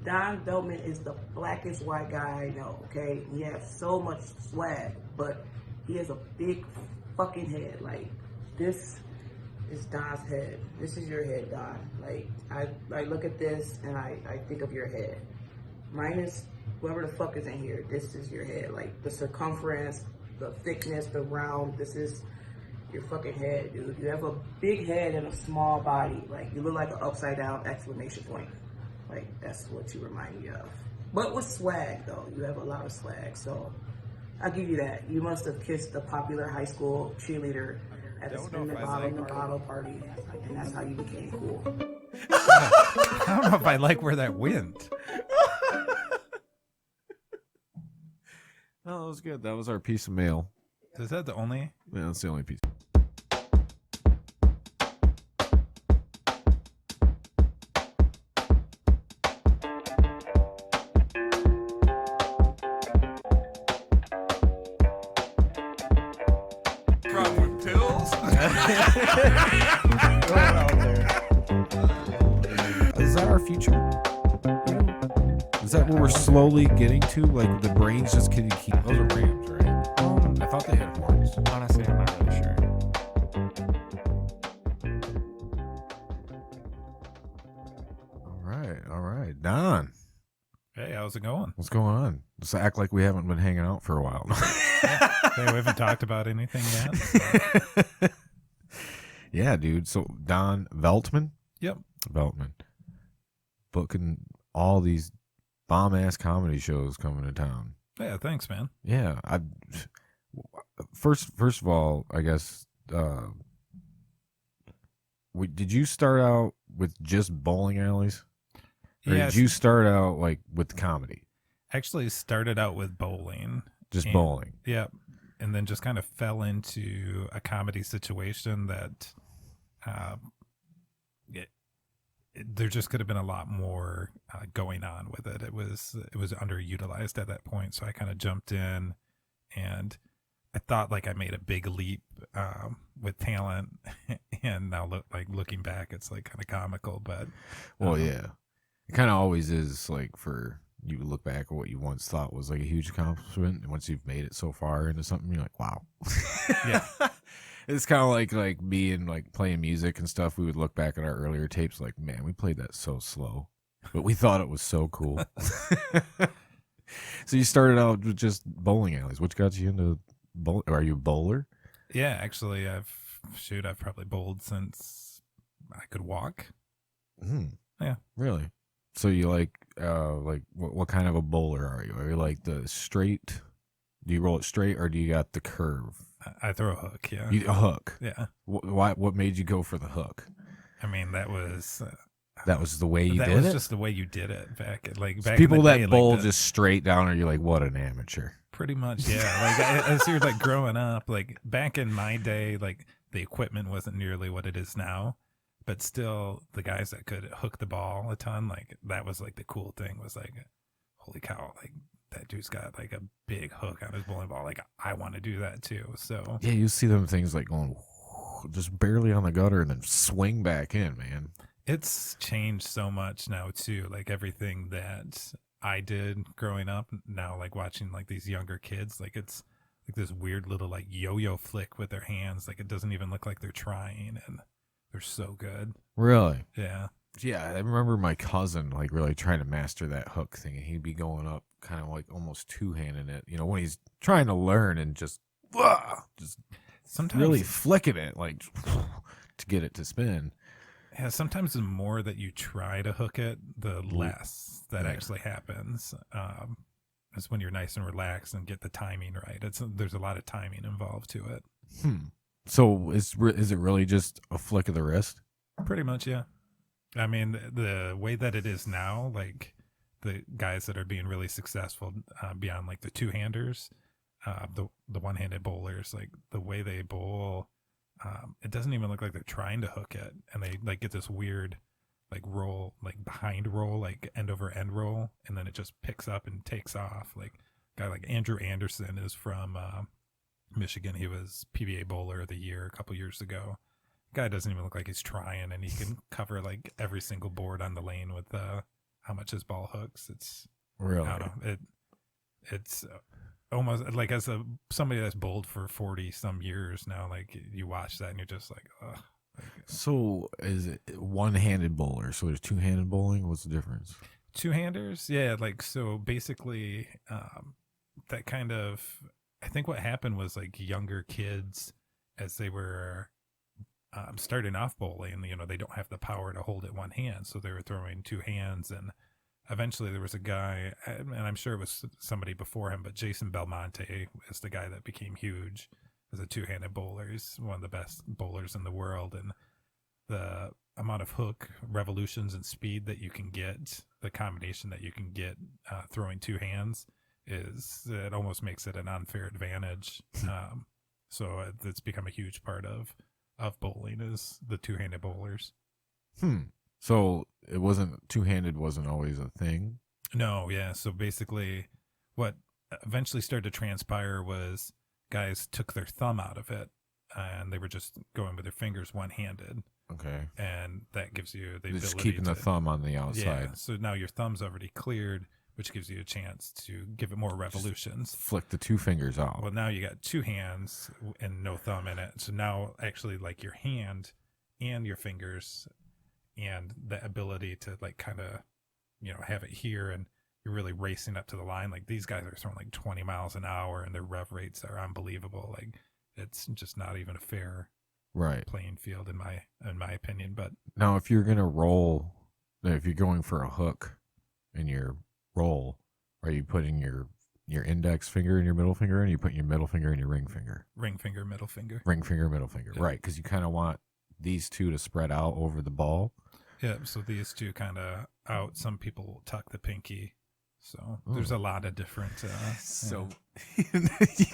Don Veltman is the blackest white guy I know, okay? He has so much swag, but he has a big fucking head. Like, this is Don's head. This is your head, Don. Like, I look at this and I think of your head. Minus whoever the fuck is in here, this is your head. Like, the circumference, the thickness, the round, this is your fucking head, dude. You have a big head and a small body. Like, you look like an upside down exclamation point. Like, that's what you remind me of. But with swag, though. You have a lot of swag, so I'll give you that. You must have kissed the popular high school cheerleader at a spin the bottle in the bottle party, and that's how you became cool. I don't know if I like where that went. Oh, that was good. That was our piece of mail. Is that the only? Yeah, that's the only piece. Problem pills? Is that our future? Is that what we're slowly getting to? Like the brains just can keep. Those are rams, right? I thought they had horns. Honestly, I'm not really sure. All right, Don. Hey, how's it going? What's going on? Let's act like we haven't been hanging out for a while. Hey, we haven't talked about anything yet. So. Yeah, dude. So Don Veltman. Yep. Veltman. Booking all these bomb ass comedy shows coming to town. Yeah, thanks, man. Yeah, first of all, I guess did you start out with just bowling alleys, or Yeah, did you start out like with comedy? actually started out with bowling. Just bowling. Yep. And then just kind of fell into a comedy situation that there just could have been a lot more going on with it. It was underutilized at that point, so I kind of jumped in, and I thought like I made a big leap with talent, and now looking back, it's like kind of comical. But Well, yeah, it kind of always is. Like for you look back at what you once thought was like a huge accomplishment, and once you've made it so far into something, you're like, wow. Yeah. It's kind of like me and like playing music and stuff. We would look back at our earlier tapes, like, man, we played that so slow, but we thought it was so cool. So you started out with just bowling alleys. What got you into bowling? Are you a bowler? Yeah, actually, I've probably bowled since I could walk. Yeah. Really? So you like what kind of a bowler are you? Are you like the straight? Do you roll it straight, or do you got the curve? I throw a hook, yeah. A hook. Yeah. What made you go for the hook? I mean, that was the way you did it? That was just the way you did it back So in people the that day, bowl like just straight down, are you like, what an amateur? pretty much, yeah. Like as you're like growing up, like back in my day, like the equipment wasn't nearly what it is now, but still the guys that could hook the ball a ton, like that was like the cool thing, was like, holy cow, like that dude's got like a big hook on his bowling ball. Like I want to do that too. So Yeah, you see them things like going just barely on the gutter and then swing back in, man. it's changed so much now too. Like everything that I did growing up, now like watching like these younger kids, like it's like this weird little like yo-yo flick with their hands. Like it doesn't even look like they're trying, and they're so good. Really? Yeah. Yeah, I remember my cousin like really trying to master that hook thing, and he'd be going up kind of like almost two-handing it, when he's trying to learn, and just Sometimes really flicking it like to get it to spin. Yeah, sometimes the more that you try to hook it, the less that actually happens. It's when you're nice and relaxed and get the timing right. There's a lot of timing involved to it. So is it really just a flick of the wrist? Pretty much, yeah. I mean, the way that it is now, like the guys that are being really successful beyond like the two-handers, the one-handed bowlers, like the way they bowl, it doesn't even look like they're trying to hook it, and they like get this weird like roll, like behind roll, like end over end roll, and then it just picks up and takes off. Like a guy like Andrew Anderson is from Michigan. He was PBA bowler of the year a couple years ago. Guy doesn't even look like he's trying, and he can cover like every single board on the lane with how much his ball hooks. It's Really? I don't know. It's almost like as somebody that's bowled for 40 some years now. Like you watch that and you're just like, ugh. So is it one-handed bowler? So there's two-handed bowling. What's the difference? Two-handers, yeah. Like so, basically, that kind of. I think what happened was like younger kids, as they were starting off bowling, they don't have the power to hold it one hand, so they were throwing two hands, and eventually there was a guy, and I'm sure it was somebody before him, but Jason Belmonte is the guy that became huge as a two-handed bowler. He's one of the best bowlers in the world, and the amount of hook revolutions and speed that you can get, the combination that you can get throwing two hands, it almost makes it an unfair advantage. So it's become a huge part of bowling is the two-handed bowlers. So it wasn't two-handed wasn't always a thing? No, yeah. So basically what eventually started to transpire was guys took their thumb out of it and they were just going with their fingers one-handed. Okay. And that gives you the just ability keeping the thumb on the outside. Yeah, so now your thumb's already cleared, which gives you a chance to give it more revolutions. Just flick the two fingers out. Well, now you got two hands and no thumb in it. So now actually like your hand and your fingers and the ability to like kind of, have it here and you're really racing up to the line. Like these guys are throwing like 20 miles an hour and their rev rates are unbelievable. Like it's just not even a fair playing field in my opinion. But now if you're going to roll, if you're going for a hook in your roll, are you putting your index finger in your middle finger, and are you putting your middle finger in your ring finger? Ring finger, middle finger. Ring finger, middle finger. Yeah. Right, because you kind of want these two to spread out over the ball. Yeah, so these two kind of out. Some people will tuck the pinky. So there's a lot of different. So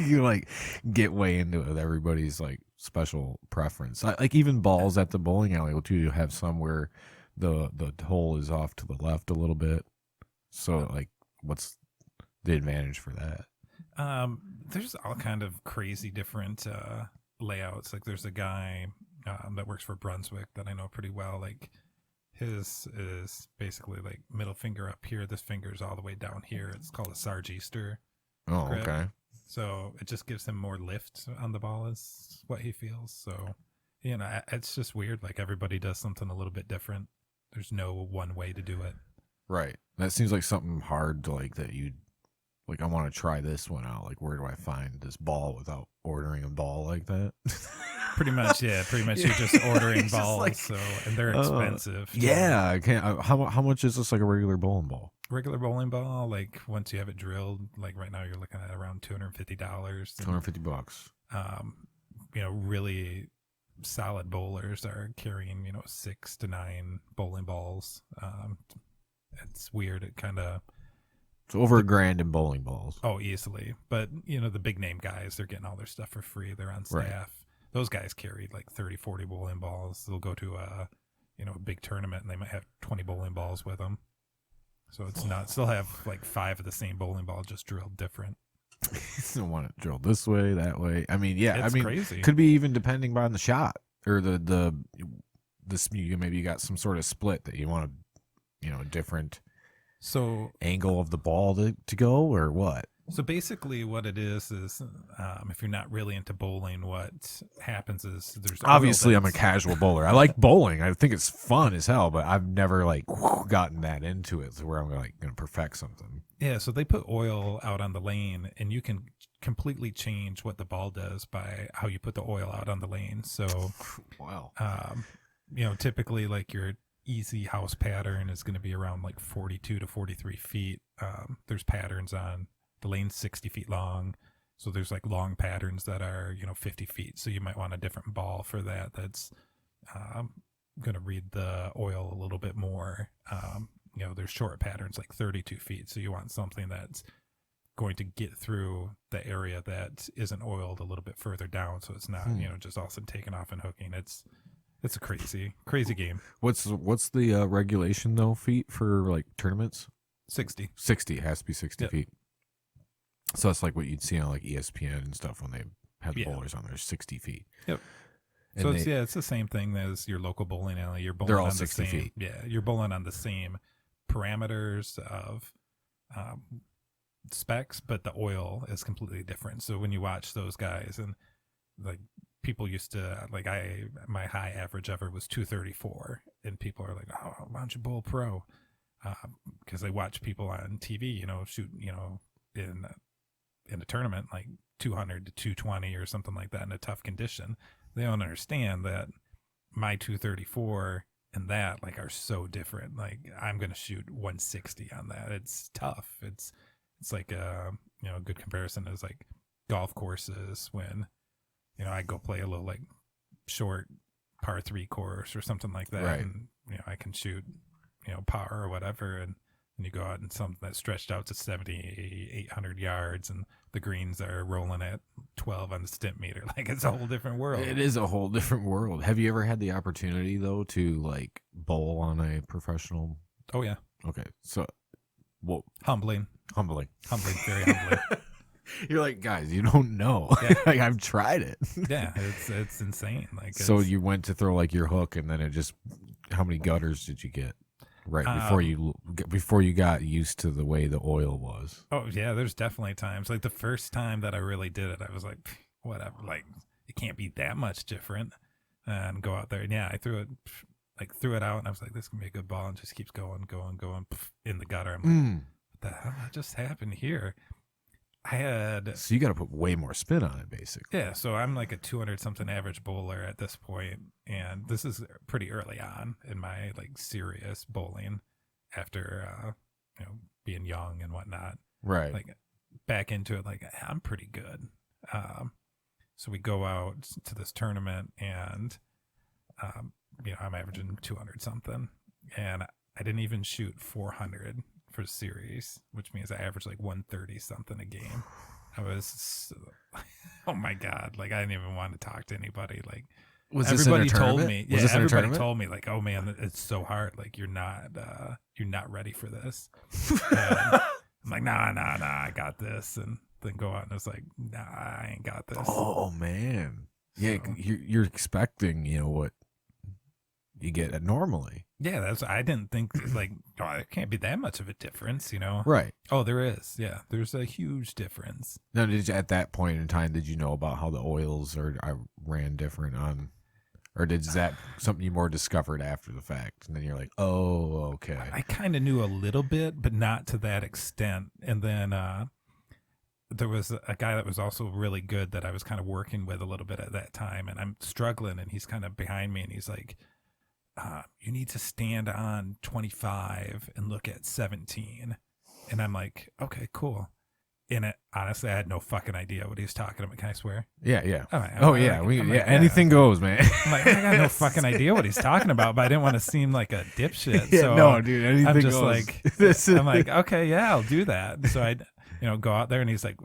you like get way into it with everybody's like special preference. Like even balls at the bowling alley will too. You have some where the hole is off to the left a little bit. So like, what's the advantage for that? There's all kind of crazy different layouts. Like there's a guy that works for Brunswick that I know pretty well. Like his is basically like middle finger up here. This finger is all the way down here. It's called a Sargeester. Oh, grip. okay. So it just gives him more lift on the ball is what he feels. So, it's just weird. Like everybody does something a little bit different. There's no one way to do it. Right. That seems like something hard to like that you like. I want to try this one out. Like, where do I find this ball without ordering a ball like that? Pretty much, yeah. Pretty much, you're just ordering balls, like, and they're expensive. Yeah, I can't. How much is this like a regular bowling ball? Regular bowling ball, like once you have it drilled, like right now you're looking at around $250. $250. Really solid bowlers are carrying 6 to 9 bowling balls. It's weird. It kind of it's over $1,000 in bowling balls. Oh, easily. But the big name guys, they're getting all their stuff for free. They're on staff. Right. Those guys carry like 30, 40 bowling balls. They'll go to a big tournament and they might have 20 bowling balls with them. So it's not, still have like 5 of the same bowling ball, just drilled different. You don't want it drilled this way, that way. I mean, yeah, it's crazy. Could be even depending on the shot or the maybe you got some sort of split that you want a different angle of the ball to go or what? So basically what it is if you're not really into bowling, what happens is there's obviously I'm a casual bowler. I like bowling. I think it's fun as hell, but I've never like gotten that into it to where I'm like going to perfect something. Yeah, so they put oil out on the lane and you can completely change what the ball does by how you put the oil out on the lane. So wow. Typically like your easy house pattern is going to be around like 42 to 43 feet. There's patterns on the lane's 60 feet long. So there's like long patterns that are, 50 feet. So you might want a different ball for that. That's going to read the oil a little bit more. There's short patterns like 32 feet. So you want something that's going to get through the area that isn't oiled a little bit further down. So it's not, just all of a sudden taking off and hooking. It's a crazy game. What's the regulation though, feet for like tournaments? 60. 60 has to be 60 feet. So that's like what you'd see on like ESPN and stuff when they have the bowlers on there, 60 feet. Yep. And so it's the same thing as your local bowling alley. You're bowling they're all on 60 the same, feet. Yeah, you're bowling on the same parameters of specs, but the oil is completely different. So when you watch those guys, and like people used to like, my high average ever was 234, and people are like, oh, why don't you bowl pro? Because they watch people on TV, shoot, in a tournament like 200 to 220 or something like that in a tough condition. They don't understand that my 234 and that like are so different. Like I'm gonna shoot 160 on that. It's tough. It's like a good comparison is like golf courses when I go play a little like short par 3 course or something like that, right. and I can shoot par or whatever, and you go out and something that's stretched out to 800 yards, and the greens are rolling at 12 on the stimp meter. Like it's a whole different world. It is a whole different world. Have you ever had the opportunity though to like bowl on a professional? Oh yeah. Okay, so humbling, very humbling. You're like, guys, you don't know. Yeah. Like I've tried it. Yeah, it's insane. Like so you went to throw like your hook, and then it just. How many gutters did you get? Right before you got used to the way the oil was. Oh yeah, there's definitely times. Like the first time that I really did it, I was like, whatever. Like it can't be that much different. And go out there, and yeah, I threw it out, and I was like, this can be a good ball, and just keeps going in the gutter. I'm like, what the hell just happened here? So you got to put way more spin on it, basically. Yeah, so I'm like a 200 something average bowler at this point, and this is pretty early on in my like serious bowling after being young and whatnot. Right. Like back into it, like I'm pretty good. So we go out to this tournament, and I'm averaging 200 something, and I didn't even shoot 400 for the series, which means I averaged like 130 something a game. I was, oh my God, like I didn't even want to talk to anybody. Like was everybody told me, was this everybody told me like, oh man, it's so hard. Like you're not ready for this. And I'm like, nah, I got this, and then go out and it's like, nah, I ain't got this. Oh man, yeah, so, you're expecting what you get normally. Yeah, I didn't think like, oh, there can't be that much of a difference, Right. Oh, there is. Yeah, there's a huge difference. Now, at that point in time, did you know about how the oils ran different on, or is that something you more discovered after the fact? And then you're like, oh, okay. I kind of knew a little bit, but not to that extent. And then there was a guy that was also really good that I was kind of working with a little bit at that time, and I'm struggling, and he's kind of behind me, and he's like, you need to stand on 25 and look at 17. And I'm like, okay, cool. And honestly, I had no fucking idea what he was talking about. Can I swear? Yeah. All right, anything goes, man. I'm like, I got no fucking idea what he's talking about, but I didn't want to seem like a dipshit. Yeah, so no, dude, anything I'm just goes. like, I'm like, okay, yeah, I'll do that. So I, go out there, and he's like,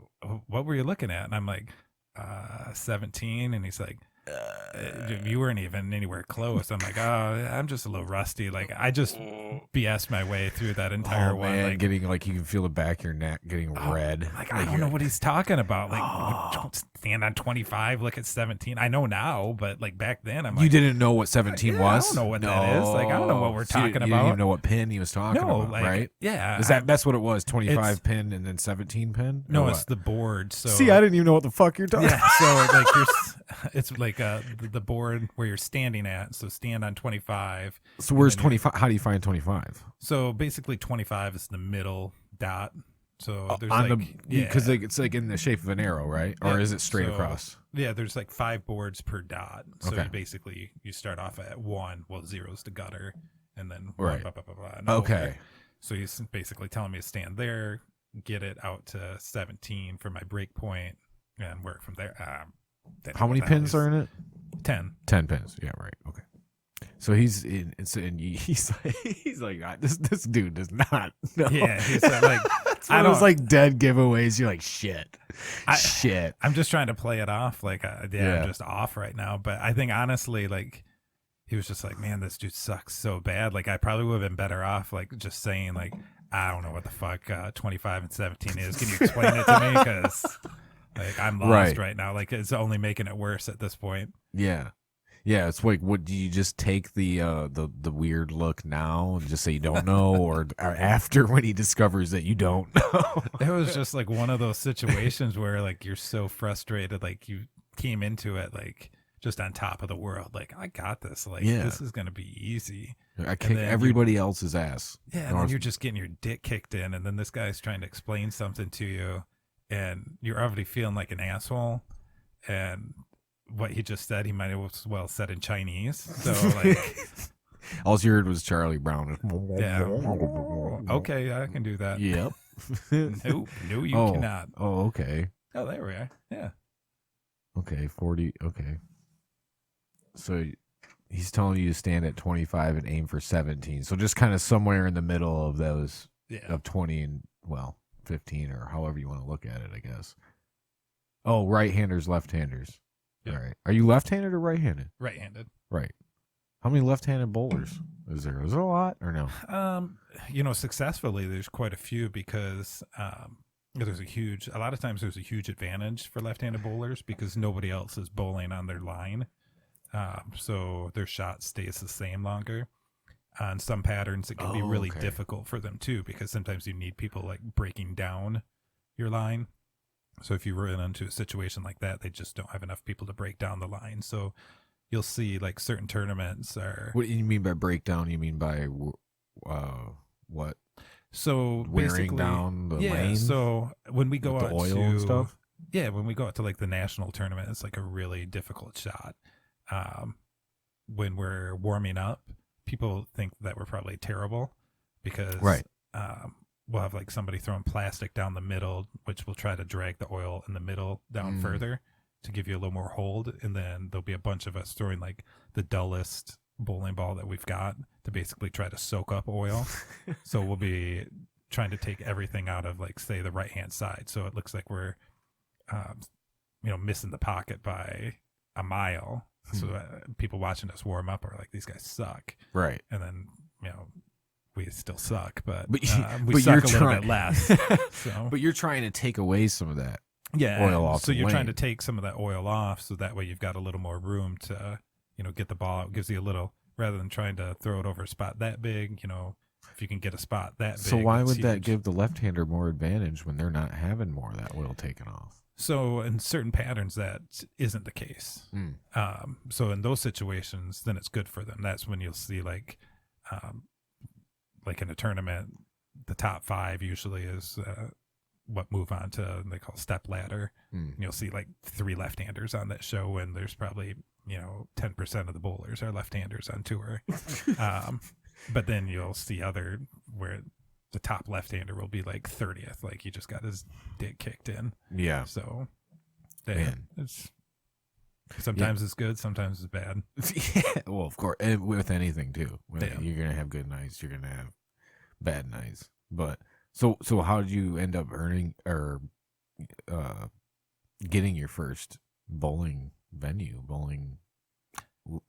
what were you looking at? And I'm like, 17. And he's like, you weren't even anywhere close. I'm like, oh, I'm just a little rusty. Like I just BS my way through that entire one. Man, like getting like you can feel the back of your neck getting red. Like I don't know what he's talking about. Like don't stand on 25, look at 17. I know now, but like back then, I'm like, you didn't know what 17 was. I don't know what that is. Like I don't know what we're talking about. You didn't even know what pin he was talking about, like, right? Yeah, that's what it was? 25 pin and then 17 pin? No, it's the board. So see, I didn't even know what the fuck you're talking. Yeah, so like it's like the board where you're standing at. So stand on 25. So where's 25? How do you find 25? So basically 25 is the middle dot. So there's because it's like in the shape of an arrow, right? Or is it straight across? Yeah, there's like 5 boards per dot. So okay. you start off at 1. Well, 0's the gutter, and then right. Blah, blah, blah, blah, and okay. Over. So he's basically telling me to stand there, get it out to 17 for my break point, and work from there. How many pins are in it? 10. 10 pins. Yeah, right. Okay. So he's like this dude does not know. Yeah, he's like I was like dead giveaways. You're like shit. I'm just trying to play it off like I'm just off right now. But I think honestly, like he was just like, man, this dude sucks so bad. Like I probably would have been better off like just saying like, I don't know what the fuck 25 and 17 is. Can you explain it to me? Because like I'm lost right now. Like it's only making it worse at this point. Yeah. Yeah, it's like, what do you just take the weird look now and just say you don't know, or after when he discovers that you don't know? It was just like one of those situations where like you're so frustrated, like you came into it like just on top of the world, like I got this, like Yeah. this is gonna be easy. I kick everybody else's ass. Yeah, and then you're just getting your dick kicked in, and then this guy's trying to explain something to you, and you're already feeling like an asshole, and what he just said, he might as well said in Chinese. So like, all you heard was Charlie Brown. yeah, okay, I can do that. Yep. No, you cannot. Oh, okay. Oh, there we are. Yeah. Okay, 40. Okay. So he's telling you to stand at 25 and aim for 17. So just kind of somewhere in the middle of those, of 20 and, 15, or however you want to look at it, I guess. Oh, right-handers, left-handers. Yep. All right. Are you left-handed or right-handed? Right-handed. Right. How many left-handed bowlers is there? Is there a lot or no? Successfully, there's quite a few because there's a lot of times there's a huge advantage for left-handed bowlers because nobody else is bowling on their line. So their shot stays the same longer. On some patterns, it can be really difficult for them too because sometimes you need people like breaking down your line. So if you run into a situation like that, they just don't have enough people to break down the line. So you'll see like certain tournaments are. What do you mean by breakdown? You mean by what? So wearing down the lane. So when we go out the oil to and stuff. Yeah, when we go out to like the national tournament, it's like a really difficult shot. When we're warming up, people think that we're probably terrible because we'll have like somebody throwing plastic down the middle, which will try to drag the oil in the middle down further to give you a little more hold. And then there'll be a bunch of us throwing like the dullest bowling ball that we've got to basically try to soak up oil. So we'll be trying to take everything out of like, say, the right-hand side. So it looks like we're, missing the pocket by a mile. So people watching us warm up are like, these guys suck. Right. And then, we still suck, but we suck a little bit less. So. But you're trying to take away some of that oil off. So you're trying to take some of that oil off, so that way you've got a little more room to, get the ball out. It gives you a little, rather than trying to throw it over a spot that big, if you can get a spot that big. So why would that give the left-hander more advantage when they're not having more of that oil taken off? So in certain patterns, that isn't the case. So in those situations, then it's good for them. That's when you'll see like in a tournament, the top 5 usually is what move on to, they call step ladder. And you'll see like 3 left-handers on that show, and there's probably 10% of the bowlers are left-handers on tour. But then you'll see other where the top left-hander will be like 30th, like he just got his dick kicked in. Yeah. So it's sometimes it's good, sometimes it's bad. Yeah, well, of course, and with anything too. You're gonna have good nights, you're gonna have bad nights. But so how did you end up earning or getting your first bowling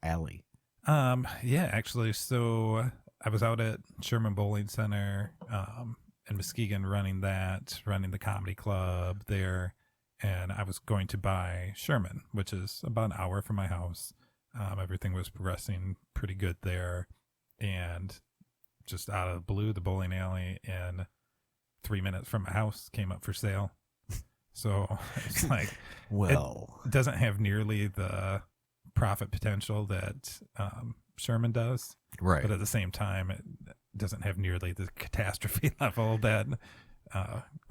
alley? Actually, so I was out at Sherman Bowling Center in Muskegon running the comedy club there, and I was going to buy Sherman, which is about an hour from my house. Everything was progressing pretty good there, and just out of the blue, the bowling alley in 3 minutes from my house came up for sale. So it's like, it doesn't have nearly the profit potential that Sherman does, right? But at the same time, it doesn't have nearly the catastrophe level that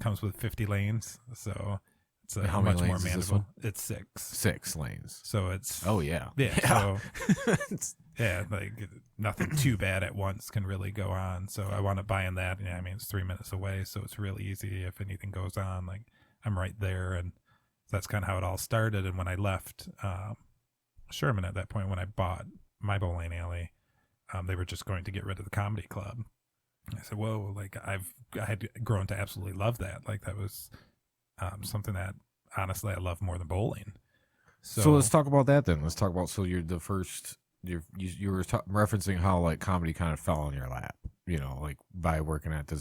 comes with 50 lanes. So it's how much many more lanes manageable. It's 6 lanes. So it's yeah. So like nothing too bad at once can really go on. So I wound up buying that. I mean, it's 3 minutes away, so it's really easy. If anything goes on, like I'm right there, and that's kind of how it all started. And when I left Sherman at that point, when I bought my bowling alley, they were just going to get rid of the comedy club. I said, whoa, like I had grown to absolutely love that. Like that was something that honestly I love more than bowling. So let's talk about that then. Let's talk about, so you're the first, you were referencing how like comedy kind of fell on your lap, like by working at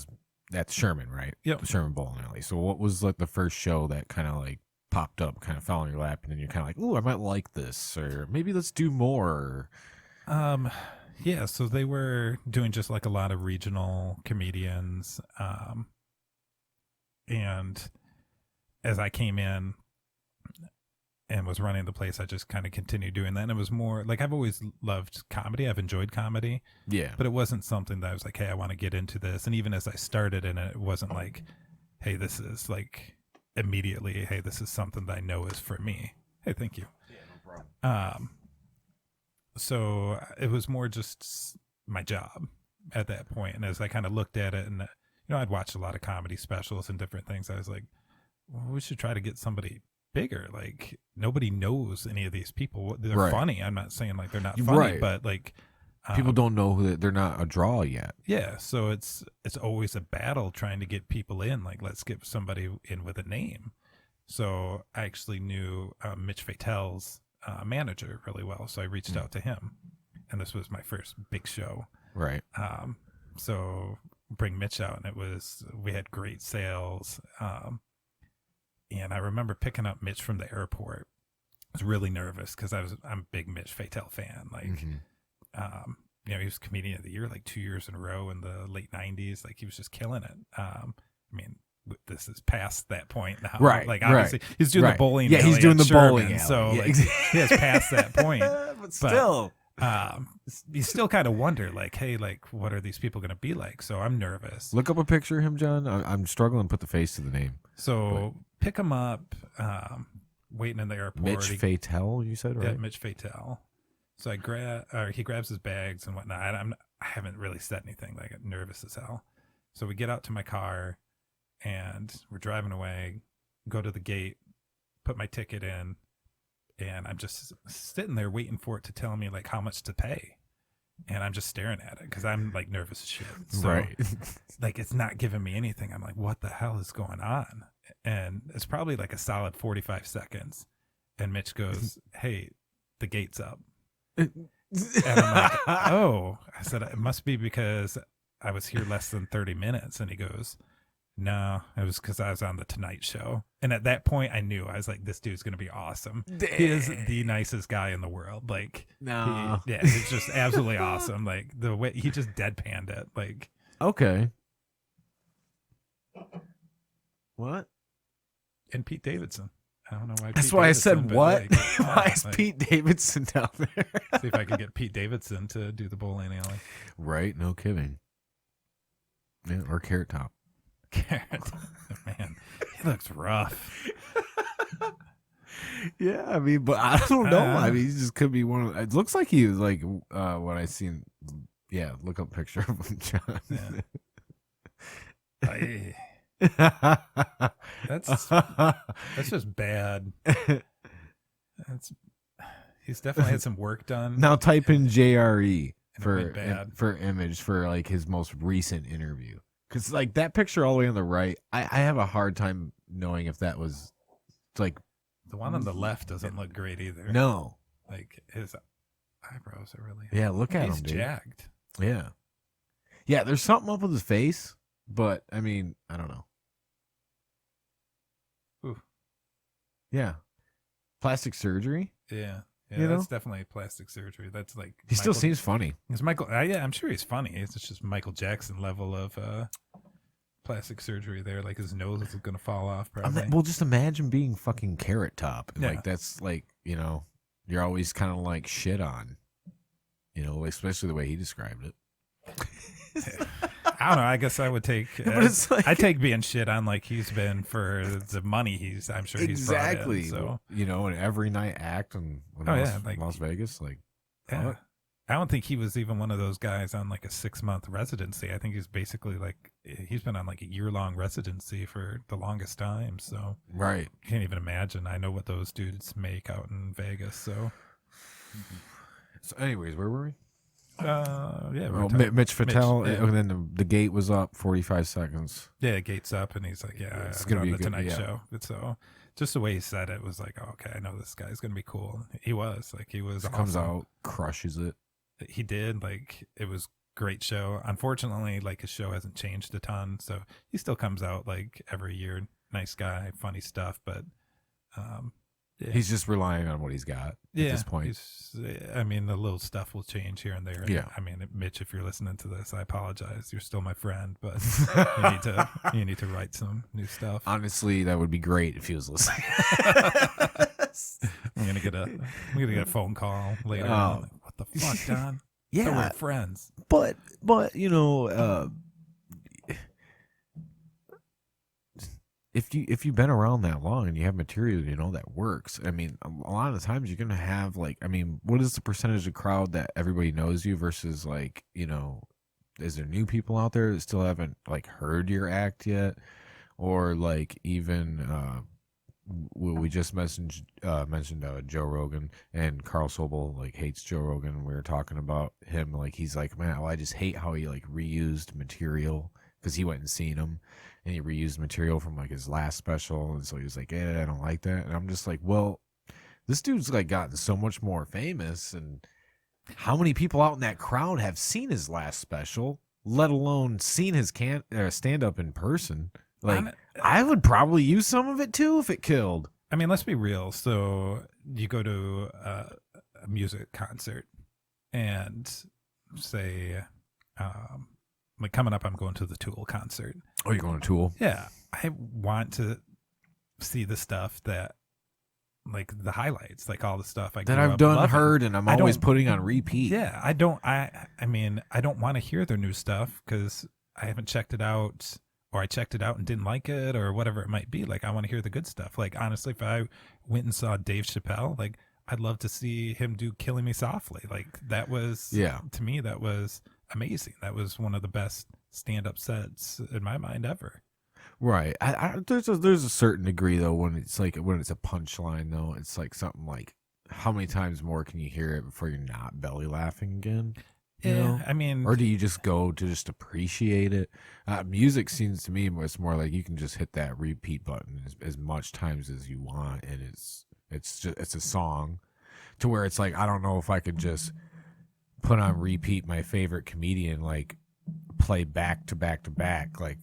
that's Sherman, right? Yep. Sherman Bowling Alley. So what was like the first show that kind of like popped up, kind of fell in your lap, and then you're kind of like, "Ooh, I might like this," or maybe let's do more. Yeah, so they were doing just like a lot of regional comedians. And as I came in and was running the place, I just kind of continued doing that. And it was more like I've always loved comedy. I've enjoyed comedy, Yeah, but it wasn't something that I was like, hey, I want to get into this. And even as I started in it, it wasn't like, hey, this is like immediately, hey, this is something that I know is for me. Hey, thank you. yeah, no problem. So it was more just my job at that point. And as I kind of looked at it, and I'd watched a lot of comedy specials and different things, I was like, well, we should try to get somebody bigger. Like nobody knows any of these people. They're Right. funny. I'm not saying like they're not funny, Right. but like People don't know who they're not a draw yet. yeah. So it's always a battle trying to get people in. Like let's get somebody in with a name. So I actually knew Mitch Fatel's manager really well. So I reached out to him, and this was my first big show. Right. So bring Mitch out, and we had great sales. And I remember picking up Mitch from the airport. I was really nervous because I'm a big Mitch Fatel fan. Like, he was comedian of the year like 2 years in a row in the late '90s. Like he was just killing it. I mean, this is past that point now. Right. Like obviously he's doing Right. the bowling. Yeah, he's alley doing at the bowling Sherman, alley. so Yeah, like he has passed that point. But still. You still kind of wonder, like, hey, like, what are these people going to be like? So I'm nervous. Look up a picture of him, John. I'm struggling to put the face to the name. So pick him up, waiting in the airport. Mitch Fatel, you said, right? Yeah, Mitch Fatel. So he grabs his bags and whatnot. I haven't really said anything. Like, I'm nervous as hell. So we get out to my car, and we're driving away. Go to the gate, put my ticket in, and I'm just sitting there waiting for it to tell me like how much to pay. And I'm just staring at it because I'm like nervous as shit. So, Right. like it's not giving me anything. I'm like, what the hell is going on? And it's probably like a solid 45 seconds. And Mitch goes, hey, the gate's up. And I'm like, oh. I said, it must be because I was here less than 30 minutes. And he goes, no, it was because I was on the Tonight Show. And at that point, I knew. I was like, this dude's going to be awesome. He is the nicest guy in the world. Like, No. he's just absolutely awesome. Like, the way he just deadpanned it. Like, Okay. What? and Pete Davidson. I don't know why. That's Pete why Davidson, I said but, what? like, Why is like, Pete Davidson down there? See if I can get Pete Davidson to do the bowling alley. Right, no kidding. Yeah, or Carrot Top. Carrot. Man, he looks rough. Yeah, I mean, but I don't know. I mean, he just could be one of. It looks like he was like when I seen. Yeah, look up a picture of him, John. Yeah. That's just bad. He's definitely had some work done. Now type in JRE And it went bad. for image for like his most recent interview, because like that picture all the way on the right, I have a hard time knowing if that was like The one on the left doesn't look great either. no. Like his eyebrows are really. Yeah, look at He's him, dude. jacked. Yeah, yeah. There's something up with his face, but I mean, I don't know. Ooh. Yeah, plastic surgery. Yeah. Yeah, You that's know? definitely plastic surgery. That's like He still seems funny. It's Michael. Yeah, I'm sure he's funny. It's just Michael Jackson level of plastic surgery there. Like his nose is gonna fall off. Probably. Well, just imagine being fucking Carrot Top. Yeah. Like that's like, you know, you're always kind of like shit on. You know, especially the way he described it. I don't know. I guess I would take. But it's like- I take being shit on like he's been for the money I'm sure he's brought Exactly. in, so You know, an every night act in Las Vegas, like yeah. I don't think he was even one of those guys on like a 6-month residency. I think he's basically like he's been on like a year-long residency for the longest time. So right. can't even imagine. I know what those dudes make out in Vegas. So So, anyways, where were we? yeah, we're Well, talking- Mitch Fatel, yeah. and then the gate was up 45 seconds. Yeah, gates up, and he's like, "Yeah, It's I'm gonna on be the a good- Tonight yeah. Show." It's so just the way he said it was like, oh, "Okay, I know this guy's gonna be cool." He was like, he was. Comes awesome. out, crushes it. He did like it was great show. Unfortunately, like his show hasn't changed a ton, so he still comes out like every year. Nice guy, funny stuff, but Yeah. He's just relying on what he's got at this point. I mean, the little stuff will change here and there. Yeah. I mean, Mitch, if you're listening to this, I apologize. You're still my friend, but you need to write some new stuff. Honestly, that would be great if he was listening. I'm gonna get a phone call later. On. Like, what the fuck, Don? Yeah, so we're friends. But you know, if you've been around that long and you have material, you know, that works. I mean, a lot of the times you're gonna have like, I mean, what is the percentage of crowd that everybody knows you versus like, you know, is there new people out there that still haven't like heard your act yet, or like even we just mentioned Joe Rogan, and Carl Sobel like hates Joe Rogan. We were talking about him, like he's like, man, well, I just hate how he like reused material, because he went and seen him and he reused material from like his last special, and so he was like, I don't like that. And I'm just like, well, this dude's like gotten so much more famous, and how many people out in that crowd have seen his last special, let alone seen his stand up in person? Like, I would probably use some of it too if it killed. I mean, let's be real. So you go to a music concert and say, like coming up, I'm going to the Tool concert. Oh, you're going to Tool? Yeah. I want to see the stuff that, like the highlights, like all the stuff that I've done, heard, and I'm always putting on repeat. Yeah. I mean, I don't want to hear their new stuff because I haven't checked it out. Or I checked it out and didn't like it, or whatever it might be. Like, I want to hear the good stuff. Like, honestly, if I went and saw Dave Chappelle, like, I'd love to see him do Killing Me Softly. Like, that was, to me, that was amazing. That was one of the best stand-up sets in my mind ever. Right. There's a certain degree, though, when it's a punchline, though. It's like something like, how many times more can you hear it before you're not belly laughing again? You know? I mean, or do you just go to just appreciate it? Music seems to me it's more like you can just hit that repeat button as much times as you want, and it's a song, to where it's like, I don't know if I could just put on repeat my favorite comedian, like play back to back to back, like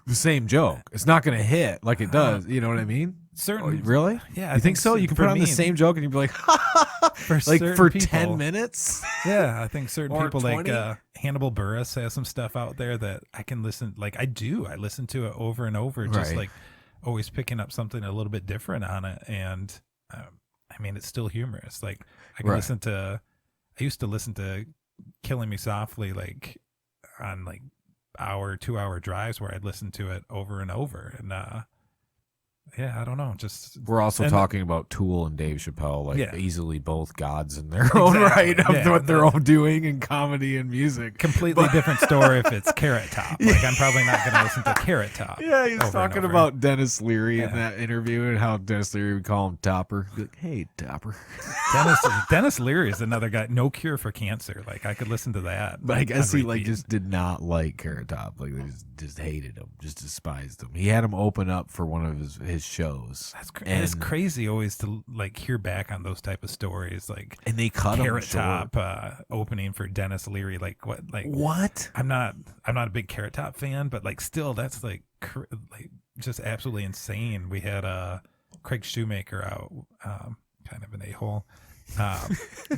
the same joke. It's not going to hit like it does. You know what I mean? Certainly. Really? Yeah. You think so? You can put on the same joke and you'd be like, for 10 minutes? Yeah. I think certain people 20? like Hannibal Buress has some stuff out there that I can listen. Like I do. I listen to it over and over, just like always picking up something a little bit different on it. And I mean, it's still humorous. Like I can listen to, I used to listen to Killing Me Softly, like on like 2-hour drives where I'd listen to it over and over. And yeah, I don't know. Just we're also talking about Tool and Dave Chappelle, like easily both gods in their own right of what they're all doing in comedy and music. Completely different story if it's Carrot Top. Like I'm probably not going to listen to Carrot Top. Yeah, he's talking about Dennis Leary in that interview, and how Dennis Leary would call him Topper. Like, hey, Topper. Dennis Leary is another guy. No Cure for Cancer. Like I could listen to that. But I guess he like just did not like Carrot Top. Like they just hated him, just despised him. He had him open up for one of his shows. It's crazy always to like hear back on those type of stories, like, and they cut Carrot Top opening for Dennis Leary. Like what? I'm not a big Carrot Top fan, but like still that's like just absolutely insane. We had Craig Shoemaker out, kind of an a-hole,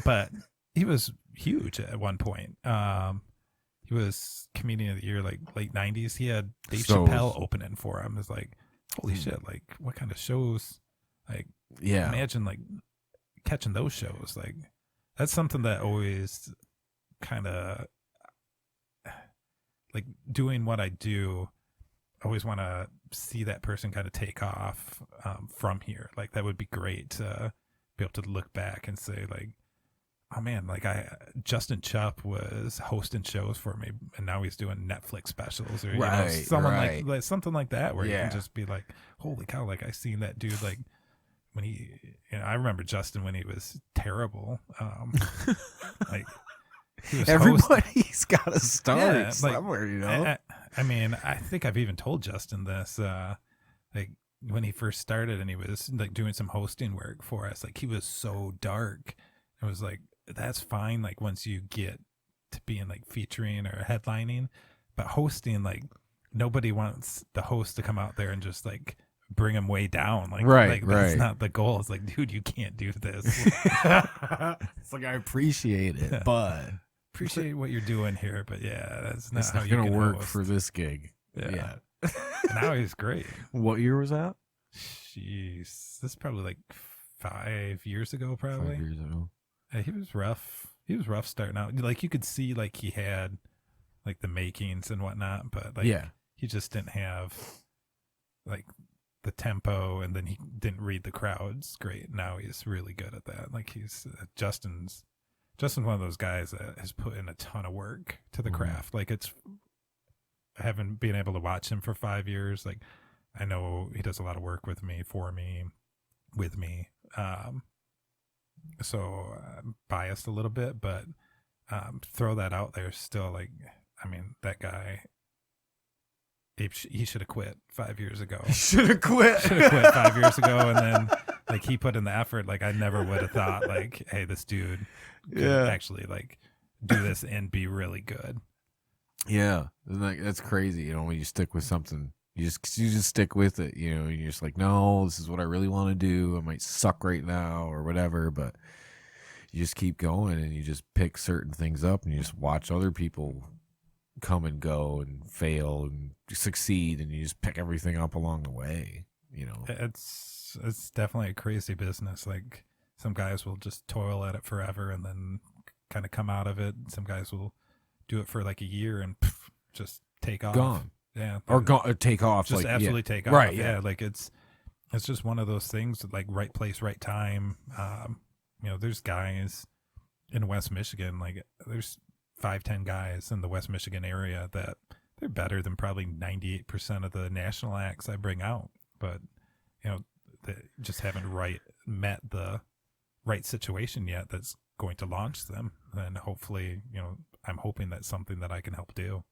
but he was huge at one point. He was comedian of the year, like late 90s. He had Dave Chappelle opening for him. It's like, holy shit, like what kind of shows? Like, imagine like catching those shows. Like that's something that always kind of like doing what I do. I always want to see that person kind of take off from here. Like that would be great to be able to look back and say like, oh man, like Justin Chupp was hosting shows for me, and now he's doing Netflix specials, or you know, someone like something like that, where you can just be like, holy cow, like I seen that dude, like when he, you know, I remember Justin when he was terrible, like he was everybody's got to start somewhere, you know. I mean, I think I've even told Justin this, like when he first started and he was like doing some hosting work for us, like he was so dark. It was like, that's fine, like once you get to being like featuring or headlining, but hosting, like nobody wants the host to come out there and just like bring him way down. Like, Right, that's right. not the goal. It's like, dude, you can't do this. It's like, I appreciate it, but Appreciate what you're doing here, but yeah, that's not it's how not you going to can work host. for this gig. Yeah. Now he's great. What year was that? Jeez, this is probably like 5 years ago, probably. 5 years ago. Yeah, he was rough. He was rough starting out. Like you could see, like he had like the makings and whatnot, but like he just didn't have like the tempo, and then he didn't read the crowds great. Now he's really good at that. Like he's Justin's one of those guys that has put in a ton of work to the craft. Like it's, I haven't been able to watch him for 5 years. Like I know he does a lot of work with me, for me, with me. So I'm biased a little bit, but throw that out there still. Like, I mean, that guy, he should have quit 5 years ago. Should have quit. Should have quit 5 years ago. And then like he put in the effort. Like I never would have thought like, hey, this dude could actually like do this and be really good. Yeah. Like, that's crazy. You know, when you stick with something, you just stick with it, you know, and you're just like, no, this is what I really want to do. I might suck right now or whatever, but you just keep going and you just pick certain things up and you just watch other people come and go and fail and succeed, and you just pick everything up along the way, you know. It's definitely a crazy business. Like some guys will just toil at it forever and then kind of come out of it. Some guys will do it for like a year and just take off. Gone. Yeah. Or take off. Just like, absolutely take off. Right. Yeah. Like it's just one of those things, like right place, right time. You know, there's guys in West Michigan, like there's 5-10 guys in the West Michigan area that they're better than probably 98% of the national acts I bring out. But, you know, they just haven't met the right situation yet that's going to launch them. And hopefully, you know, I'm hoping that's something that I can help do.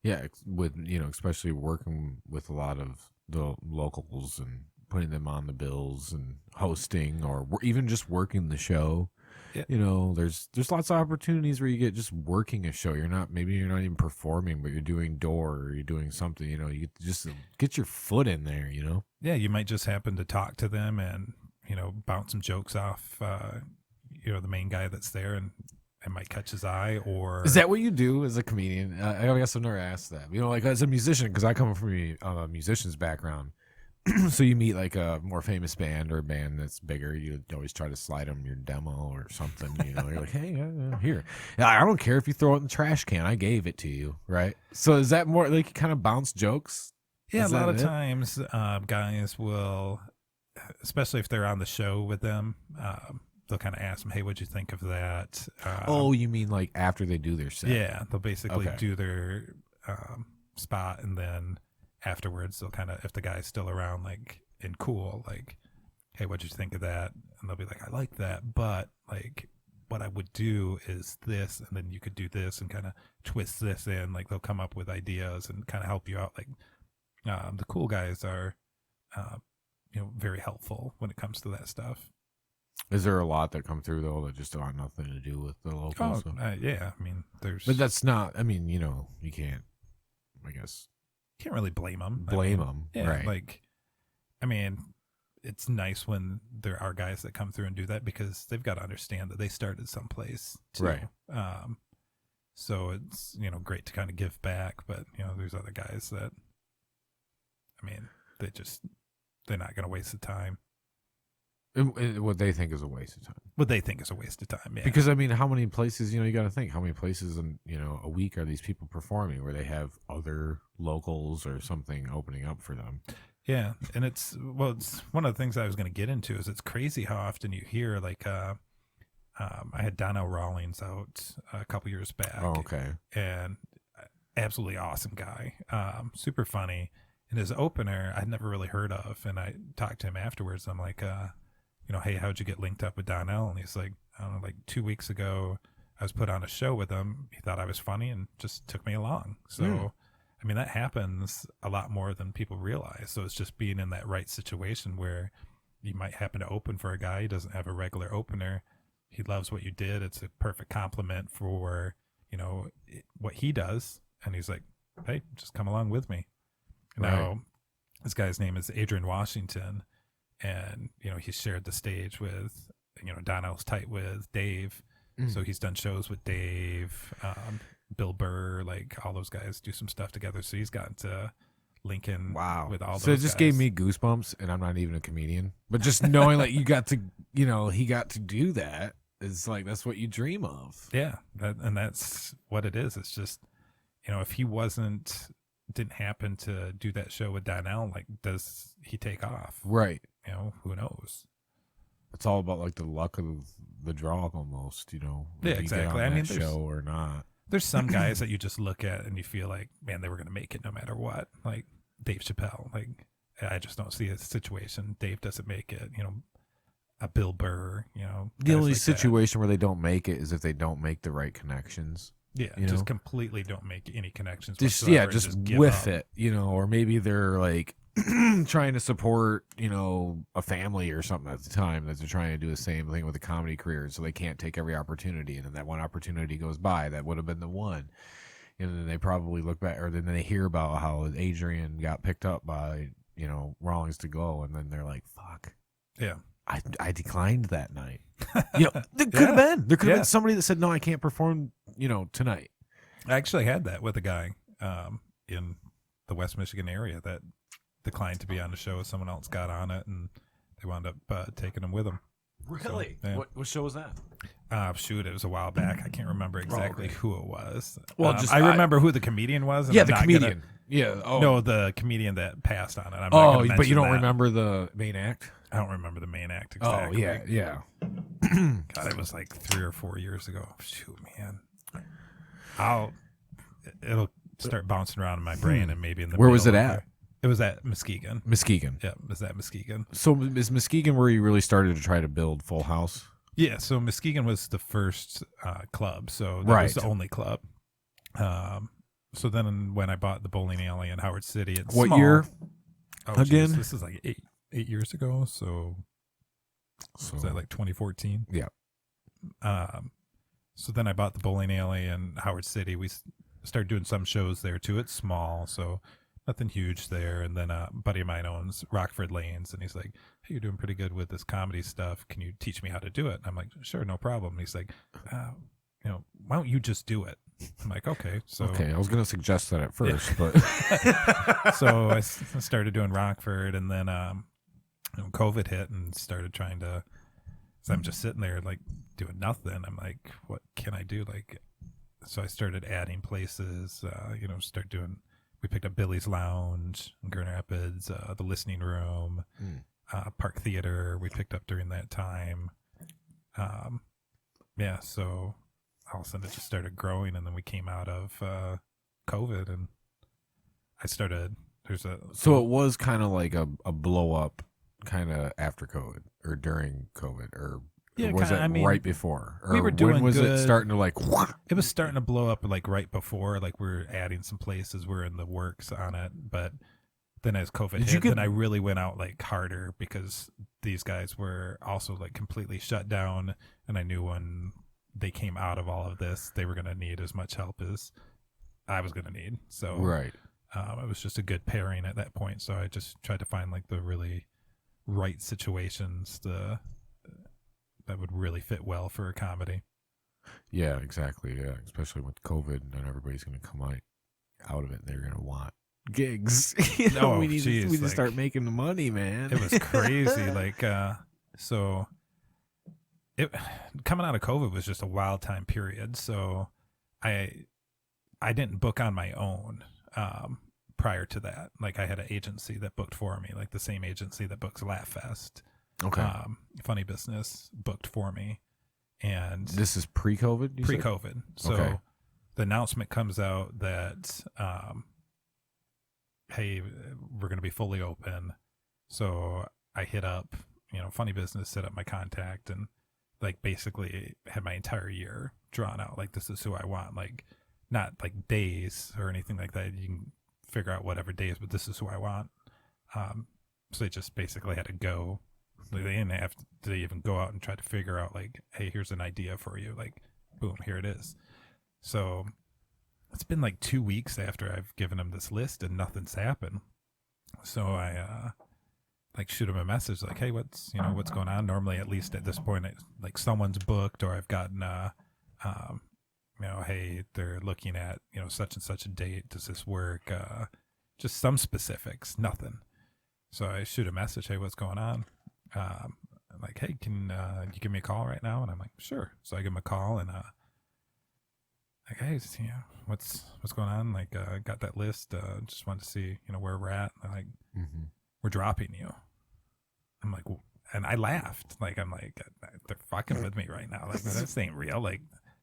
Yeah, with, you know, especially working with a lot of the locals and putting them on the bills and hosting or even just working the show. Yeah. You know, there's lots of opportunities where you get just working a show. Maybe you're not even performing, but you're doing door or you're doing something, you know, you just get your foot in there, you know? Yeah, you might just happen to talk to them and, you know, bounce some jokes off, you know, the main guy that's there, and it might catch his eye. Or is that what you do as a comedian? I guess I've never asked that. You know, like as a musician, because I come from a musician's background. So you meet like a more famous band or a band that's bigger, you always try to slide them your demo or something. You know, you're like, hey, here. I don't care if you throw it in the trash can. I gave it to you, right? So is that more like you kind of bounce jokes? Yeah, Is a lot that of it? times guys will, especially if they're on the show with them, they'll kind of ask them, hey, what'd you think of that? Oh, you mean like after they do their set? Yeah, they'll basically Okay. do their spot, and then afterwards they'll kind of, if the guy's still around, like, and cool, like, hey, what'd you think of that? And they'll be like, I like that, but like what I would do is this, and then you could do this and kind of twist this in. Like they'll come up with ideas and kind of help you out. Like the cool guys are you know, very helpful when it comes to that stuff. Is there a lot that come through though that just got nothing to do with the locals? Yeah, I mean, But that's not. I mean, you know, you can't. I guess can't really blame them. blame them, Yeah, right? like, I mean, it's nice when there are guys that come through and do that, because they've got to understand that they started someplace too. Right. So it's, you know, great to kind of give back, but you know, there's other guys that, I mean, they're not going to waste the time. And what they think is a waste of time. What they think is a waste of time, yeah. Because I mean, how many places, you know, you got to think how many places in, you know, a week are these people performing where they have other locals or something opening up for them? Yeah, and it's one of the things I was going to get into is it's crazy how often you hear like I had Donnell Rawlings out a couple years back. Oh, okay. And absolutely awesome guy, super funny. And his opener I'd never really heard of, and I talked to him afterwards. I'm like, you know, hey, how'd you get linked up with Donnell? And he's like, I don't know, like 2 weeks ago, I was put on a show with him. He thought I was funny and just took me along. So, I mean, that happens a lot more than people realize. So it's just being in that right situation where you might happen to open for a guy. He doesn't have a regular opener. He loves what you did. It's a perfect compliment for, you know, what he does. And he's like, hey, just come along with me. Right. Now, This guy's name is Adrian Washington, and he shared the stage with Donnell's tight with Dave, so he's done shows with Dave, Bill Burr, like all those guys do some stuff together. So he's gotten to Lincoln with all those So it just guys. gave me goosebumps, and I'm not even a comedian, but just knowing like you got to, he got to do that is like that's what you dream of. Yeah, and that's what it is. It's just if he didn't happen to do that show with Donnell, like does he take off? Right. Who knows? It's all about like the luck of the draw almost, Yeah, whether you exactly. get on I mean, that show or not. There's some guys that you just look at and you feel like, man, they were going to make it no matter what. Like Dave Chappelle. Like, I just don't see a situation. Dave doesn't make it. A Bill Burr. The only like situation where they don't make it is if they don't make the right connections. Yeah, just completely don't make any connections. Just whatsoever, just give whiff up. it, or maybe they're like trying to support, a family or something at the time that they're trying to do the same thing with a comedy career, so they can't take every opportunity, and then that one opportunity goes by that would have been the one, and then they probably look back, or then they hear about how Adrian got picked up by Rawlings to Go, and then they're like, "Fuck, Yeah, I declined that night." There could have been been somebody that said, "No, I can't perform," tonight. I actually had that with a guy in the West Michigan area that declined to be on the show. Someone else got on it, and they wound up taking him with them. Really? So, yeah. What show was that? Shoot, it was a while back. I can't remember exactly who it was. Well, I remember who the comedian was. And Yeah, I'm the not comedian. Yeah. Oh. No, the comedian that passed on it. I'm not gonna but you mention don't that. remember the main act? I don't remember the main act exactly. Oh, yeah. God, it was like 3 or 4 years ago. Shoot, man. It'll start bouncing around in my brain, and maybe in the Where was middle it of at? It was at Muskegon. Muskegon. Yeah, it was at Muskegon. So is Muskegon where you really started to try to build Full House? Yeah, so Muskegon was the first club, so that was Right. the only club. So then when I bought the bowling alley in Howard City, it's What small. year? Oh, again? geez, this is like eight years ago. So was that like 2014? Yeah. So then I bought the bowling alley in Howard City. We started doing some shows there too. It's small, so nothing huge there. And then a buddy of mine owns Rockford Lanes, and he's like, "Hey, you're doing pretty good with this comedy stuff. Can you teach me how to do it?" And I'm like, "Sure, no problem." And he's like, "Why don't you just do it?" I'm like, "Okay." So Okay, I was going to suggest that at first, but so I started doing Rockford, and then COVID hit, and started trying to. So I'm just sitting there like doing nothing. I'm like, what can I do? Like, so I started adding places. We picked up Billy's Lounge in Grand Rapids, the Listening Room, Park Theater. We picked up during that time. So all of a sudden it just started growing, and then we came out of COVID, and I started. So it was kind of like a blow up kind of after COVID or during COVID, or was it right before? Or we were doing when was good. it starting to like? It was starting to blow up like right before. Like we're adding some places. We're in the works on it, but then as COVID hit, then I really went out like harder because these guys were also like completely shut down, and I knew when they came out of all of this, they were going to need as much help as I was going to need. So Right. It was just a good pairing at that point. So I just tried to find like the really right situations that would really fit well for a comedy. Yeah, exactly. Yeah, especially with COVID, and then everybody's going to come out of it, and they're going to want gigs. We need to start making the money, man. It was crazy. So it coming out of COVID was just a wild time period. So I didn't book on my own prior to that. Like I had an agency that booked for me, like the same agency that books Laugh Fest. Okay. Funny Business booked for me. And this is pre-COVID? Pre-COVID. So the announcement comes out that, hey, we're going to be fully open. So I hit up, Funny Business, set up my contact, and like basically had my entire year drawn out. Like, this is who I want. Like, not like days or anything like that. You can figure out whatever days, but this is who I want. So they just basically had to go. They didn't have to even go out and try to figure out like, hey, here's an idea for you. Like, boom, here it is. So it's been like 2 weeks after I've given them this list, and nothing's happened. So I like shoot him a message like, hey, what's going on? Normally, at least at this point, like someone's booked, or I've gotten hey, they're looking at such and such a date. Does this work? Just some specifics. Nothing. So I shoot a message. Hey, what's going on? I'm like, hey, can you give me a call right now? And I'm like, sure. So I give him a call and like, hey, what's going on? Like, I got that list. Just wanted to see where we're at. And like, we're dropping you. I'm like, and I laughed. Like, I'm like, they're fucking with me right now. Like, this ain't real. Like,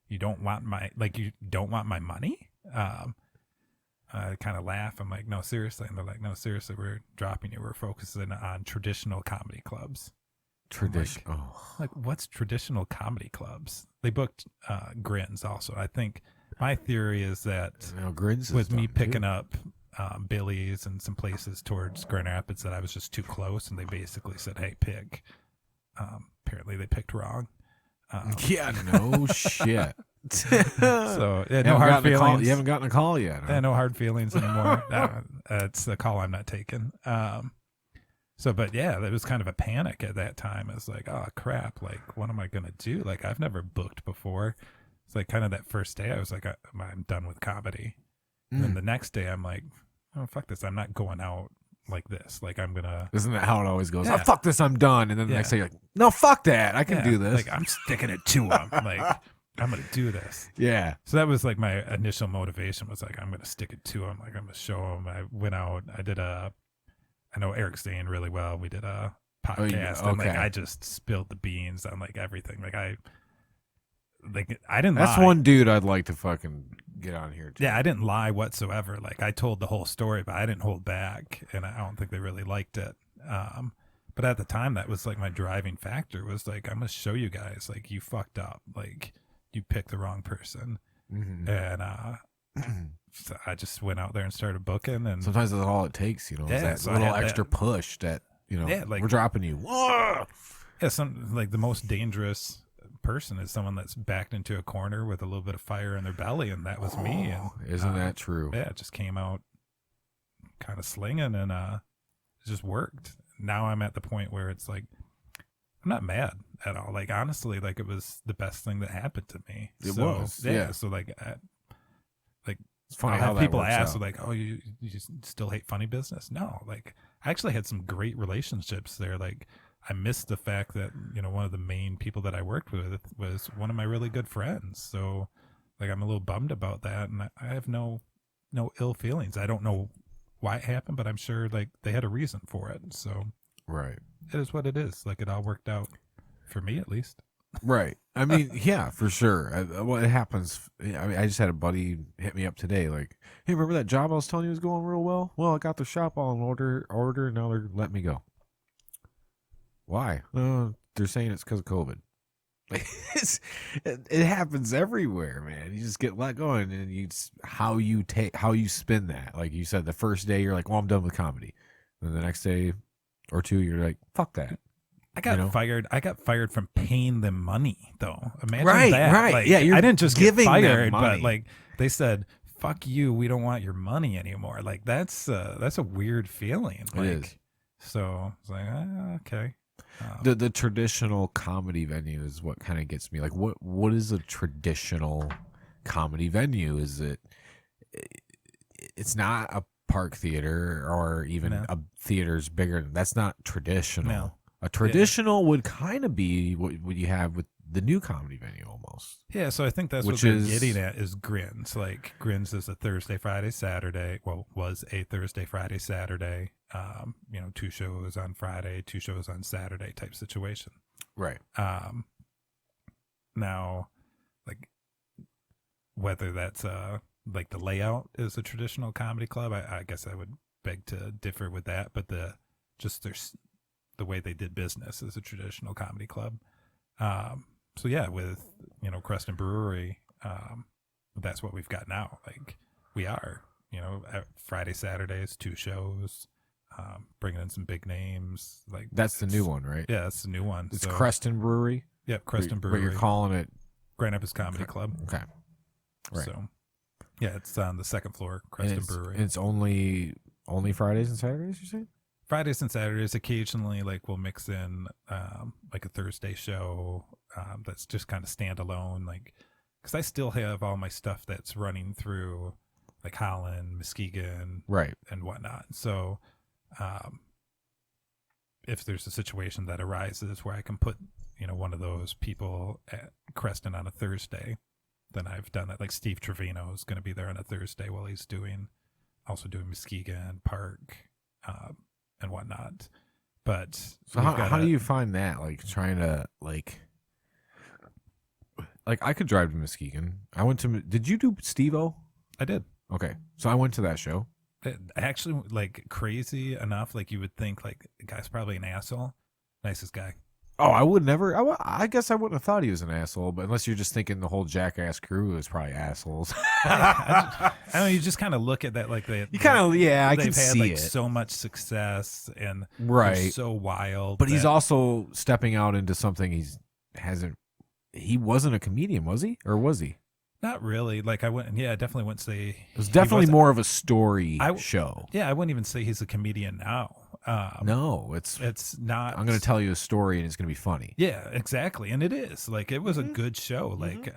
you don't want my money? I kind of laugh. I'm like, no, seriously. And they're like, no, seriously, we're dropping you. We're focusing on traditional comedy clubs. Like, what's traditional comedy clubs? They booked Grins also. I think my theory is that Grins with me picking up Billy's and some places towards Grand Rapids that I was just too close, and they basically said, hey, pick. Apparently they picked wrong. Yeah, no shit. So no hard feelings. You haven't gotten a call yet. Huh? Yeah, no hard feelings anymore. It's the call I'm not taking. But yeah, it was kind of a panic at that time. It was like, oh crap, like what am I gonna do? Like I've never booked before. It's like kind of that first day I was like, I'm done with comedy. And then the next day I'm like, oh fuck this, I'm not going out like this. Like I'm gonna. Isn't that how it always goes? Yeah. Oh fuck this, I'm done. And then the next day you're like, no, fuck that, I can do this. Like I'm sticking it to them. Like I'm gonna do this. Yeah. So that was like my initial motivation was like I'm gonna stick it to them. Like I'm gonna show them. I went out. I know Eric Stain really well. We did a podcast, and like I just spilled the beans on like everything. Like I didn't. That's lie. one dude I'd like to fucking get on here too. Yeah, I didn't lie whatsoever. Like I told the whole story, but I didn't hold back, and I don't think they really liked it. But at the time, that was like my driving factor. Was like I'm gonna show you guys, like you fucked up, like you picked the wrong person, and so I just went out there and started booking. And sometimes that's all it takes, is that so little extra push that like we're dropping you. Whoa! Yeah, like the most dangerous person is someone that's backed into a corner with a little bit of fire in their belly, and that was me. And isn't that true? Yeah, it just came out kind of slinging, and it just worked. Now I'm at the point where it's like I'm not mad at all. Like honestly, like it was the best thing that happened to me. It was, yeah. So like it's funny how how that people works ask out. like, oh, you still hate funny business? No, like I actually had some great relationships there. Like I missed the fact that one of the main people that I worked with was one of my really good friends. So like I'm a little bummed about that, and I have no ill feelings. I don't know why it happened, but I'm sure like they had a reason for it. So right, it is what it is. Like it all worked out for me at least. Right. I mean, yeah, for sure. Well, it happens. I mean, I just had a buddy hit me up today, like, "Hey, remember that job I was telling you was going real well? Well, I got the shop all in order, and now they're letting me go." Why? They're saying it's because of COVID. Like, it happens everywhere, man. You just get let go, and how you spin that. Like you said, the first day you're like, "Well, I'm done with comedy," and the next day or two you're like, "Fuck that." I got fired. I got fired from paying them money, though. Imagine right, that. Right, like, yeah. I didn't just get fired, but like they said, "Fuck you. We don't want your money anymore." Like that's a weird feeling. Like, it is. So it's like, okay. The traditional comedy venue is what kind of gets me. Like, what is a traditional comedy venue? Is it? It's not a park theater or even a theater's bigger. That's not traditional. No. A traditional would kind of be what you have with the new comedy venue almost. Yeah, so I think that's what they're getting at is Grins. Like Grins is a Thursday, Friday, Saturday. Well, was a Thursday, Friday, Saturday. 2 shows on Friday, 2 shows on Saturday type situation. Right. Now, like whether that's like the layout is a traditional comedy club, I guess I would beg to differ with that. But the way they did business is a traditional comedy club. So yeah, with Creston Brewery, that's what we've got now. Like we are, Friday, Saturdays, 2 shows, bringing in some big names. Like that's the new one, right? Yeah, that's the new one. It's Creston Brewery. Yeah, Creston Brewery. But you're calling it Grand Rapids Comedy Club. Okay. Right. So yeah, it's on the second floor, Creston Brewery. It's only only Fridays and Saturdays, you say? Fridays and Saturdays. Occasionally, like we'll mix in like a Thursday show that's just kind of standalone, like because I still have all my stuff that's running through like Holland, Muskegon, Right. and whatnot. So if there's a situation that arises where I can put one of those people at Creston on a Thursday, then I've done that. Like Steve Trevino is going to be there on a Thursday while he's also doing Muskegon Park. And whatnot, but so how do you find that? Like trying to like I could drive to Muskegon. I went to. Did you do Steve-O? I did. Okay, so I went to that show. Actually, like crazy enough, like you would think, like the guy's probably an asshole. Nicest guy. Oh, I would never. I guess I wouldn't have thought he was an asshole, but unless you're just thinking the whole Jackass crew is probably assholes. I don't know. You just kind of look at that, like I can had see like it. So much success and Right, they're so wild. But he's also stepping out into something he wasn't a comedian, was he, or was he? Not really. Like I definitely wouldn't say it was definitely more of a story show. Yeah, I wouldn't even say he's a comedian now. No, it's not. I'm going to tell you a story and it's going to be funny. Yeah, exactly. And it is. Like, it was a good show. Like,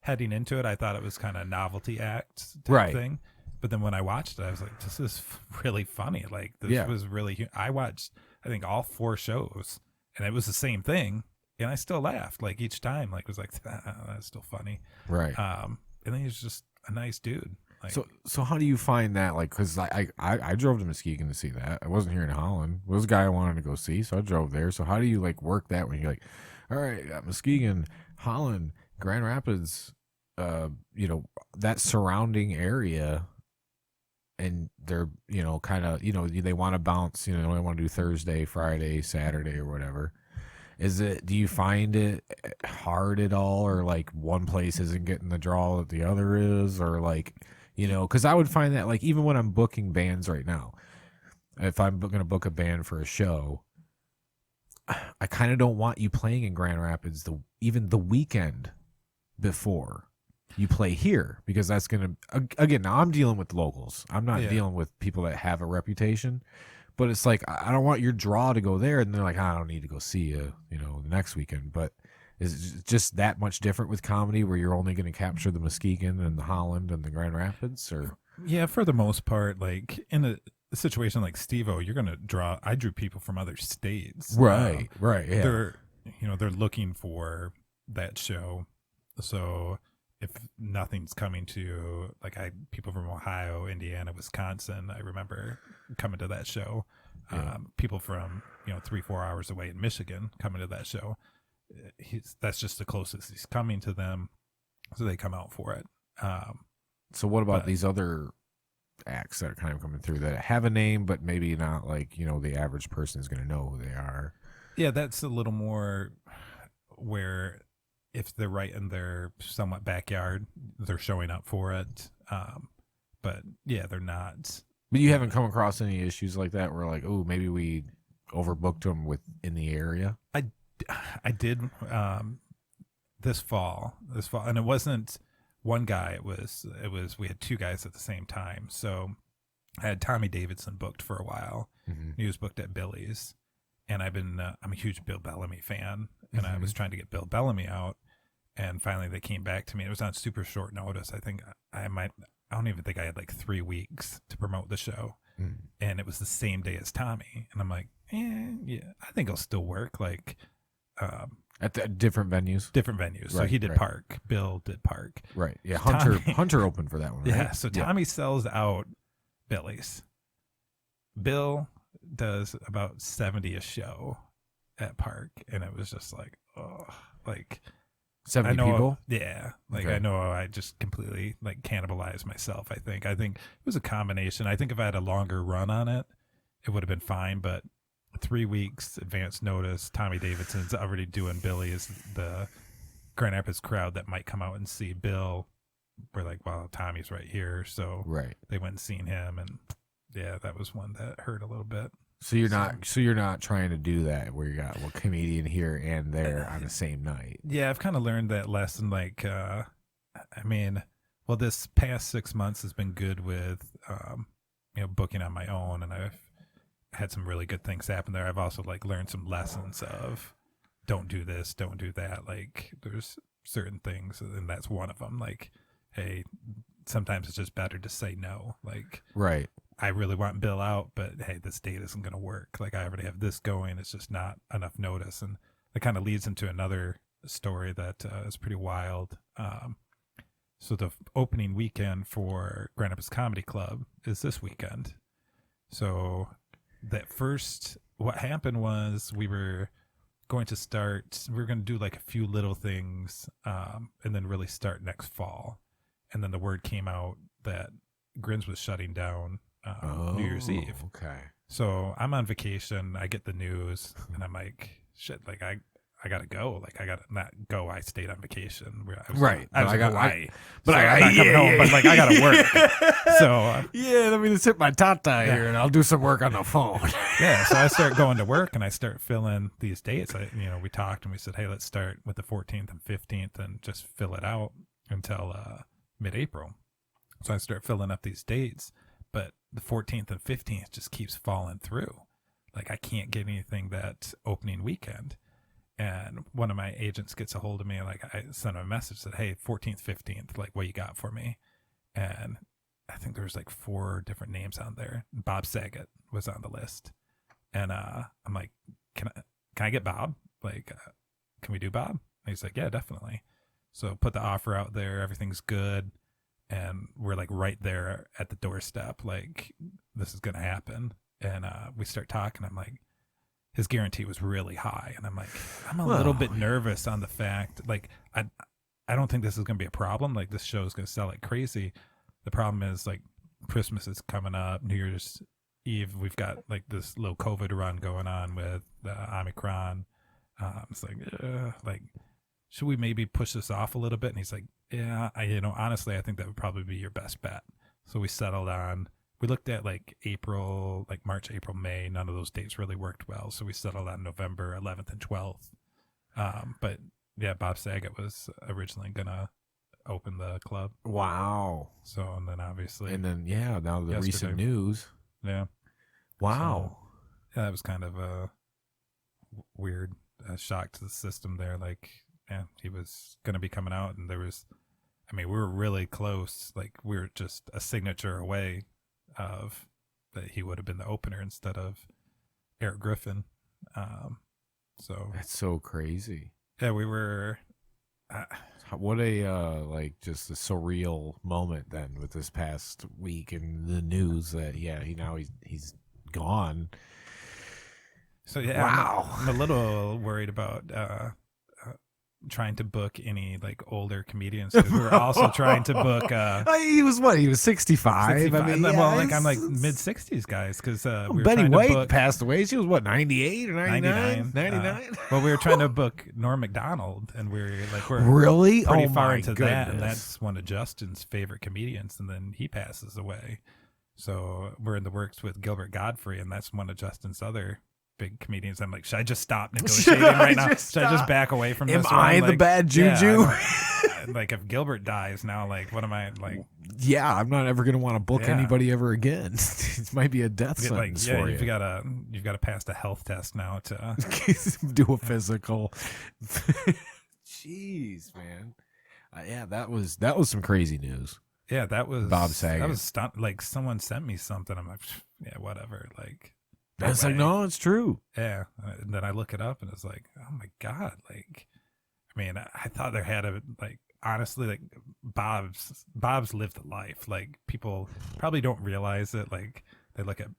heading into it, I thought it was kind of novelty act type thing. But then when I watched it, I was like, this is really funny. Like, this was really, I watched, I think, all 4 shows, and it was the same thing. And I still laughed, like, each time. Like, it was like, that's still funny. Right. And then he's just a nice dude. Like, so how do you find that? Like, because I drove to Muskegon to see that. I wasn't here in Holland. It was a guy I wanted to go see, so I drove there. So how do you like work that when you're like, all right, Muskegon, Holland, Grand Rapids, that surrounding area, and they're kind of they want to bounce. They want to do Thursday, Friday, Saturday, or whatever. Do you find it hard at all, or like one place isn't getting the draw that the other is, or like, because I would find that like even when I'm booking bands right now, if I'm going to book a band for a show, I kind of don't want you playing in Grand Rapids even the weekend before you play here, because that's going to, again, now I'm dealing with locals. I'm not dealing with people that have a reputation. But it's like, I don't want your draw to go there, and they're like, I don't need to go see you, the next weekend. But is it just that much different with comedy, where you're only going to capture the Muskegon and the Holland and the Grand Rapids, or? Yeah, for the most part, like in a situation like Steve-O, you're going to draw. I drew people from other states, right? Yeah, they're looking for that show, so. If nothing's coming to, like, people from Ohio, Indiana, Wisconsin, I remember coming to that show. People from 3-4 hours away in Michigan coming to that show. That's just the closest he's coming to them, so they come out for it. So what about these other acts that are kind of coming through that have a name, but maybe not like the average person is going to know who they are? Yeah, that's a little more where. If they're right in their somewhat backyard, they're showing up for it. But yeah, they're not. But you haven't come across any issues like that where like, oh, maybe we overbooked them in the area? I did this fall, and it wasn't one guy. It was we had 2 guys at the same time. So I had Tommy Davidson booked for a while. Mm-hmm. He was booked at Billy's, and I'm a huge Bill Bellamy fan, and I was trying to get Bill Bellamy out. And finally, they came back to me. It was on super short notice. I think I don't even think I had like 3 weeks to promote the show. And it was the same day as Tommy. And I'm like, yeah, I think it'll still work. Like, at the different venues? Different venues. So he did Park. Bill did Park. Right. Yeah. Tommy, Hunter opened for that one, right? Yeah. So Tommy sells out Billy's. Bill does about 70 a show at Park. And it was just like, oh, like 70 people? Yeah. Like, okay. I know I just completely like cannibalized myself. I think it was a combination. I think if I had a longer run on it, it would have been fine. But 3 weeks advance notice, Tommy Davidson's already doing Billy's, the Grand Rapids crowd that might come out and see Bill. We're like, well, Tommy's right here. So they went and seen him. And yeah, that was one that hurt a little bit. So you're not trying to do that where you got a comedian here and there on the same night. Yeah, I've kind of learned that lesson. Like, this past 6 months has been good with booking on my own, and I've had some really good things happen there. I've also like learned some lessons of don't do this, don't do that. Like there's certain things, and that's one of them. Like, hey, sometimes it's just better to say no. Like, Right. I really want Bill out, but hey, this date isn't going to work. Like, I already have this going. It's just not enough notice. And that kind of leads into another story that is pretty wild. So the opening weekend for Grand Rapids Comedy Club is this weekend. So what happened was we were going to do like a few little things and then really start next fall. And then the word came out that Grins was shutting down New Year's Eve. Okay. So I'm on vacation. I get the news, and I'm like, shit, like I gotta go. Like I gotta not go. I stayed on vacation. I was in Hawaii. But I'm not coming home. But like I gotta work. So yeah, let me just hit my tata here, and I'll do some work on the phone. Yeah. So I start going to work, and I start filling these dates. We talked, and we said, hey, let's start with the 14th and 15th, and just fill it out until mid-April. So I start filling up these dates, but the 14th and 15th just keeps falling through. Like I can't get anything that opening weekend. And one of my agents gets a hold of me, and like I sent him a message, said, hey, 14th, 15th, like what you got for me? And I think there was like 4 different names on there. Bob Saget was on the list. And I'm like, can I get Bob? Like, can we do Bob? And he's like, yeah, definitely. So put the offer out there. Everything's good. And we're like right there at the doorstep. Like this is going to happen. And we start talking. I'm like, his guarantee was really high. And I'm like, I'm a little bit nervous on the fact, like, I don't think this is going to be a problem. Like this show is going to sell like crazy. The problem is like Christmas is coming up, New Year's Eve. We've got like this low COVID run going on with the Omicron. It's like, should we maybe push this off a little bit? And he's like, yeah, honestly, I think that would probably be your best bet. So we settled on, we looked at like April, like March, April, May. None of those dates really worked well. So we settled on November 11th and 12th. But yeah, Bob Saget was originally going to open the club. Wow. So, and then obviously. And then, yeah, now the yesterday. recent news. Yeah. Wow. So, yeah, it was kind of a weird shock to the system there. Like, yeah, he was going to be coming out, and we were really close. Like, we were just a signature away of that he would have been the opener instead of Eric Griffin. So that's so crazy. Yeah, we were. What a just a surreal moment then with this past week and the news that he's gone. So yeah, wow. I'm a little worried about trying to book any like older comedians, because we were also trying to book he was 65. 65. I mean, I'm like mid-60s guys, because we were Betty White book, passed away. She was 98 or 99? 99? Well, we were trying to book Norm Macdonald, and we're really pretty far into that, and that's one of Justin's favorite comedians, and then he passes away. So we're in the works with Gilbert Godfrey, and that's one of Justin's other big comedians. I'm like, should I just stop negotiating right now? Should I just back away from this? Am I the bad juju? Yeah, like if Gilbert dies now, like what am I like? Yeah, I'm not ever gonna want to book anybody ever again. It might be a death sentence for you. You've got to pass the health test now to do a physical. Jeez, man. Yeah, that was some crazy news. Yeah, that was Bob Saget. That was like someone sent me something. I'm like, yeah, whatever. Like. That's like, no, it's true. Yeah. And then I look it up, and it's like, oh my God. Like, I mean, I thought there had honestly, like Bob's lived a life. Like people probably don't realize it. Like they look at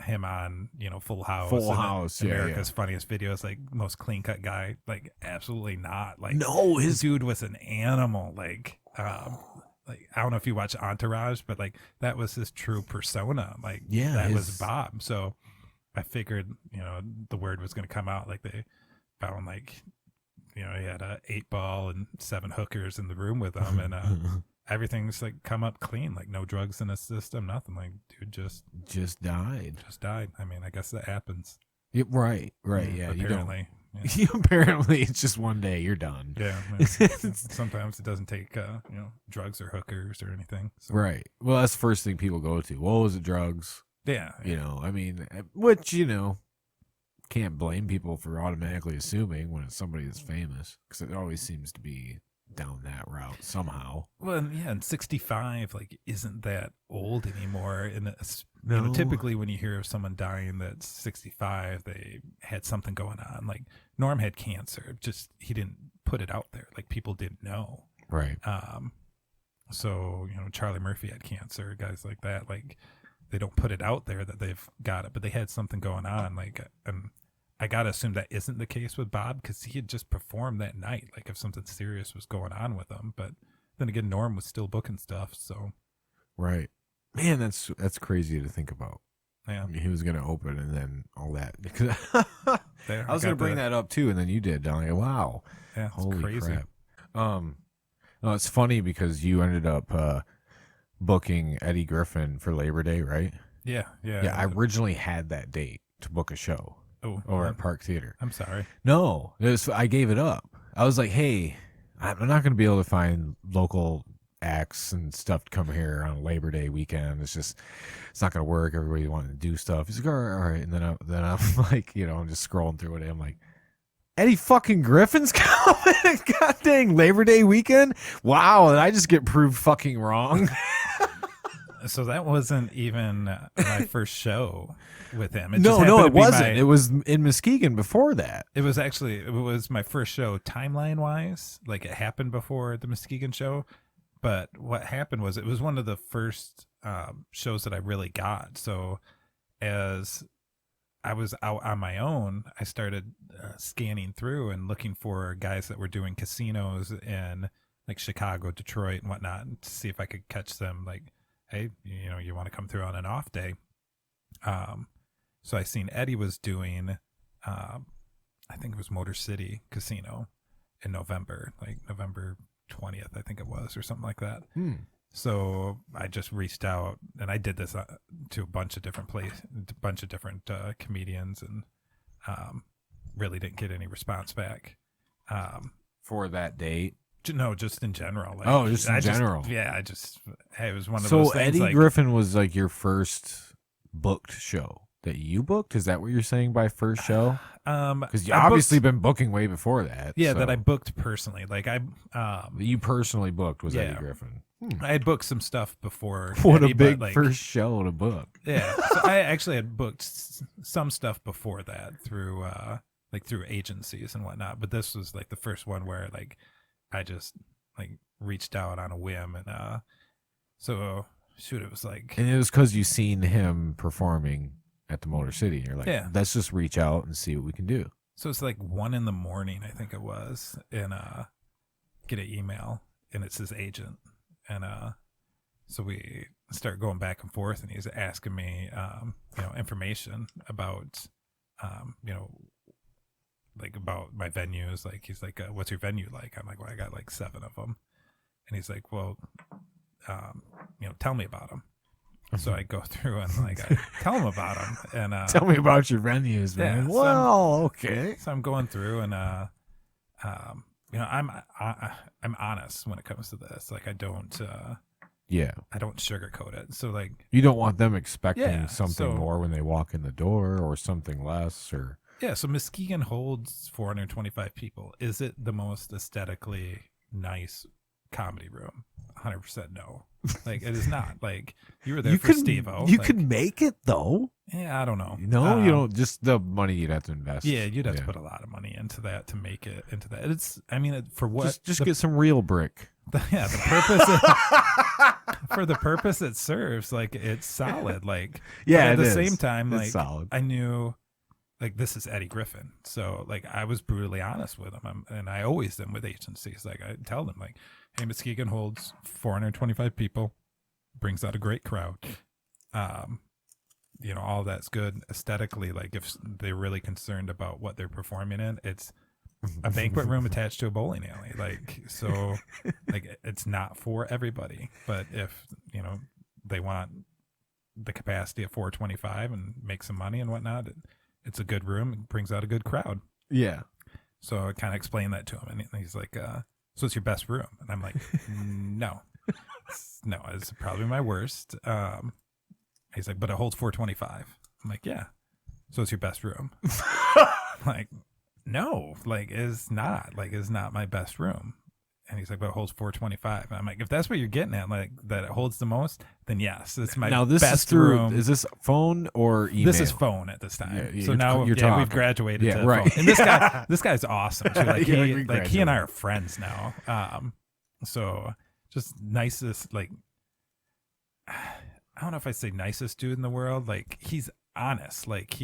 him on, Full House, America's Funniest Videos, like most clean cut guy. Like absolutely not. Like no, his dude was an animal. Like I don't know if you watch Entourage, but like that was his true persona. Like that was Bob. So I figured, the word was going to come out. Like they found like, he had a 8-ball and 7 hookers in the room with him, and everything's like come up clean. Like no drugs in his system, nothing. Like dude just died. I mean, I guess that happens. Right. Yeah. Apparently. Apparently, it's just one day. You're done. Yeah. Sometimes it doesn't take, drugs or hookers or anything. So. Right. Well, that's the first thing people go to. Well, was it drugs? Yeah. I mean, which, can't blame people for automatically assuming when it's somebody that's famous, because it always seems to be down that route somehow. Well, yeah, and 65 isn't that old anymore. And No. typically when you hear of someone dying that's 65, they had something going on. Like Norm had cancer, just he didn't put it out there. Like people didn't know. Right. So Charlie Murphy had cancer, guys like that. Like they don't put it out there that they've got it, but they had something going on. Like, and I gotta assume that isn't the case with Bob, because he had just performed that night. Like if something serious was going on with him, but then again, Norm was still booking stuff. So, right, man, that's crazy to think about. Yeah, he was gonna open and then all that. I was gonna bring that up too, and then you did. I'm like, wow, yeah, holy crazy. Crap. No, it's funny because you ended up booking Eddie Griffin for Labor Day, right? Yeah. I originally had that date to book a show. Over at Park Theater. I'm sorry. No, I gave it up. I was like, hey, I'm not going to be able to find local acts and stuff to come here on Labor Day weekend. It's not going to work. Everybody wanting to do stuff. He's like, all right. And then I'm like, I'm just scrolling through it. I'm like, Eddie fucking Griffin's coming. God dang, Labor Day weekend. Wow. And I just get proved fucking wrong. So that wasn't even my first show with him. It wasn't. It was in Muskegon before that. It was my first show timeline wise. Like it happened before the Muskegon show. But what happened was it was one of the first shows that I really got. So as I was out on my own, I started scanning through and looking for guys that were doing casinos in like Chicago, Detroit and whatnot, to see if I could catch them. Like, hey, you want to come through on an off day? So I seen Eddie was doing, I think it was Motor City Casino in November, like November 20th, I think it was, or something like that. So I just reached out, and I did this to a bunch of different comedians, and really didn't get any response back. For that date? No, just in general. Like, just in general. It was one of those things. So Eddie Griffin was like your first booked show that you booked? Is that what you're saying by first show? Because you obviously been booking way before that. Yeah, that I booked personally. Like you personally booked was Eddie Griffin. I had booked some stuff before. What Eddie, a big first show to book. Yeah, so I actually had booked some stuff before that through agencies and whatnot. But this was like the first one where like I just like reached out on a whim, and so shoot, it was like, and it was because you seen him performing at the Motor City. You're like, let's just reach out and see what we can do. So it's like 1 a.m, I think it was, and get an email, and it's his agent, and so we start going back and forth, and he's asking me, information about, like about my venues. Like he's like, what's your venue like? I'm like, well, I got like 7 of them, and he's like, well, tell me about them. So I go through and like I tell him about them, and tell me about your venues, man. Yeah, well, okay. So I'm going through, and I'm honest when it comes to this. Like I don't sugarcoat it. So like you don't want them expecting something more when they walk in the door, or something less, or so Muskegon holds 425 people. Is it the most aesthetically nice comedy room? 100% no. Like it is not. Like you were there for Steve-O. You could make it though. Yeah, I don't know. No, you don't. Just the money you'd have to invest. Yeah, you'd have to put a lot of money into that to make it into that. It's, I mean, for what? Just get some real brick. The purpose for the purpose it serves, like it's solid. Like at the same time, like solid. I knew, like this is Eddie Griffin, so like I was brutally honest with him, and I always am with agencies. Like I tell them, like, hey, Muskegon holds 425 people, brings out a great crowd. All that's good aesthetically. Like if they're really concerned about what they're performing in, it's a banquet room attached to a bowling alley. Like, so like it's not for everybody, but if, they want the capacity of 425 and make some money and whatnot, it's a good room. It brings out a good crowd. Yeah. So I kind of explained that to him, and he's like, so it's your best room? And I'm like, no, it's probably my worst. He's like, but it holds 425. I'm like, yeah. So it's your best room? Like, no, like it's not my best room. And he's like, but it holds 425. And I'm like, if that's what you're getting at, like that it holds the most, then yes, it's my now this best is through, room. Is this phone or email? This is phone at this time. Yeah, so now you're we've graduated to right. phone. And this guy's awesome too. Like, he and I are friends now. So just nicest, like, I don't know if I say nicest dude in the world. Like, he's honest. Like,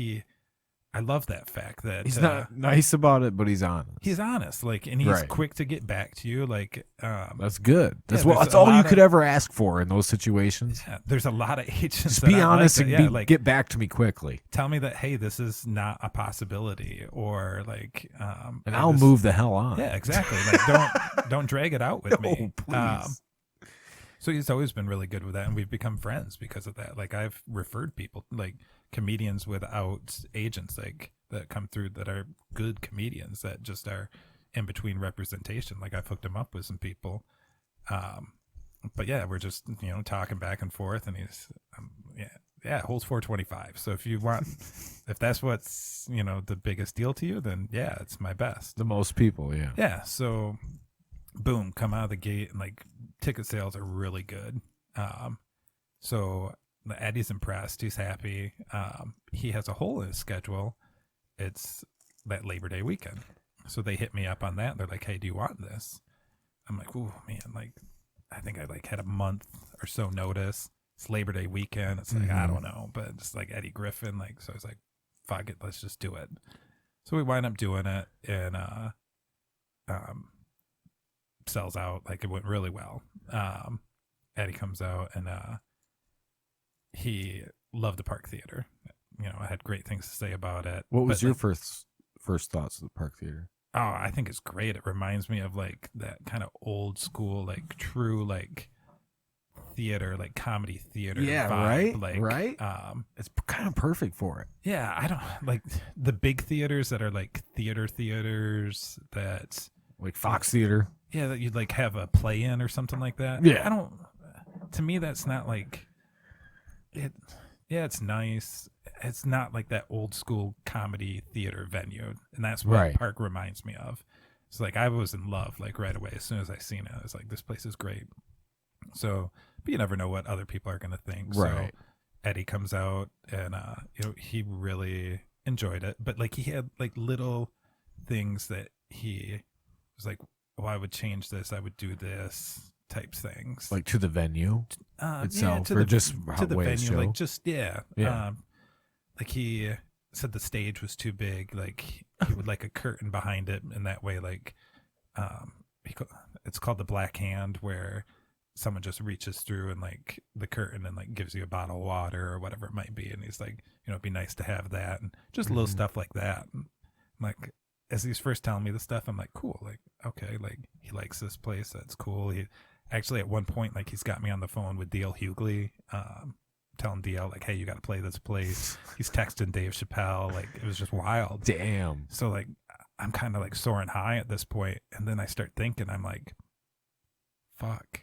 I love that fact that he's not nice about it, but he's honest. He's honest, like, and he's quick to get back to you. Like, that's good. That's all you could ever ask for in those situations. Yeah, there's a lot of agents. Just be honest and get back to me quickly. Tell me that, hey, this is not a possibility, or like, and I'll move the hell on. Yeah, exactly. Like, don't drag it out with me. Please. So he's always been really good with that, and we've become friends because of that. Like, I've referred people, like comedians without agents, like that come through that are good comedians that just are in between representation. Like, I've hooked him up with some people. But yeah, we're just, talking back and forth, and he's, it holds 425. So if you want, if that's what's, the biggest deal to you, then yeah, it's my best. The most people, yeah. Yeah. So boom, come out of the gate, and like ticket sales are really good. So Eddie's impressed. He's happy. He has a hole in his schedule. It's that Labor Day weekend. So they hit me up on that. They're like, hey, do you want this? I'm like, ooh, man, like, I think I like had a month or so notice. It's Labor Day weekend. It's like, I don't know, but it's like Eddie Griffin. Like, so I was like, fuck it, let's just do it. So we wind up doing it, and sells out. Like, it went really well. Eddie comes out, and he loved the Park Theater. I had great things to say about it. What was your first thoughts of the Park Theater? Oh, I think it's great. It reminds me of like that kind of old school, like true, like theater, like comedy theater. Yeah, vibe. right. Like, right. It's kind of perfect for it. Yeah, I don't like the big theaters that are like theaters that like Fox Theater. Yeah, that you'd like have a play in or something like that. Yeah, I don't. To me, that's not like it. Yeah, it's nice. It's not like that old school comedy theater venue, and that's what Park reminds me of. It's like I was in love like right away as soon as I seen it. I was like, this place is great. So, but you never know what other people are gonna think. Right. So Eddie comes out, and he really enjoyed it, but like he had like little things that he was like, oh, I would change this, I would do this types things, like to the venue itself, or just to the venue, show? like just like he said the stage was too big, like he would like a curtain behind it, and that way, like it's called the black hand, where someone just reaches through and like the curtain and like gives you a bottle of water or whatever it might be, and he's like, it'd be nice to have that, and just little stuff like that. And I'm like, as he's first telling me the stuff, I'm like, cool, like, okay, like he likes this place, that's cool. He actually at one point, like, he's got me on the phone with D.L. Hughley, telling DL like, hey, you got to play this place. He's texting Dave Chappelle. Like, it was just wild. Damn. So like, I'm kind of like soaring high at this point, and then I start thinking, I'm like, fuck,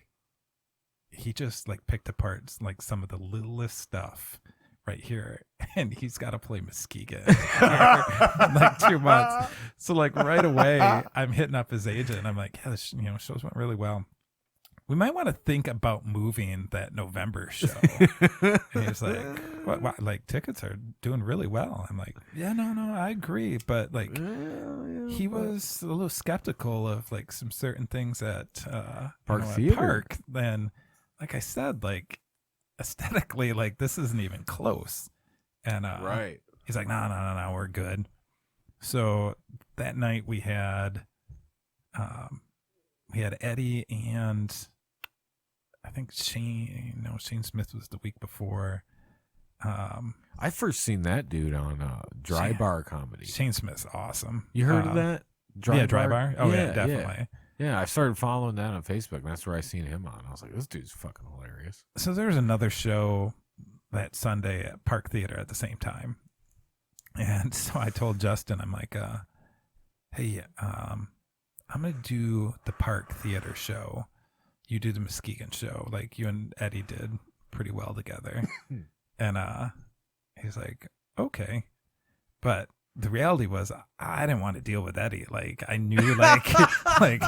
he just like picked apart like some of the littlest stuff right here, and he's got to play Muskegon in like 2 months. So like right away, I'm hitting up his agent, and I'm like, yeah, this shows went really well. We might want to think about moving that November show. And he's like, what? Like, tickets are doing really well. I'm like, yeah, no, I agree. But like, he was a little skeptical of like some certain things at Park Theater. Park. Then, like I said, like aesthetically, like this isn't even close. And right. He's like, no, we're good. So that night we had Eddie and I think Shane Smith was the week before. I first seen that dude on Dry Bar Comedy. Shane Smith's awesome. You heard of that? Dry Bar? Oh, yeah, definitely. Yeah, I started following that on Facebook, and that's where I seen him on. I was like, this dude's fucking hilarious. So there was another show that Sunday at Park Theater at the same time. And so I told Justin, I'm like, hey, I'm gonna do the Park Theater show. You do the Muskegon show, like you and Eddie did pretty well together. And he's like, okay, but the reality was I didn't want to deal with Eddie. Like I knew, like like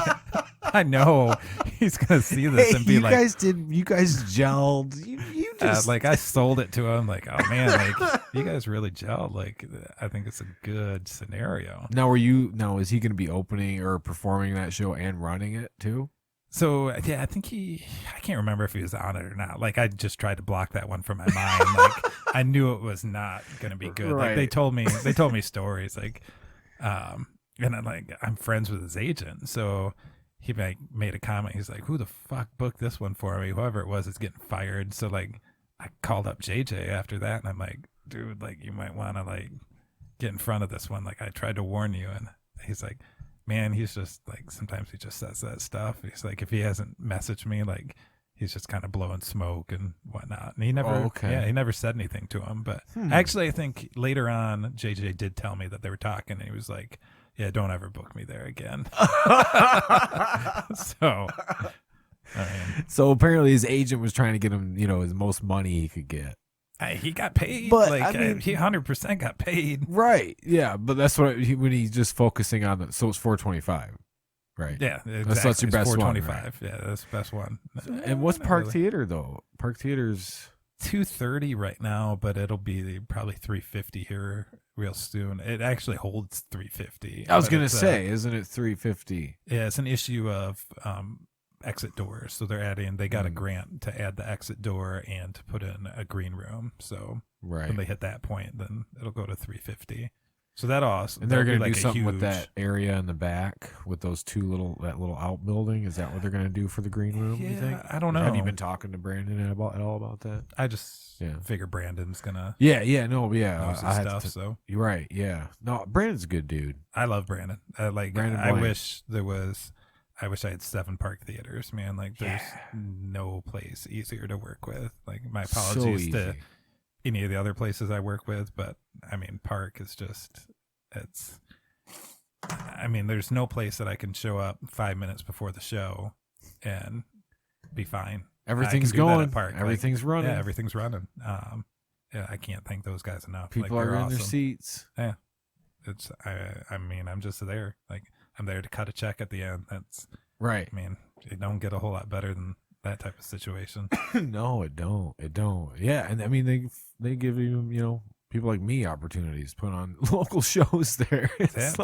I know he's gonna see this and be you like, you guys gelled. You just like I sold it to him. Like, oh man, like you guys really gelled. Like I think it's a good scenario. Now, is he going to be opening or performing that show and running it too? So yeah, I think I can't remember if he was on it or not. Like I just tried to block that one from my mind. Like I knew it was not going to be good. Right. Like they told me stories like, and I'm friends with his agent. So he made a comment. He's like, who the fuck booked this one for me? Whoever it was is getting fired. So like I called up JJ after that and I'm like, dude, like you might want to like get in front of this one. Like I tried to warn you. And he's like, man, he's just like, sometimes he just says that stuff. He's like, if he hasn't messaged me, like he's just kind of blowing smoke and whatnot. And he never, he never said anything to him. But actually, I think later on, JJ did tell me that they were talking, and he was like, yeah, don't ever book me there again. So, so apparently his agent was trying to get him, his most money he could get. He got paid, but like I mean, he 100% got paid, right? Yeah, but that's what when he's just focusing on. So it's 425, right? Yeah, exactly. That's your best 425. one. Right? Yeah, that's the best one. And what's Park Theater though? Park Theater's 230 right now, but it'll be probably 350 here real soon. It actually holds 350. I was gonna say, isn't it 350? Yeah, it's an issue of exit doors. So they got a grant to add the exit door and to put in a green room. So when they hit that point, then it'll go to 350. So that also, and they're going to do like something with that area in the back with those that little outbuilding. Is that what they're going to do for the green room? Yeah, you think? I don't know. Have you been talking to Brandon at all about that? I just figure Brandon's gonna. So you're right. Yeah, no, Brandon's a good dude. I love Brandon. Brandon I wish I had 7 Park Theaters, man. Like, there's no place easier to work with. Like, my apologies to any of the other places I work with, but I mean, Park is just, there's no place that I can show up 5 minutes before the show and be fine. Everything's going. Park. Everything's running. Yeah, everything's running. I can't thank those guys enough. People like, are in awesome. their seats. Yeah. I'm just there. Like, I'm there to cut a check at the end. That's right. I mean, it don't get a whole lot better than that type of situation. No, it don't. It don't. Yeah, and I mean they give you people like me opportunities, put on local shows there. It's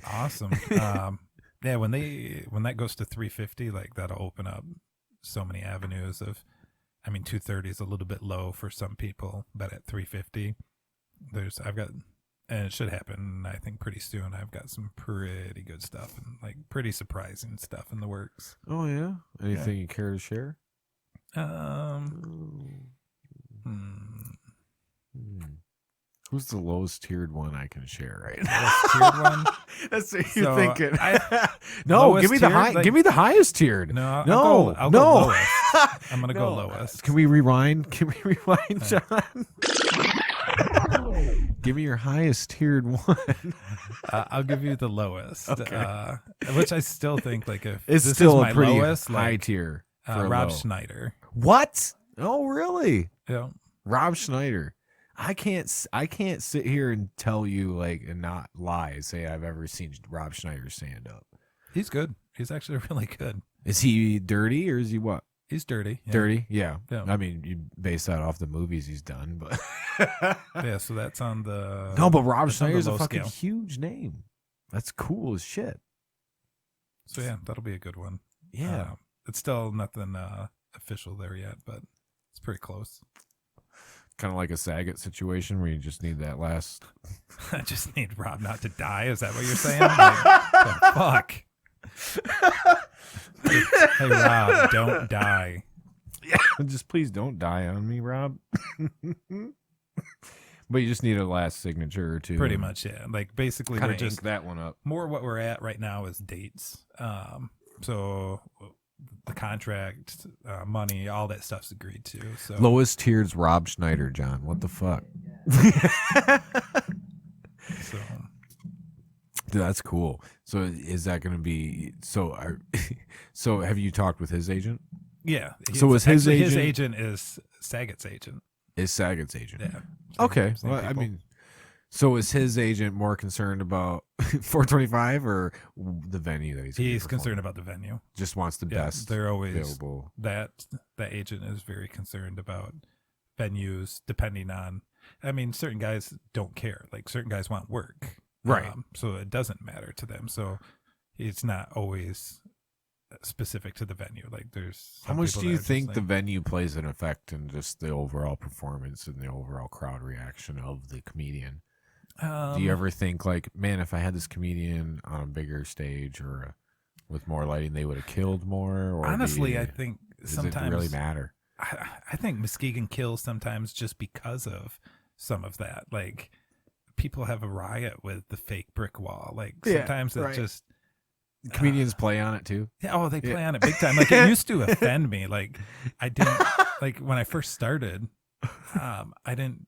awesome. Yeah, when that goes to 350, like that'll open up so many avenues of. 230 is a little bit low for some people, but at 350, and it should happen, I think, pretty soon. I've got some pretty good stuff and like pretty surprising stuff in the works. Oh yeah, anything you care to share? Who's the lowest tiered one I can share right now? Lowest tiered one? That's what you're thinking. No, give me the high. Give me the highest tiered. No, I'll go lowest. I'm gonna go lowest. Can we rewind? John? Give me your highest tiered one. I'll give you the lowest. Okay. Which I still think like if it's this still is my a pretty lowest, high like, tier. Rob Schneider. What? Oh, really? Yeah. Rob Schneider. I can't sit here and tell you and not lie and say I've ever seen Rob Schneider stand up. He's good. He's actually really good. Is he dirty or is he what? He's dirty. Yeah. Dirty? Yeah. Yeah. I mean, you base that off the movies he's done, but yeah, so that's on the no, but Rob Schneider's a fucking scale. huge name. That's cool as shit. So yeah, that'll be a good one. Yeah. It's still nothing official there yet, but it's pretty close. Kind of like a Saget situation where you just need that last. I just need Rob not to die. Is that what you're saying? Like, fuck. Hey Rob, don't die. Yeah, just please don't die on me, Rob. But you just need a last signature or two. Pretty much, yeah. Like basically, we're just ink that one up. More what we're at right now is dates. So the contract, money, all that stuff's agreed to. So lowest tiered's Rob Schneider, John. What the fuck? So Dude, that's cool. So is that going to be so? So have you talked with his agent? Yeah. So was his actually, agent? His agent is Saget's agent. Is Saget's agent? Yeah. Okay. Same Well, I people. mean, so is his agent more concerned about 425 or the venue that He's concerned about the venue. Just wants the Yeah, best they're always available. that agent is very concerned about venues depending on. I mean, certain guys don't care. Like certain guys want work, Right. So it doesn't matter to them. So it's not always specific to the venue. Like there's How some much people do that you are just think like, the venue plays an effect in just the overall performance and the overall crowd reaction of the comedian? Do you ever think like, man, if I had this comedian on a bigger stage or with more lighting, they would have killed more? Or honestly, I think does sometimes it really matter? I think Muskegon kills sometimes just because of some of that. Like people have a riot with the fake brick wall. Like Yeah, sometimes it right. just Comedians play on it too. yeah, oh, they play Yeah. on it big time. Like it used to offend me. Like I didn't like when I first started. I didn't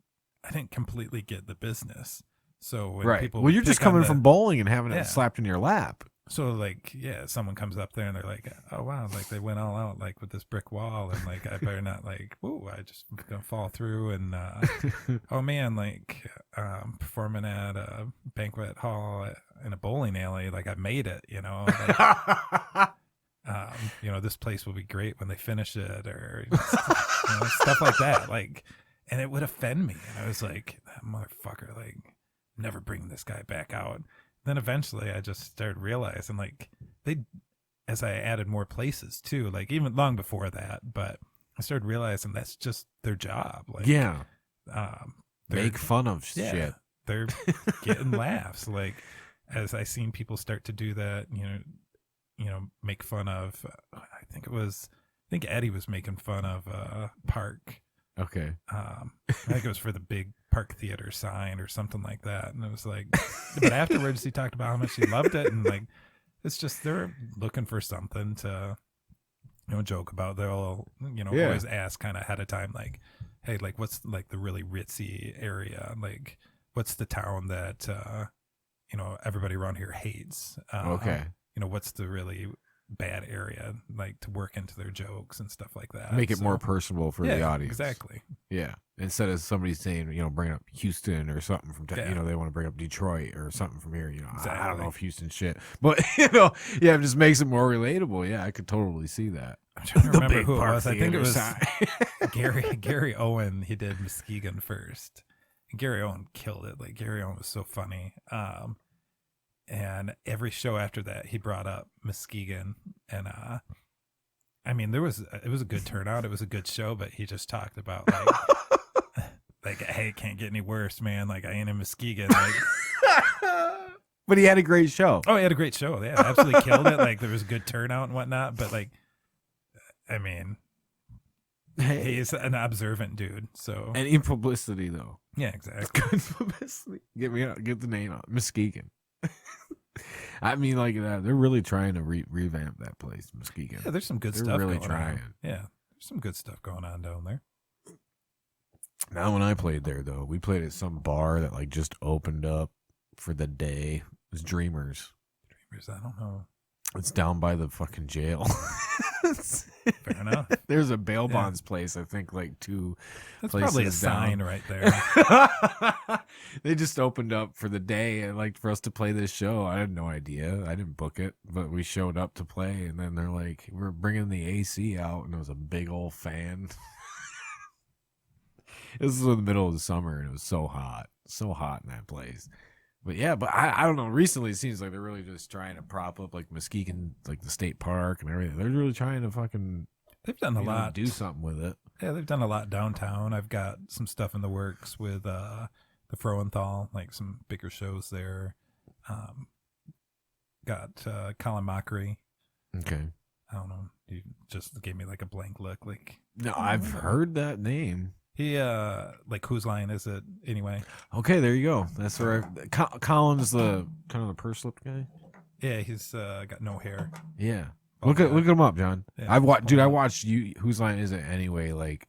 completely get the business. So when Right. people Well, would you're just pick on coming the- from bowling and having Yeah. it slapped in your lap. So like yeah, someone comes up there and they're like, oh wow, like they went all out like with this brick wall and like I better not like whoa, I just gonna fall through and oh man, like performing at a banquet hall in a bowling alley, like I made it, you know. Like, you know, this place will be great when they finish it, or you know, stuff like that. Like, and it would offend me, and I was like, that motherfucker, like, never bring this guy back out. Then eventually, I just started realizing, like, as I added more places too, like even long before that, but I started realizing that's just their job. Like, Yeah. they're- Make fun of yeah, shit. they're getting laughs. Like, as I seen people start to do that, you know, make fun of. I think Eddie was making fun of Park. Okay. I think it was for the big Park Theater sign or something like that. And it was like, but afterwards he talked about how much he loved it, and like, it's just they're looking for something to, you know, joke about. They'll, you know, Yeah. always ask kind of ahead of time, like, hey, like, what's like the really ritzy area? Like, what's the town that you know, everybody around here hates? Okay. You know, what's the really bad area, like to work into their jokes and stuff like that. Make it So- more personable for yeah, the audience. Exactly. Yeah. Instead of somebody saying, you know, bring up Houston or something from, Yeah. you know, they want to bring up Detroit or something from here. You know, I don't Exactly. know if Houston shit, but you know, yeah, it just makes it more relatable. Yeah, I could totally see that. I'm trying to The remember big who it Park was. I think it Theater was sign. Gary Owen. He did Muskegon first. And Gary Owen killed it. Like Gary Owen was so funny. And every show after that, he brought up Muskegon, and I mean, it was a good turnout. It was a good show, but he just talked about like, like, hey, it can't get any worse, man. Like I ain't in Muskegon. Like, But he had a great show. oh, he had a great show. Yeah, absolutely killed it. Like there was a good turnout and whatnot. But like, I mean, he's an observant dude. So And in publicity, though. yeah, It's exactly. good publicity. Get the name out. Muskegon. I mean, like they're really trying to revamp that place, Muskegon. Yeah, there's some good They're stuff really going trying. on. Yeah, there's some good stuff going on down there. Now, when I played there, though, we played at some bar that like just opened up for the day. It was Dreamers. Dreamers, I don't know. It's down by the fucking jail. Fair enough. There's a bail Yeah. bonds place, I think, like two That's places probably a down. sign right there. They just opened up for the day and like for us to play this show. I had no idea. I didn't book it, but we showed up to play, and then they're like, "We're bringing the AC out," and it was a big old fan. This was in the middle of the summer, and it was so hot in that place. But yeah, but I don't know. Recently, it seems like they're really just trying to prop up like Muskegon, like the state park and everything. They're really trying to fucking They've done a you know, lot. do something with it. Yeah, they've done a lot downtown. I've got some stuff in the works with the Froenthal, like some bigger shows there. Got Colin Mockery. Okay. I don't know. He just gave me like a blank look. Like No, I've heard that name. he like whose line is it anyway? Okay, there you go. That's where Colin's the kind of the purse lipped guy. Yeah, he's got no hair. Yeah. Bald Look guy. him up, John. Yeah, I bald watched guy. you. Whose line is it anyway? Like,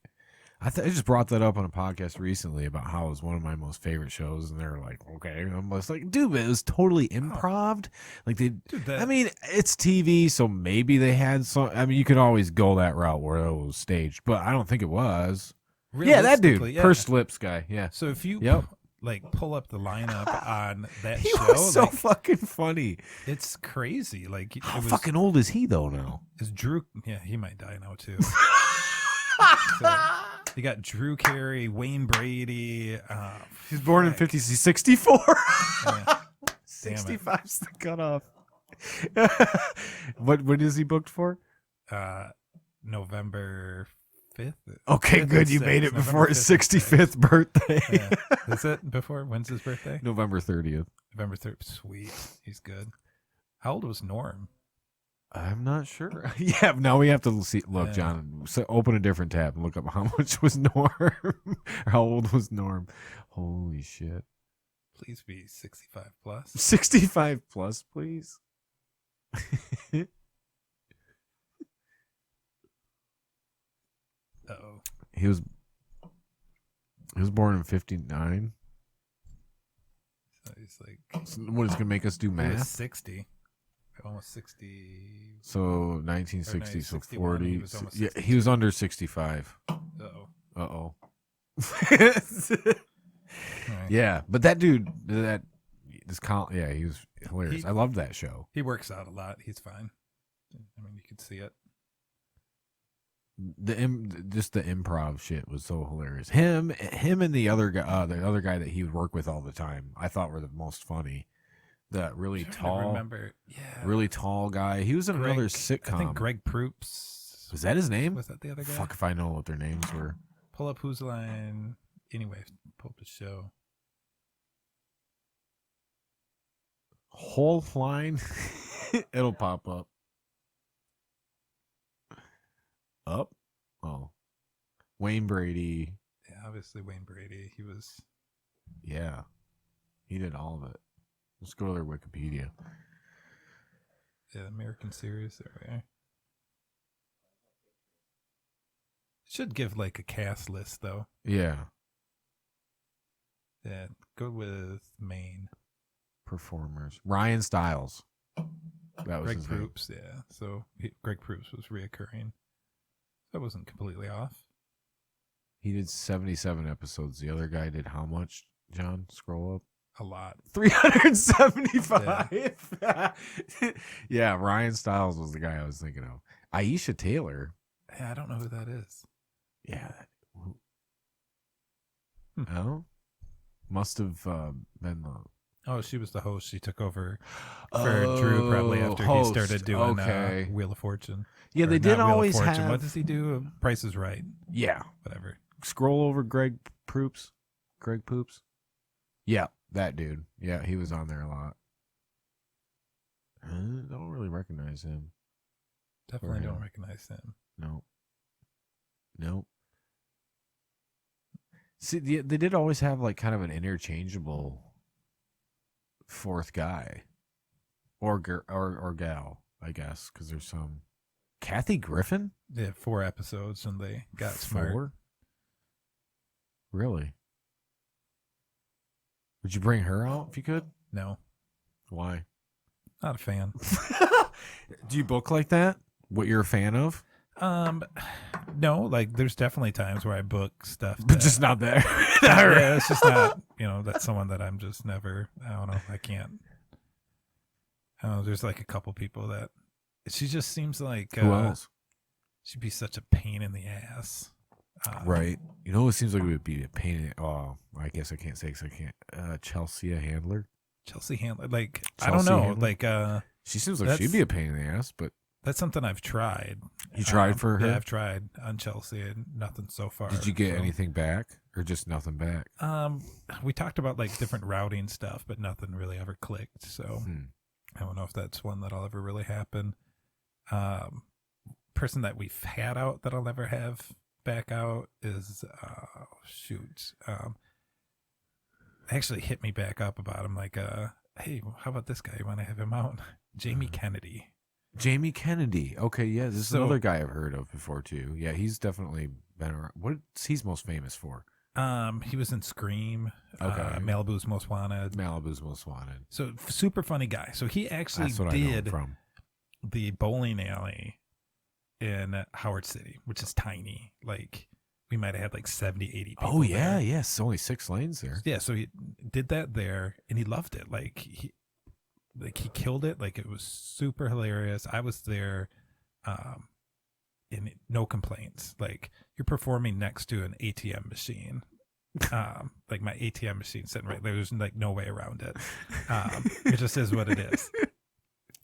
I just brought that up on a podcast recently about how it was one of my most favorite shows, and they're like, okay. And I'm just like, dude, it was totally improv. Like I mean, it's TV, so maybe they had some. I mean, you could always go that route where it was staged, but I don't think it was. Yeah, that dude, pursed lips guy. Yeah. So if you pull up the lineup on that he show, was so fucking funny. It's crazy. Like, how fucking old is he though now? Is Drew? Yeah, he might die now too. So, you got Drew Carey, Wayne Brady. He's born in 64. Yeah. 65's the cutoff. When is he booked for? November 5th. Okay, 5th good. You made it before his 65th birthday. Yeah. Is it before? When's his birthday? November 30th. November 3rd. Sweet. He's good. How old was Norm? I'm not sure. Yeah, now we have to see. Look, John, open a different tab and look up how much was Norm. How old was Norm? Holy shit. Please be 65 plus. 65 plus, please. Uh-oh. He was born in 59. So he's like, what is going to make us do math? He was 60. Almost 60. So 1960, so 40. He was under 65. Uh-oh. Right. Yeah, but that dude, he was hilarious. I loved that show. He works out a lot. He's fine. I mean, you could see it. Just the improv shit was so hilarious. Him and the other guy that he would work with all the time, I thought were the most funny. That really tall, really tall guy. He was in another sitcom. I think Greg Proops. Was that his name? Was that the other guy? Fuck if I know what their names were. Pull up Who's Line. Anyway, pull up the show. Whole line. It'll pop up. Up? Oh. Wayne Brady. Yeah, obviously Wayne Brady. He was. Yeah. He did all of it. Let's go to their Wikipedia. Yeah, American series. There we are. Should give like a cast list though. Yeah. Yeah, go with main performers. Ryan Stiles. That was Greg his name. Proops. Yeah, so Greg Proops was reoccurring. That wasn't completely off. He did 77 episodes. The other guy did how much? John, scroll up. A lot. 375. Yeah, Ryan Stiles was the guy I was thinking of. Aisha Taylor. Yeah, I don't know who that is. Yeah. Oh, must have been the. Oh, she was the host. She took over for Drew probably after he started doing Wheel of Fortune. Yeah, they did always have. What does he do? Price is Right. Yeah, whatever. Scroll over Greg Proops. Greg Poops. Yeah, that dude. Yeah, he was on there a lot. I don't really recognize him. Definitely don't recognize him. Nope. See, they did always have like kind of an interchangeable fourth guy, or gal, I guess, because there's some. Kathy Griffin. They had 4 episodes and they got smart. Really? Would you bring her out if you could? No. Why? Not a fan. Do you book like that? What you're a fan of? No, like there's definitely times where I book stuff, but just not there. Yeah, it's just not. That's someone that I'm just never. I don't know. I can't. There's like a couple people that she just seems like. Who else? She'd be such a pain in the ass. Right. It seems like it would be a pain in. Oh, I guess I can't say because I can't. Chelsea Handler. Chelsea Handler. Like Chelsea I don't know. Handler? Like she seems like she'd be a pain in the ass, but. That's something I've tried. You tried for her? Yeah, I've tried on Chelsea and nothing so far. Did you get anything back or just nothing back? We talked about like different routing stuff, but nothing really ever clicked. So I don't know if that's one that'll ever really happen. Person that we've had out that I'll never have back out is actually hit me back up about him like hey, how about this guy? You want to have him out? Jamie Kennedy. Jamie Kennedy. Okay, yeah, this is So- another guy I've heard of before too. Yeah, he's definitely been around. What's he's most famous for? He was in Scream. Okay. Malibu's Most Wanted. Malibu's Most Wanted. So super funny guy. So he actually That's what I know him did from. the bowling alley in Howard City, which is tiny. Like we might have had like 70, 80 people. Oh yeah, there. yes, only 6 lanes there. Yeah, so he did that there and he loved it. Like he killed it. Like it was super hilarious. I was there and no complaints. Like you're performing next to an ATM machine. Like my ATM machine sitting right there. There's like no way around it. It just is what it is.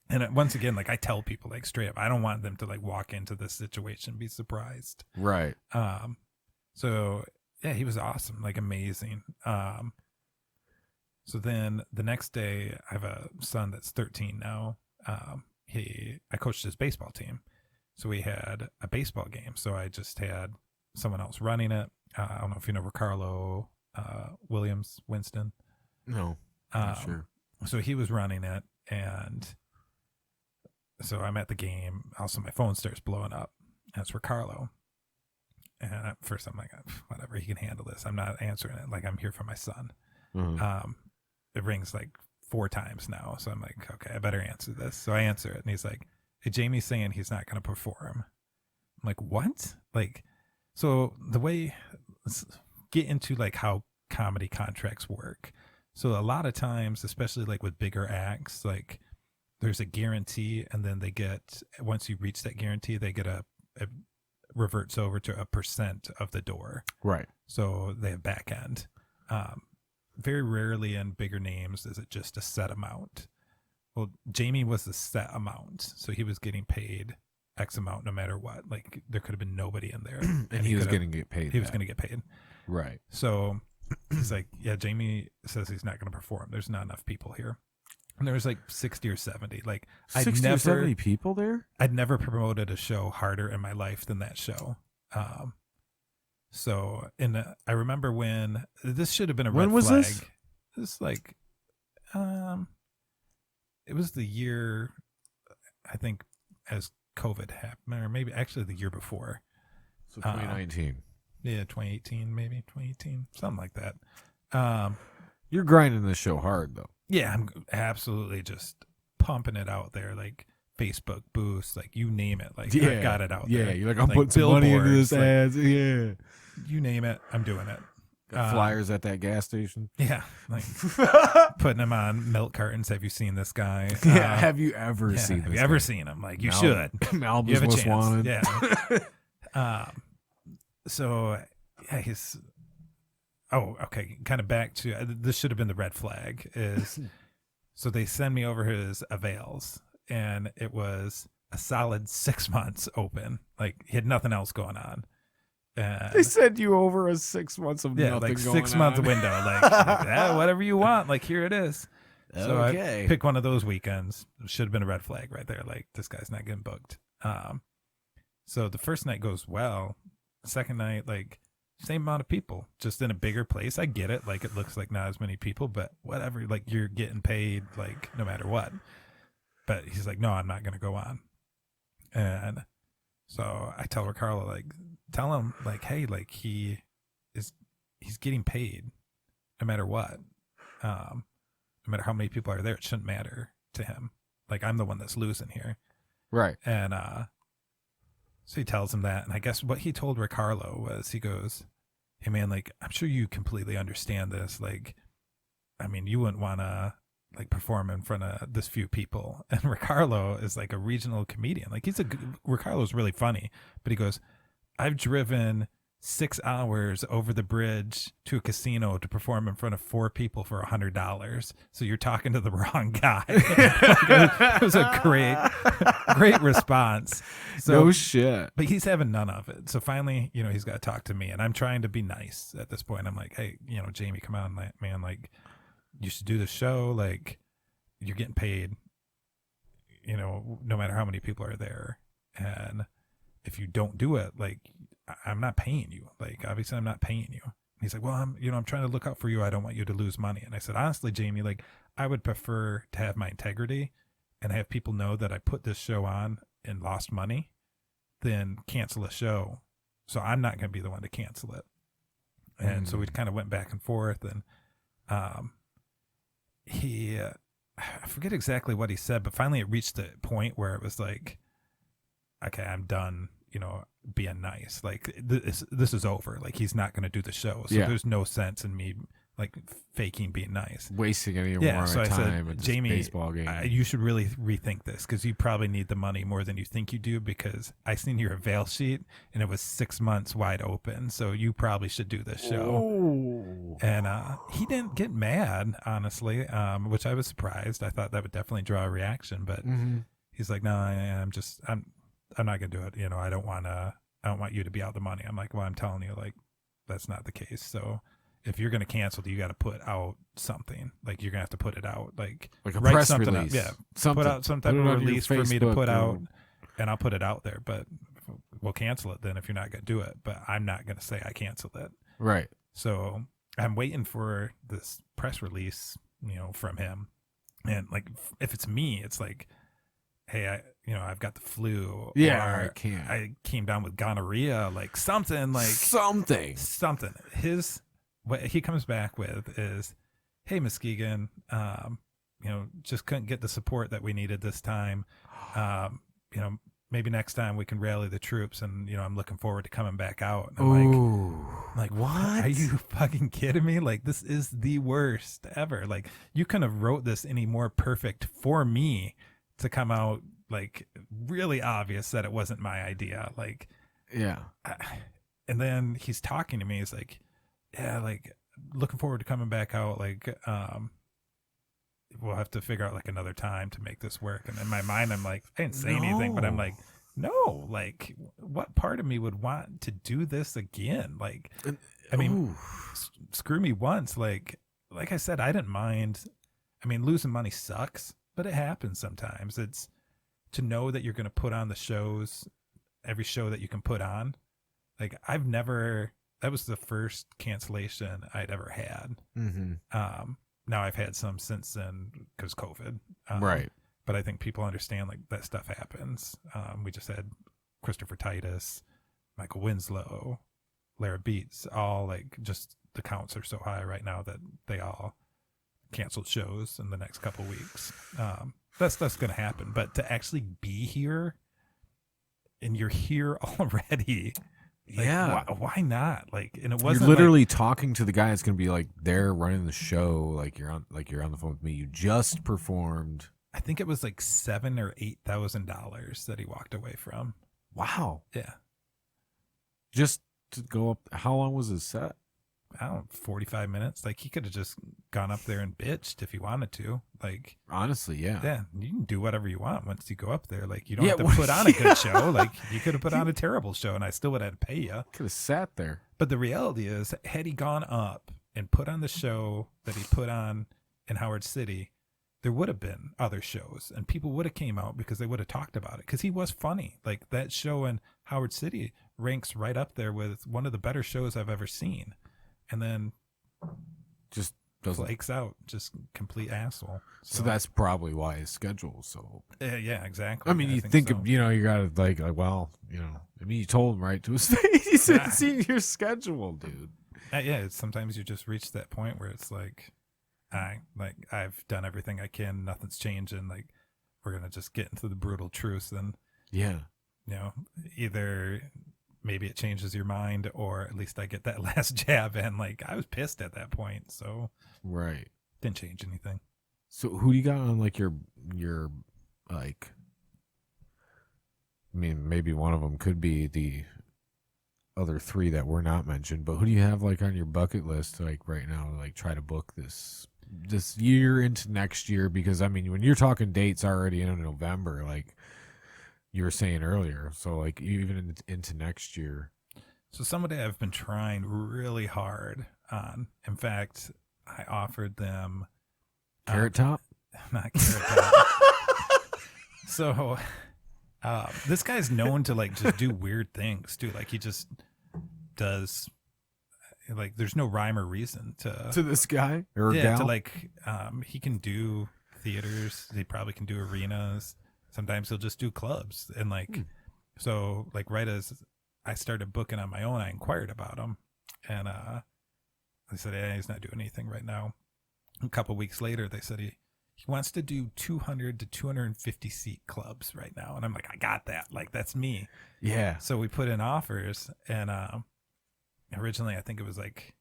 And once again, like I tell people like straight up, I don't want them to like walk into this situation and be surprised. Right. So yeah, he was awesome, like amazing. So then the next day, I have a son that's 13 now. I coached his baseball team, so we had a baseball game. So I just had someone else running it. I don't know if you know Ricardo Winston. No, not sure. So he was running it, and so I'm at the game. Also, my phone starts blowing up. That's Ricardo. And at first, I'm like, whatever, he can handle this. I'm not answering it. Like I'm here for my son. Mhm. It rings like 4 times now. So I'm like, okay, I better answer this. So I answer it. And he's like, hey, Jamie's saying he's not going to perform. I'm like, what? Like, so the way, let's get into like how comedy contracts work. So a lot of times, especially like with bigger acts, like there's a guarantee. And then they get, once you reach that guarantee, they get it reverts over to a % of the door. Right. So they have back end. Very rarely in bigger names is it just a set amount. Well, Jamie was the set amount, so he was getting paid X amount no matter what. Like there could have been nobody in there, and he was going to get paid. He was going to get paid. Right. So he's like, yeah, Jamie says he's not going to perform. There's not enough people here. And there was like 60 or 70. Like 60 or 70 people there? I'd never promoted a show harder in my life than that show. So, I remember when this should have been a red flag. When was this? This like, it was the year, I think, as COVID happened, or maybe actually the year before. So 2019. Yeah, 2018, maybe 2018, something like that. You're grinding this show hard though. Yeah, I'm absolutely just pumping it out there, like Facebook boosts, like you name it. Like I've got it out there. Yeah, you're like, I'm putting some money into this ads. Yeah. You name it, I'm doing it. Got flyers at that gas station. Yeah, like putting them on milk cartons. Have you seen this guy? Yeah, have you ever seen this? Have you ever seen him? Like you should. Malibu's Most Wanted. Yeah. So yeah, he's. Oh, okay. Kind of back to this should have been the red flag is. So they send me over his avails, and it was a solid 6 months open. Like he had nothing else going on. And they sent you over a 6 months of nothing like going 6 month on. window. Like whatever you want. Like here it is. So okay. I pick one of those weekends. Should have been a red flag right there. Like this guy's not getting booked. So the first night goes well. The second night, like same amount of people, just in a bigger place. I get it. Like it looks like not as many people, but whatever. Like you're getting paid, like no matter what. But he's like, no, I'm not going to go on. And so I tell Ricardo, like, tell him, like, hey, like he's getting paid, no matter what. No matter how many people are there, it shouldn't matter to him. Like I'm the one that's losing here, right? And so he tells him that, and I guess what he told Ricardo was, he goes, hey man, like I'm sure you completely understand this. Like, I mean, you wouldn't want to like perform in front of this few people. And Ricardo is like a regional comedian. Like Ricardo's really funny, but he goes, I've driven 6 hours over the bridge to a casino to perform in front of 4 people for $100. So you're talking to the wrong guy. It was a great response. So, no shit. But he's having none of it. So finally, he's got to talk to me, and I'm trying to be nice at this point. I'm like, hey, Jamie, come on, man. Like you should do the show. Like you're getting paid, no matter how many people are there. And if you don't do it, like, I'm not paying you. Like, obviously I'm not paying you. And he's like, well, I'm trying to look out for you. I don't want you to lose money. And I said, honestly, Jamie, like I would prefer to have my integrity and have people know that I put this show on and lost money than cancel a show. So I'm not going to be the one to cancel it. And so we kind of went back and forth, and I forget exactly what he said, but finally it reached the point where it was like, okay, I'm done, being nice. Like this is over. Like he's not going to do the show. So there's no sense in me like faking being nice, wasting any more time at this Jamie, baseball game. You should really rethink this, because you probably need the money more than you think you do, because I seen your avail sheet and it was 6 months wide open. So you probably should do this show. Oh. And he didn't get mad, honestly, which I was surprised. I thought that would definitely draw a reaction, but he's like, no, I'm not gonna do it. I don't want you to be out the money. I'm like, well, I'm telling you, like, that's not the case. So if you're going to cancel, you got to put out something. Like, you're going to have to put it out. Like a write press something release. Yeah. Something. Put out some type of release for me to Facebook put out, and I'll put it out there. But we'll cancel it then if you're not going to do it. But I'm not going to say I canceled it. Right. So I'm waiting for this press release, from him. And, like, if it's me, it's like, hey, I've got the flu. Yeah, or I came down with gonorrhea, like something. What he comes back with is, hey, Muskegon, just couldn't get the support that we needed this time. Maybe next time we can rally the troops, and I'm looking forward to coming back out. And I'm like, what? Are you fucking kidding me? Like, this is the worst ever. Like, you couldn't have wrote this any more perfect for me to come out, like, really obvious that it wasn't my idea. Like, yeah. And then he's talking to me. He's like, yeah, like, looking forward to coming back out. Like, we'll have to figure out like another time to make this work. And in my mind, I'm like, I didn't say anything, but I'm like, no, like, what part of me would want to do this again? Like, I mean, screw me once. Like I said, I didn't mind. I mean, losing money sucks, but it happens sometimes. It's to know that you're going to put on the shows, every show that you can put on. Like, that was the first cancellation I'd ever had. Now I've had some since then because COVID. Right. But I think people understand, like, that stuff happens. We just had Christopher Titus, Michael Winslow, Lara Beats, all, like, just the counts are so high right now that they all canceled shows in the next couple weeks. That's going to happen. But to actually be here, and you're here already. Like, yeah. Why not? Like, and it wasn't. You're literally talking to the guy that's going to be like there running the show. Like you're on the phone with me. You just performed. I think it was like $7,000 or $8,000 that he walked away from. Wow. Yeah. Just to go up. How long was his set? I don't know, 45 minutes. Like, he could have just gone up there and bitched if he wanted to. Like, honestly, yeah. Yeah, you can do whatever you want once you go up there. Like, you don't have to put on a good show. Like, you could have put on a terrible show, and I still would have had to pay you. Could have sat there. But the reality is, had he gone up and put on the show that he put on in Howard City, there would have been other shows, and people would have came out because they would have talked about it, because he was funny. Like, that show in Howard City ranks right up there with one of the better shows I've ever seen. And then just flakes out, just complete asshole. So that's probably why his schedule is so open. Yeah, exactly. I mean, you think so. You gotta like, well, I mean, you told him right to his face. He said, "See your schedule, dude." Yeah, sometimes you just reach that point where it's like, I've done everything I can, nothing's changing. Like, we're gonna just get into the brutal truth, and either maybe it changes your mind, or at least I get that last jab in. Like, I was pissed at that point, so right, didn't change anything. So who do you got on like your like? I mean, maybe one of them could be the other three that were not mentioned, but who do you have like on your bucket list like right now to like try to book this year into next year? Because I mean, when you're talking dates already in November, like you were saying earlier, so like even into next year. So somebody I've been trying really hard on. In fact, I offered them Carrot Top. Not Carrot Top. So this guy's known to like just do weird things too. Like, he just does, like, there's no rhyme or reason to this guy or gal? to like he can do theaters. He probably can do arenas. Sometimes he'll just do clubs. And like, so like right as I started booking on my own, I inquired about him, and they said, "Yeah, he's not doing anything right now." A couple weeks later, they said he wants to do 200 to 250 seat clubs right now, and I'm like, I got that. Like that's me. Yeah. So we put in offers, and originally I think it was like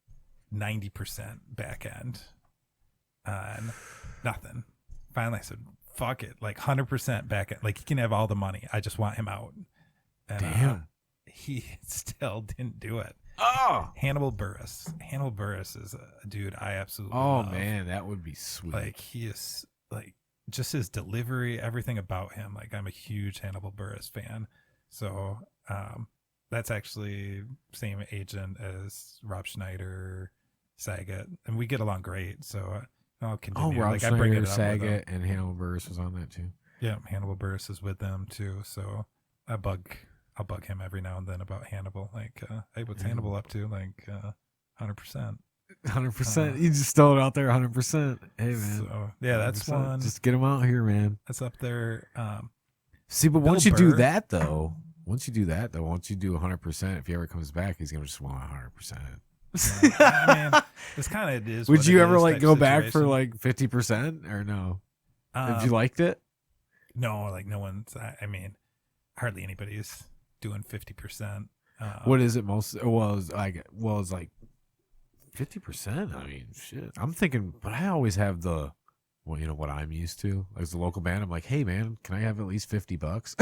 90% back end, and nothing. Finally, I said, "Fuck it, like 100% back end. Like he can have all the money. I just want him out." And, Damn. he still didn't do it. Oh. Hannibal Buress. Hannibal Buress is a dude I absolutely Oh love. man, that would be sweet. Like he is like just his delivery, everything about him. Like I'm a huge Hannibal Buress fan. So that's actually same agent as Rob Schneider, Saget, and we get along great. So I'll continue. Rob like Schneider, I bring it up with Saget, him. and Hannibal Buress was on that too. Yeah, Hannibal Buress is with them too. So I'll bug him every now and then about Hannibal. Like, hey, what's Hannibal up to? Like, 100%. 100%. You just throw it out there 100%. Hey, man. So, yeah, that's 100%. one. Just get him out here, man. That's up there. See, but Bill once you do Burr. that, though, once you do 100%, if he ever comes back, he's going to just want 100%. I mean, it's kind of is. Would what you it ever is like type go back for situation. like 50% or no? If you Um, liked it? No, like no one's. I mean, hardly anybody's doing 50%. What is it most? It's like 50%. I mean, shit. I'm thinking, but I always have the, well, you know what I'm used to as a local band. I'm like, hey man, can I have at least $50?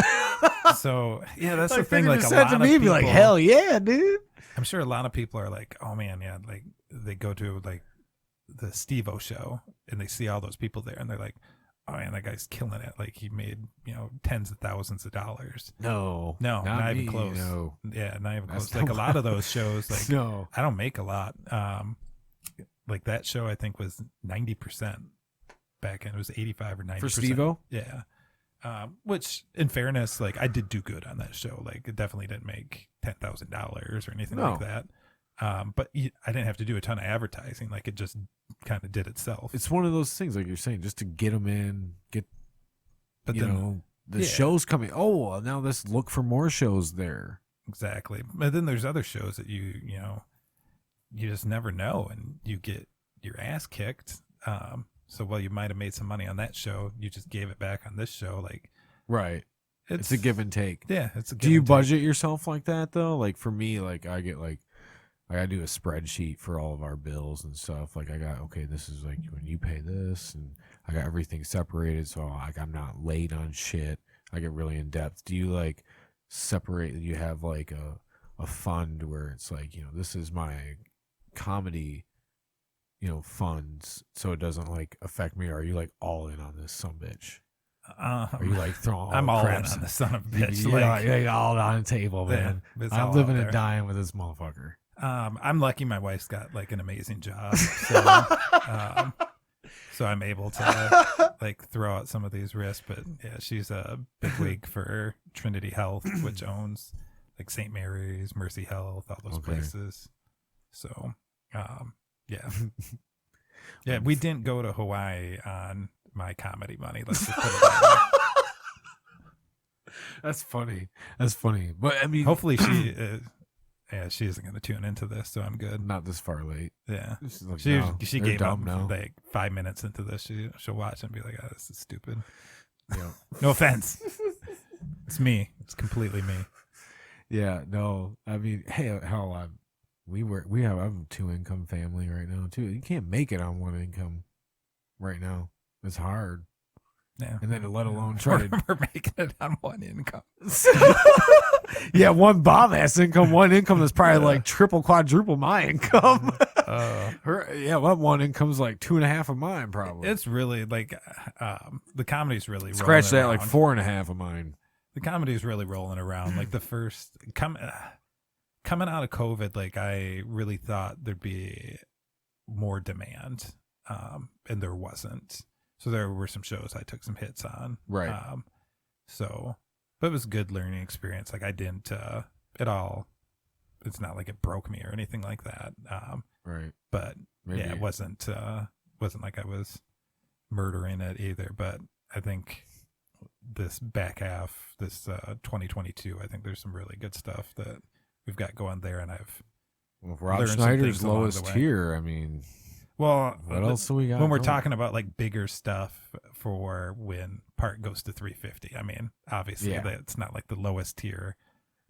So yeah, that's Like the thing. Like a 50% lot to of me, people, be like, hell yeah, dude. I'm sure a lot of people are like, oh man, yeah, like they go to like the Steve-O show and they see all those people there and they're like, oh man, that guy's killing it. Like he made, tens of thousands of dollars. No, Not even me, close. No. Yeah, not even That's close. Like not- a lot of those shows, like No. I don't make a lot. Like that show I think was 90% back in. It was 85 or 90%. For Steve-O? Yeah. Which in fairness, like I did do good on that show. Like it definitely didn't make $10,000 or anything like that. But I didn't have to do a ton of advertising. Like it just kind of did itself. It's one of those things, like you're saying, just to get them in, But you then, know, the yeah. show's coming. Oh, well, now let's look for more shows there. Exactly. But then there's other shows that you just never know and you get your ass kicked. So while you might have made some money on that show, you just gave it back on this show. Like, Right. It's a give and take. Yeah, it's a give Do you and take. budget yourself like that though? Like for me, like I get like I do a spreadsheet for all of our bills and stuff. Like I got, okay, this is like when you pay this, and I got everything separated, so like I'm not late on shit. I get really in depth. Do you like separate? You have like a fund where it's like, this is my comedy, funds, so it doesn't like affect me. Or are you like all in on this sumbitch? Are you like throwing? I'm all in craps? on the son of a bitch. You're all on the table, man. It's I'm all living out and there. dying with this motherfucker. I'm lucky my wife's got like an amazing job. So I'm able to like throw out some of these risks. But yeah, she's a bigwig for Trinity Health, which owns like St. Mary's, Mercy Health, all those Okay. places. So yeah. Yeah, we didn't go to Hawaii on my comedy money. Let's just put it that way. That's funny. That's funny. But I mean, Hopefully she she isn't going to tune into this, so I'm good. not this far late. Yeah. She's like, She no, she they're gave up dumb now. like 5 minutes into this. She'll watch and be like, "Oh, this is stupid." Yeah. No offense. It's me. It's completely me. Yeah. No. I mean, hey, hell, I'm a 2-income family right now too. You can't make it on 1 income right now. It's hard. Yeah. And then let alone try to We're making it on 1 income. yeah, one bomb ass income, 1 income that's probably like triple, quadruple my income. Well, 1 income's like 2.5 of mine, probably. It's really like the comedy's really Scratch that, rolling like around. 4.5 of mine. The comedy's really rolling around. Like the first coming out of COVID, like I really thought there'd be more demand, and there wasn't. So there were some shows I took some hits on. Right. But it was a good learning experience. Like I didn't it's not like it broke me or anything like that. Right. But Maybe. yeah, it wasn't like I was murdering it either. But I think this back half, this 2022, I think there's some really good stuff that we've got going there, and I've Well, if Rob learned some Schneider's things along lowest the way. tier, I mean, Well, what else do we got? when we're going? talking about like bigger stuff for when Park goes to 350, I mean, obviously Yeah. that's not like the lowest tier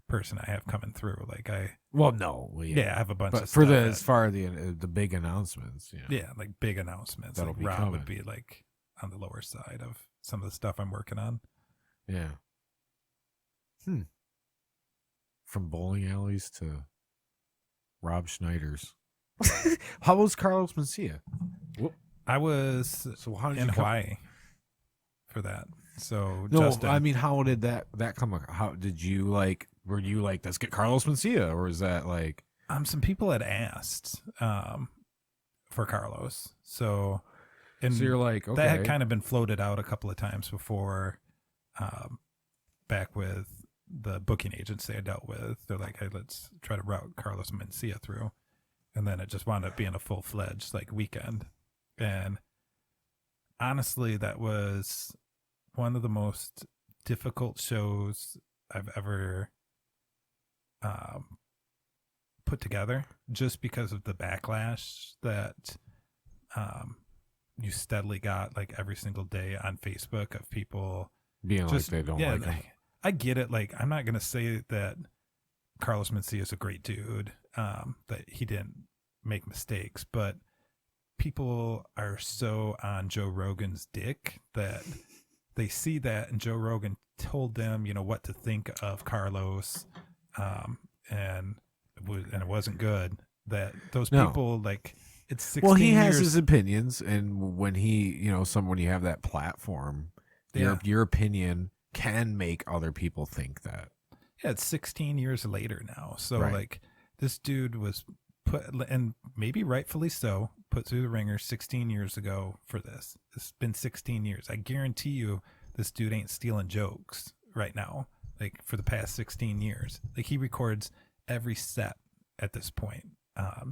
person I have coming through. Like Well, no, yeah, I have a bunch but of for stuff the that- as far as the big announcements, yeah, like big announcements. That'll Like be Rob coming. would be like on the lower side of some of the stuff I'm working on. yeah. From bowling alleys to Rob Schneider's. How was Carlos Mencia? I was So how did in you come? Hawaii for that. So No, Justin, I mean, how did that come? How did you like? Were you like, let's get Carlos Mencia, or is that like? some people had asked for Carlos, so and So you're like, okay, that had kind of been floated out a couple of times before, back with the booking agency I dealt with. They're like, hey, let's try to route Carlos Mencia through. And then it just wound up being a full-fledged like weekend. And honestly, that was one of the most difficult shows I've ever put together, just because of the backlash that you steadily got like every single day on Facebook of people being just like they don't like him. I get it. Like, I'm not gonna say that Carlos Mencia is a great dude, that he didn't make mistakes, but people are so on Joe Rogan's dick that they see that, and Joe Rogan told them, what to think of Carlos, and it wasn't good. That those No. people, like, it's 16 Well, he has years. his opinions, and when he, when you have that platform, Yeah. your opinion can make other people think that. Yeah, it's 16 years later now. So Right. like, this dude was put, and maybe rightfully so, put through the ringer 16 years ago for this. It's been 16 years. I guarantee you this dude ain't stealing jokes right now, like for the past 16 years. Like, he records every set at this point,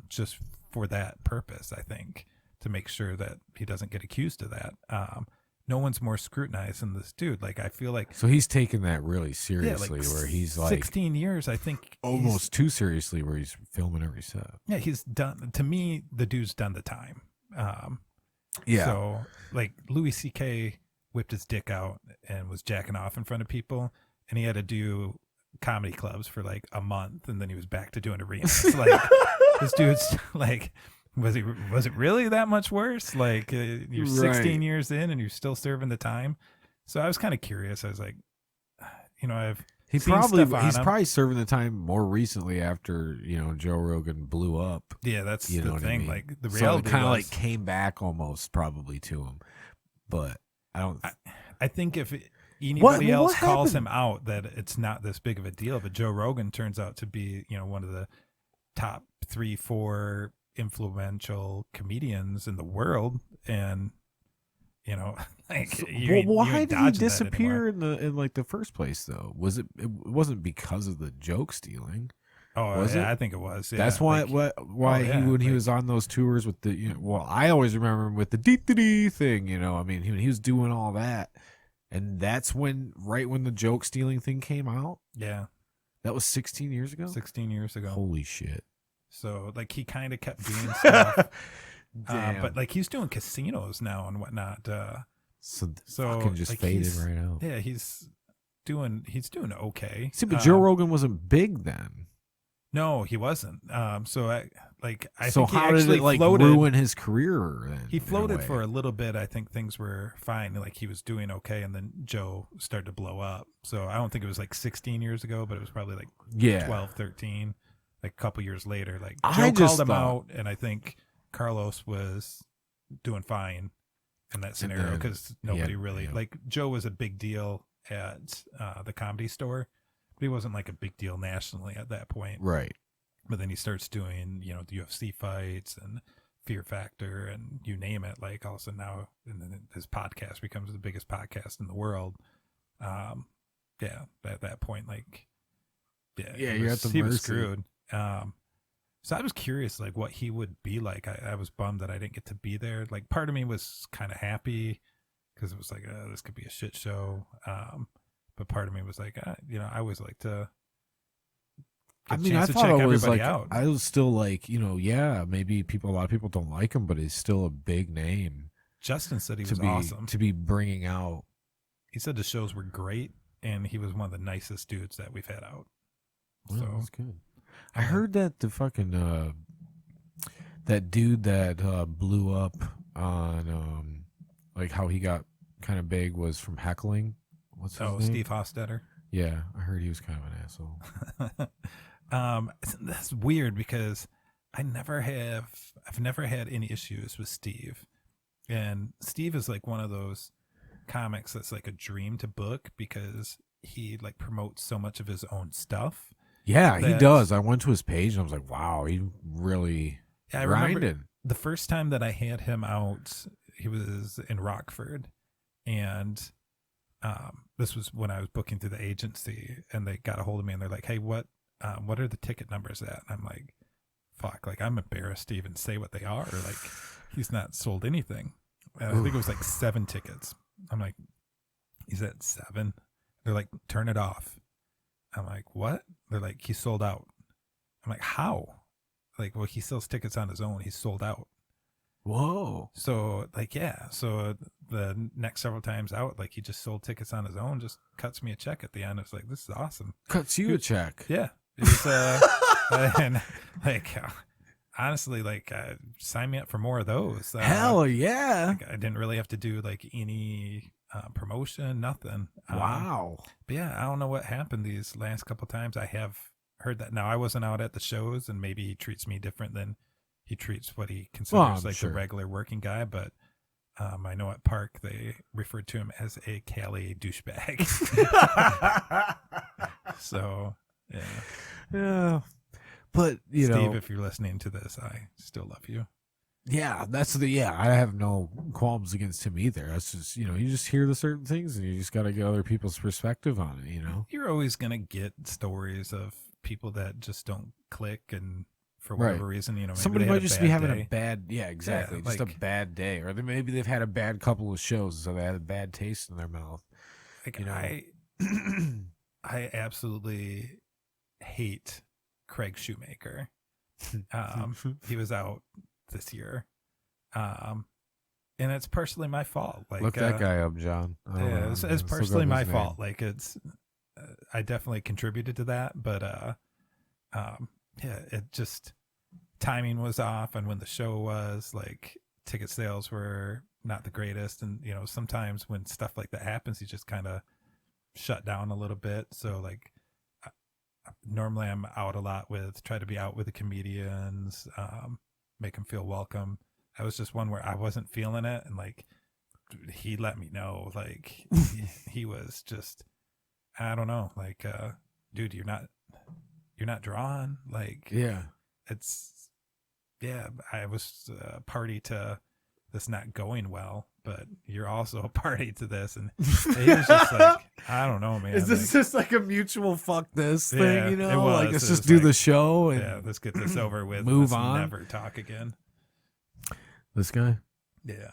just for that purpose, I think, to make sure that he doesn't get accused of that. No one's more scrutinized than this dude. Like, I feel like, So he's taking that really yeah, seriously, like where he's like 16 years, I think, almost too seriously, where he's filming every set. yeah, he's done. To me, the dude's done the time. Yeah. So, like, Louis C.K. whipped his dick out and was jacking off in front of people, and he had to do comedy clubs for like a month, and then he was back to doing arenas. Like, this dude's like, was it really that much worse? Like, you're 16 years in and you're still serving the time. So I was kind of curious. I was like, He's seen stuff on him. probably serving the time more recently after Joe Rogan blew up. Yeah, that's You know the what I thing. mean? Like, the So reality it kind of was, like came back almost probably to him, but I don't. I think if anybody What else calls happened? him out, that it's not this big of a deal. But Joe Rogan turns out to be, one of the top 3-4 influential comedians in the world, and like, Why ain't did he dodging that disappear anymore. in like the first place though? Was it? It wasn't because of the joke stealing. Oh, Was yeah, it? I think it was. Yeah, That's why like, why yeah, he when he like- was on those tours with the well, I always remember him with the dee thing. I mean, he was doing all that, and that's right when the joke stealing thing came out. yeah, That was 16 years ago. 16 years ago. Holy shit! So like, he kind of kept doing stuff, Damn. but like, he's doing casinos now and whatnot. So So fucking just like, faded he's- right out. Yeah, he's doing okay. See, but Joe Rogan wasn't big then. No, he wasn't. So I So think he how did actually it like floated. ruin his career? Then He in a floated way? for a little bit. I think things were fine. Like, he was doing okay, and then Joe started to blow up. So I don't think it was like 16 years ago, but it was probably like yeah. 12, 13, like a couple years later. Like, I Joe just called him thought- out, and I think Carlos was doing fine in that scenario, then because he nobody had- really yeah. like, Joe was a big deal at the Comedy Store, but he wasn't like a big deal nationally at that point. Right. But then he starts doing, the UFC fights and Fear Factor and you name it. Like, all of a sudden now, and then his podcast becomes the biggest podcast in the world. Yeah, at that point, like, Yeah, he you're was, at the he was mercy. screwed. So I was curious, like, what he would be like. I was bummed that I didn't get to be there. Like, part of me was kind of happy because it was like, this could be a shit show. But part of me was like, I always like to I get a mean, I chance to thought check it was everybody like out. I was still like, yeah, maybe a lot of people don't like him, but he's still a big name Justin said he to was be awesome. to be bringing out. He said the shows were great, and he was one of the nicest dudes that we've had out. Well, So that's good. I heard that the fucking that dude that blew up on like how he got kind of big was from heckling. What's his name? Steve Hofstetter. Yeah, I heard he was kind of an asshole. That's weird because I've never had any issues with Steve. And Steve is like one of those comics that's like a dream to book because he like promotes so much of his own stuff. Yeah, he does. I went to his page and I was like, wow, he really grinded. The first time that I had him out, he was in Rockford, and this was when I was booking through the agency, and they got a hold of me and they're like, hey, what are the ticket numbers at? And I'm like, fuck, like I'm embarrassed to even say what they are. Like he's not sold anything. And I think it was like 7 tickets. I'm like, he's at 7. They're like, turn it off. I'm like, what? They're like, he's sold out. I'm like, how? Like, well, he sells tickets on his own. He's sold out. Whoa. So like, yeah. So the next several times out, like he just sold tickets on his own, just cuts me a check at the end. It's like, this is awesome. Cuts you a check. Yeah. It was, and like, honestly, like, sign me up for more of those. Hell yeah. Like, I didn't really have to do like any promotion, nothing. Wow. But yeah, I don't know what happened these last couple times. I have heard that. Now I wasn't out at the shows, and maybe he treats me different than he treats what he considers like sure. a regular working guy. But I know at Park they referred to him as a Cali douchebag. So yeah. Yeah. But you Steve, know, if you're listening to this, I still love you. yeah, I have no qualms against him either. That's just, you just hear the certain things and you just got to get other people's perspective on it, You're always going to get stories of people that just don't click, and for whatever reason, maybe somebody they had might a just bad be having day. a bad, yeah, exactly, Yeah, just like, a bad day, or maybe they've had a bad couple of shows, so they had a bad taste in their mouth. Like, I absolutely hate Craig Shoemaker. He was out this year, and it's partially my fault. Like, look that guy up, John. Yeah, it's partially my fault. Like, it's I definitely contributed to that, but yeah, it just timing was off, and when the show was, like, ticket sales were not the greatest, and sometimes when stuff like that happens, you just kind of shut down a little bit. So like, normally I'm out a lot try to be out with the comedians, make them feel welcome. That was just one where I wasn't feeling it, and like, he let me know, like, he was just, I don't know, like, dude, you're not drawn, like, Yeah. it's, yeah, I was a party to this not going well, but you're also a party to this. And he was just like, I don't know, man. Is this just like a mutual fuck this thing, Yeah, it was. Like, let's It just was do like, the show and yeah, let's get this over with. Move Let's on. Never talk again. This guy? Yeah.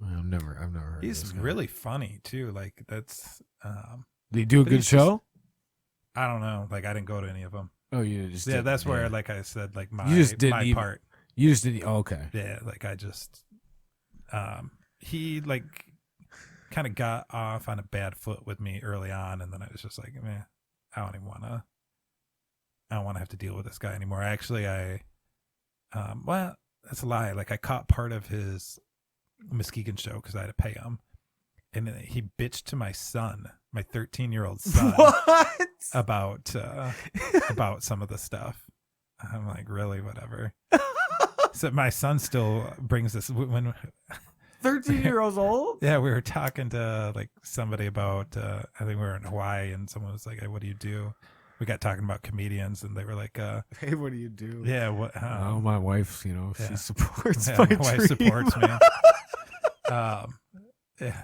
I've never heard of He's this guy. really funny too. Like, that's, Did he do a but good he's show? I don't know. Like, I didn't go to any of them. Oh, you just Yeah, didn't, that's where, yeah. like I said, like, You just didn't my even- part. You just didn't. Oh, okay. Yeah, like, I just, he like kind of got off on a bad foot with me early on, and then I was just like, man, I don't want to have to deal with this guy anymore. Actually, well, that's a lie. Like, I caught part of his Muskegon show because I had to pay him, and then he bitched to my son, my 13-year-old son, What? about some of the stuff. I'm like, really, whatever. So my son still brings this when 13-year-olds old? yeah, we were talking to like somebody about I think we were in Hawaii, and someone was like, hey, what do you do? We got talking about comedians, and they were like, Hey, what do you do? yeah, what Oh, my wife, yeah. she supports yeah, my my wife dream. supports me. Yeah,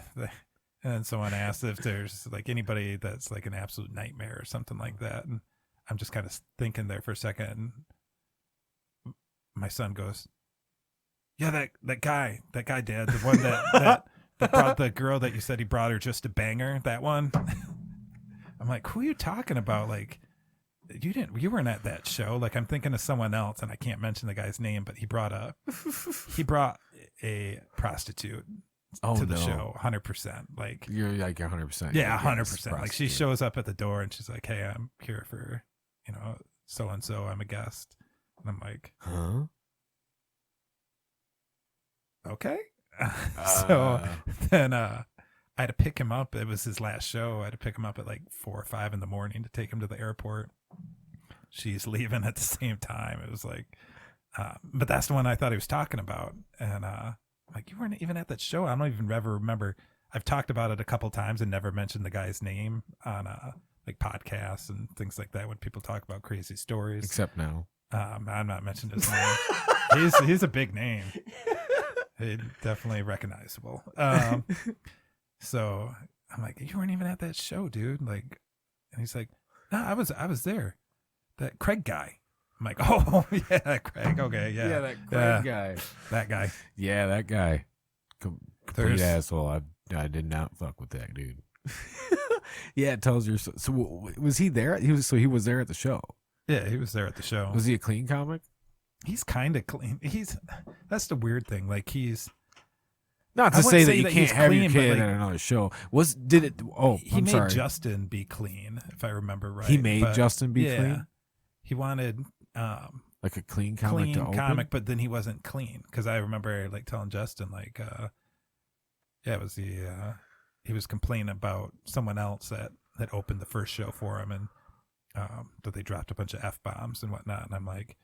and then someone asked if there's like anybody that's like an absolute nightmare or something like that, and I'm just kind of thinking there for a second. my son goes, yeah, that guy, Dad, the one that brought the girl that you said he brought her just to bang her, that one. I'm like, who are you talking about? Like, you weren't at that show. Like, I'm thinking of someone else, and I can't mention the guy's name, but he brought a prostitute to the show, 100%. Like, you're like 100%. Yeah, 100%. Like, she shows up at the door and she's like, hey, I'm here for, so and so. I'm a guest, and I'm like, huh? Okay. So then I had to pick him up. It was his last show. I had to pick him up at like 4 or 5 in the morning to take him to the airport. She's leaving at the same time. It was like, but that's the one I thought he was talking about. And like, you weren't even at that show. I don't even ever remember. I've talked about it a couple times and never mentioned the guy's name on like podcasts and things like that when people talk about crazy stories. Except now. I'm not mentioning his name. He's a big name. Definitely recognizable. So I'm like, you weren't even at that show, dude. Like, and he's like, no, I was there. That Craig guy. I'm like, oh yeah, Craig. Okay, yeah. Yeah, that Craig guy. That guy. Yeah, that guy. Complete asshole. I did not fuck with that dude. Yeah, it tells you. So was he there? He was there at the show. Yeah, he was there at the show. Was he a clean comic? He's kind of clean. That's the weird thing. Like, he's not to say that you can't have clean, your kid like, at another show. He made sorry. Justin be clean, if I remember right. He made Justin be clean. He wanted like a clean comic to open? but then he wasn't clean, because I remember like telling Justin like it was he was complaining about someone else that opened the first show for him, and that they dropped a bunch of F-bombs and whatnot, and I'm like,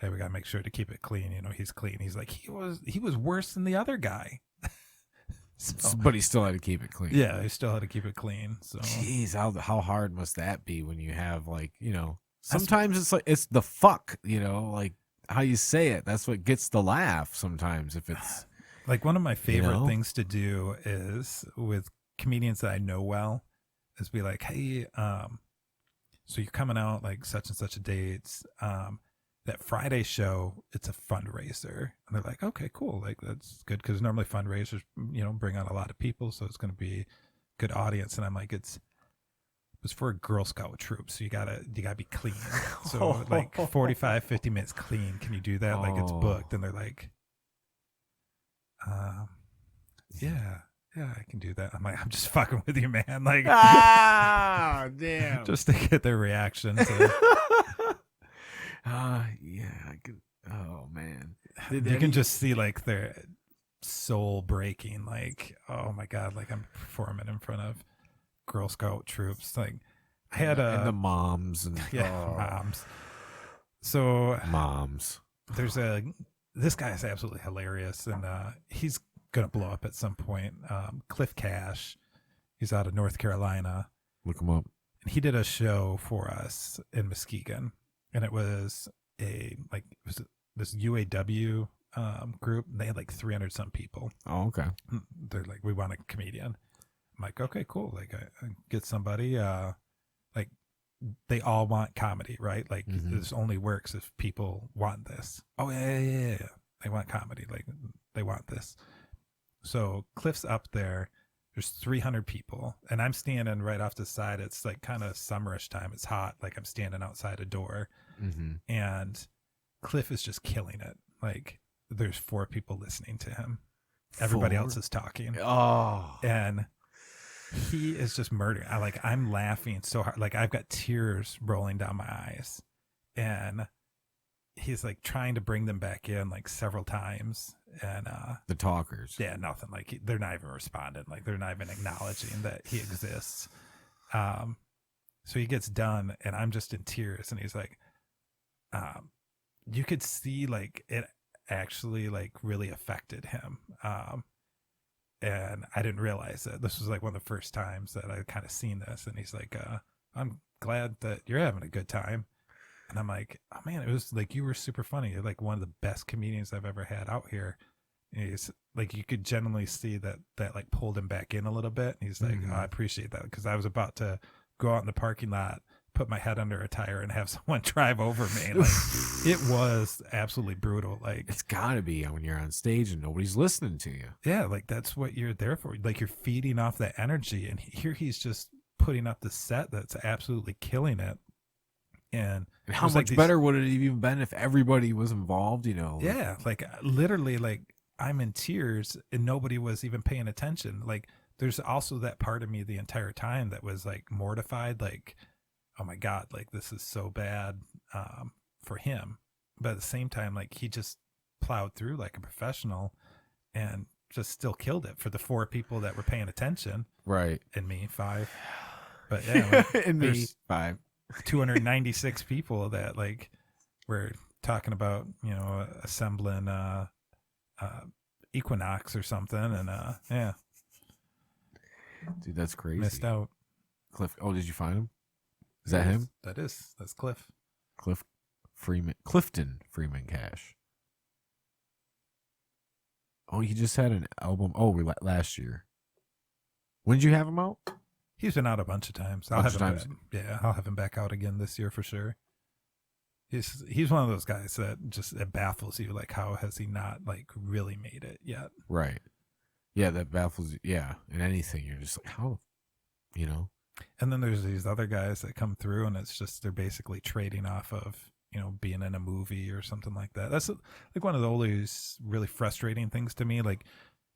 hey, we gotta make sure to keep it clean. He's clean. He's like, he was worse than the other guy. So, but he still had to keep it clean. Yeah, he still had to keep it clean. So, jeez, how hard must that be when you have like, sometimes it's like, it's the fuck, like how you say it. That's what gets the laugh sometimes. If it's like, one of my favorite things to do is with comedians that I know well is be like, hey, so you're coming out like such and such a date. That Friday show, it's a fundraiser. And they're like, okay, cool. Like, that's good. Cause normally fundraisers, bring on a lot of people. So it's going to be a good audience. And I'm like, it's for a Girl Scout troop. So you gotta be clean. So like 45, 50 minutes clean. Can you do that? Like, it's booked. And they're like, yeah, I can do that. I'm like, I'm just fucking with you, man. Like, damn. Just to get their reaction. Yeah, I could. Oh man, you can just see like their soul breaking. Like, oh my god, like I'm performing in front of Girl Scout troops. Like, I had and the moms and moms. So moms. There's this guy is absolutely hilarious, and he's gonna blow up at some point. Cliff Cash, he's out of North Carolina. Look him up. And he did a show for us in Muskegon. And it was this UAW group. And they had like 300 some people. Oh, okay. They're like, we want a comedian. I'm like, okay, cool. Like, I get somebody. Like, they all want comedy, right? Like, this only works if people want this. Oh yeah. They want comedy. Like, they want this. So Cliff's up there. There's 300 people, and I'm standing right off the side. It's like kind of summerish time. It's hot. Like, I'm standing outside a door, and Cliff is just killing it. Like, there's 4 people listening to him. Everybody else is talking. Oh, and he is just murdering. I'm laughing so hard. Like, I've got tears rolling down my eyes, and he's like trying to bring them back in like several times. And the talkers, nothing. Like, they're not even responding. Like, they're not even acknowledging that he exists. So he gets done, and I'm just in tears. And he's like, you could see like it actually like really affected him. And I didn't realize that this was like one of the first times that I kind of seen this. And he's like, I'm glad that you're having a good time. And I'm like, oh man, it was like, you were super funny. You're like one of the best comedians I've ever had out here. And he's like, you could generally see that like pulled him back in a little bit. And he's like, oh, I appreciate that, because I was about to go out in the parking lot, put my head under a tire and have someone drive over me. Like, it was absolutely brutal. Like, It's got to be when you're on stage and nobody's listening to you. yeah, like that's what you're there for. Like, you're feeding off that energy, and here he's just putting up the set that's absolutely killing it. And And how there's, much better would it have even been if everybody was involved, you know? Yeah, like literally, like I'm in tears and nobody was even paying attention. Like, there's also that part of me the entire time that was like mortified, like, oh my God, like this is so bad for him. But at the same time, like he just plowed through like a professional and just still killed it for the 4 people that were paying attention. Right. And me, 5. But yeah, like, And me, there's 5. 296 people that like were talking about, you know, assembling Equinox or something. And yeah, Dude, that's crazy. missed out. Cliff. Oh, did you find him? Is that him? That's Cliff. Clifton Freeman Cash. Oh, he just had an album. Oh, last year. When did you have him out? He's been out a bunch of times. I'll have him back out again this year for sure. He's one of those guys that just it baffles you. Like, how has he not like really made it yet? Right. Yeah, that baffles you. Yeah, in anything, you're just like, how, you know? And then there's these other guys that come through, and it's just they're basically trading off of, you know, being in a movie or something like that. That's like one of the always really frustrating things to me. Like,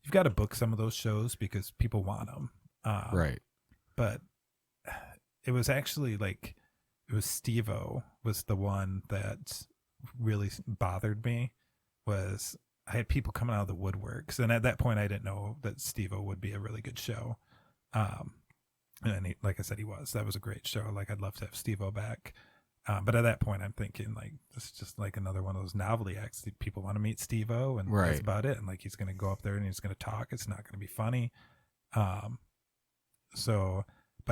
you've got to book some of those shows because people want them. Right. But it was actually like, it was Steve-O was the one that really bothered me. Was I had people coming out of the woodworks, and at that point I didn't know that Steve-O would be a really good show. And like I said, he was. That was a great show. Like, I'd love to have Steve-O back. But at that point, I'm thinking, like, this is just like another one of those novelty acts. People want to meet Steve-O, and that's about it. And like, he's going to go up there and he's going to talk. It's not going to be funny. But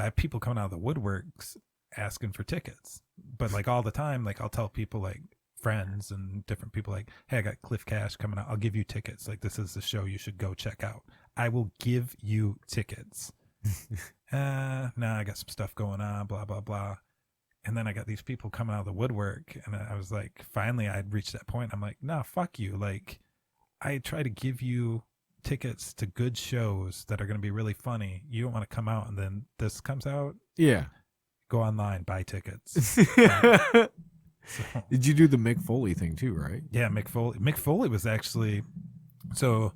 I have people coming out of the woodworks asking for tickets. But like all the time, like I'll tell people, like friends and different people, like, hey, I got Cliff Cash coming out. I'll give you tickets. Like, this is the show you should go check out. I will give you tickets. Nah, I got some stuff going on, blah, blah, blah. And then I got these people coming out of the woodwork, and I was like, finally I'd reached that point. I'm like, no, fuck you. Like, I try to give you tickets to good shows that are going to be really funny. You don't want to come out, and then this comes out. Yeah. Go online, buy tickets. So, did you do the Mick Foley thing too, right? Yeah, Mick Foley. Mick Foley was actually, so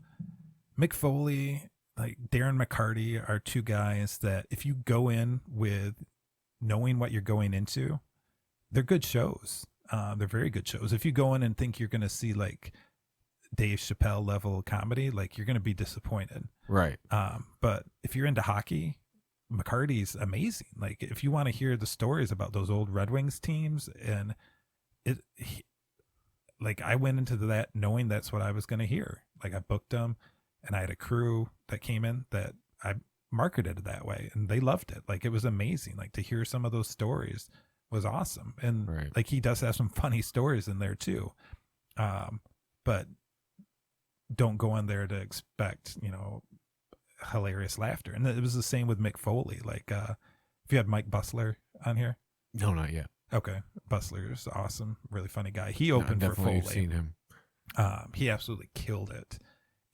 Mick Foley, like Darren McCarty are 2 guys that if you go in with knowing what you're going into, they're good shows. They're very good shows. If you go in and think you're going to see like Dave Chappelle level comedy, like you're going to be disappointed. Right. But if you're into hockey, McCarty's amazing. Like, if you want to hear the stories about those old Red Wings teams, and like I went into that knowing that's what I was going to hear. Like, I booked them, and I had a crew that came in that I marketed that way, and they loved it. Like, it was amazing. Like, to hear some of those stories was awesome. And like, he does have some funny stories in there too. But don't go in there to expect, you know, hilarious laughter. And it was the same with Mick Foley. Like, if you had Mike Bustler on here. No, not yet. Okay. Bustler's awesome. Really funny guy. He opened for Foley. Seen him. He absolutely killed it.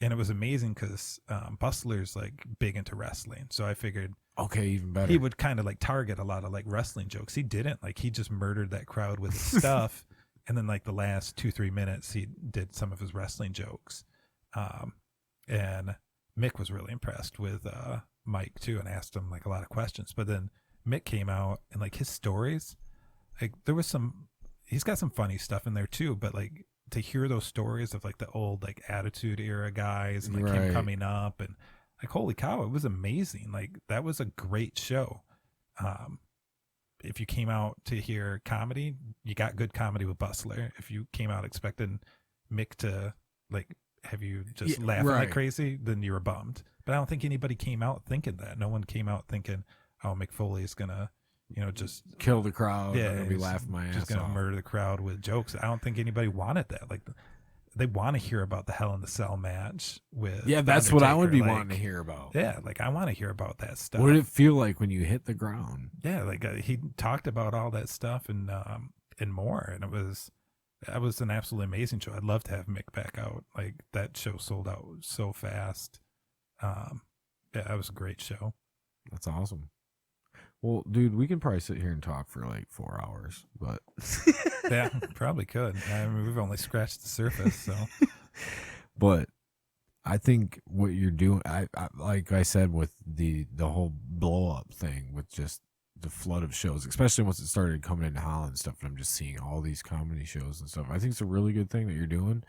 And it was amazing because Bustler's like big into wrestling. So I figured, okay, even better. He would kind of like target a lot of like wrestling jokes. He didn't. Like, he just murdered that crowd with his stuff. And then like the last 2-3 minutes, he did some of his wrestling jokes. And Mick was really impressed with Mike too, and asked him like a lot of questions. But then Mick came out, and like his stories, like there was he's got some funny stuff in there too. But like, to hear those stories of like the old like Attitude Era guys and like him coming up, and like, holy cow, it was amazing. Like, that was a great show. If you came out to hear comedy, you got good comedy with Bustler. If you came out expecting Mick to like have you just laughing like crazy, then you were bummed. But I don't think anybody came out thinking that. No one came out thinking, oh, Mick Foley is gonna, you know, just kill the crowd. Yeah, I'll be laughing my ass off. Just gonna murder the crowd with jokes. I don't think anybody wanted that. Like, they want to hear about the Hell in the Cell match with. Yeah, The that's what I would be Undertaker, wanting to hear about. Yeah, like I want to hear about that stuff. What did it feel like when you hit the ground? Yeah, like he talked about all that stuff and more, and that was an absolutely amazing show. I'd love to have Mick back out. Like that show sold out so fast. Yeah, it was a great show. That's awesome. Well, dude, we can probably sit here and talk for like 4 hours, but Yeah, probably could. I mean, we've only scratched the surface, so. But I think what you're doing, I like I said with the whole blow up thing with just the flood of shows, especially once it started coming into Holland and stuff, and I'm just seeing all these comedy shows and stuff. I think it's a really good thing that you're doing,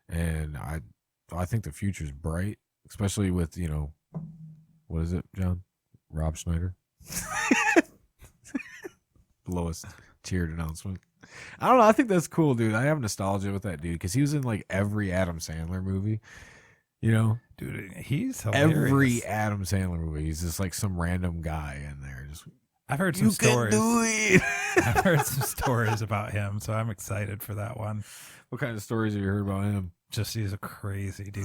and I think the future's bright, especially with, you know, what is it, John? Rob Schneider. Lowest tiered announcement. I don't know. I think that's cool, dude. I have nostalgia with that dude because he was in like every Adam Sandler movie. You know, Dude, he's hilarious. every Adam Sandler movie, he's just like some random guy in there. Just I've heard some you stories. can do it. I've heard some stories about him, so I'm excited for that one. What kind of stories have you heard about him? Just he's a crazy dude.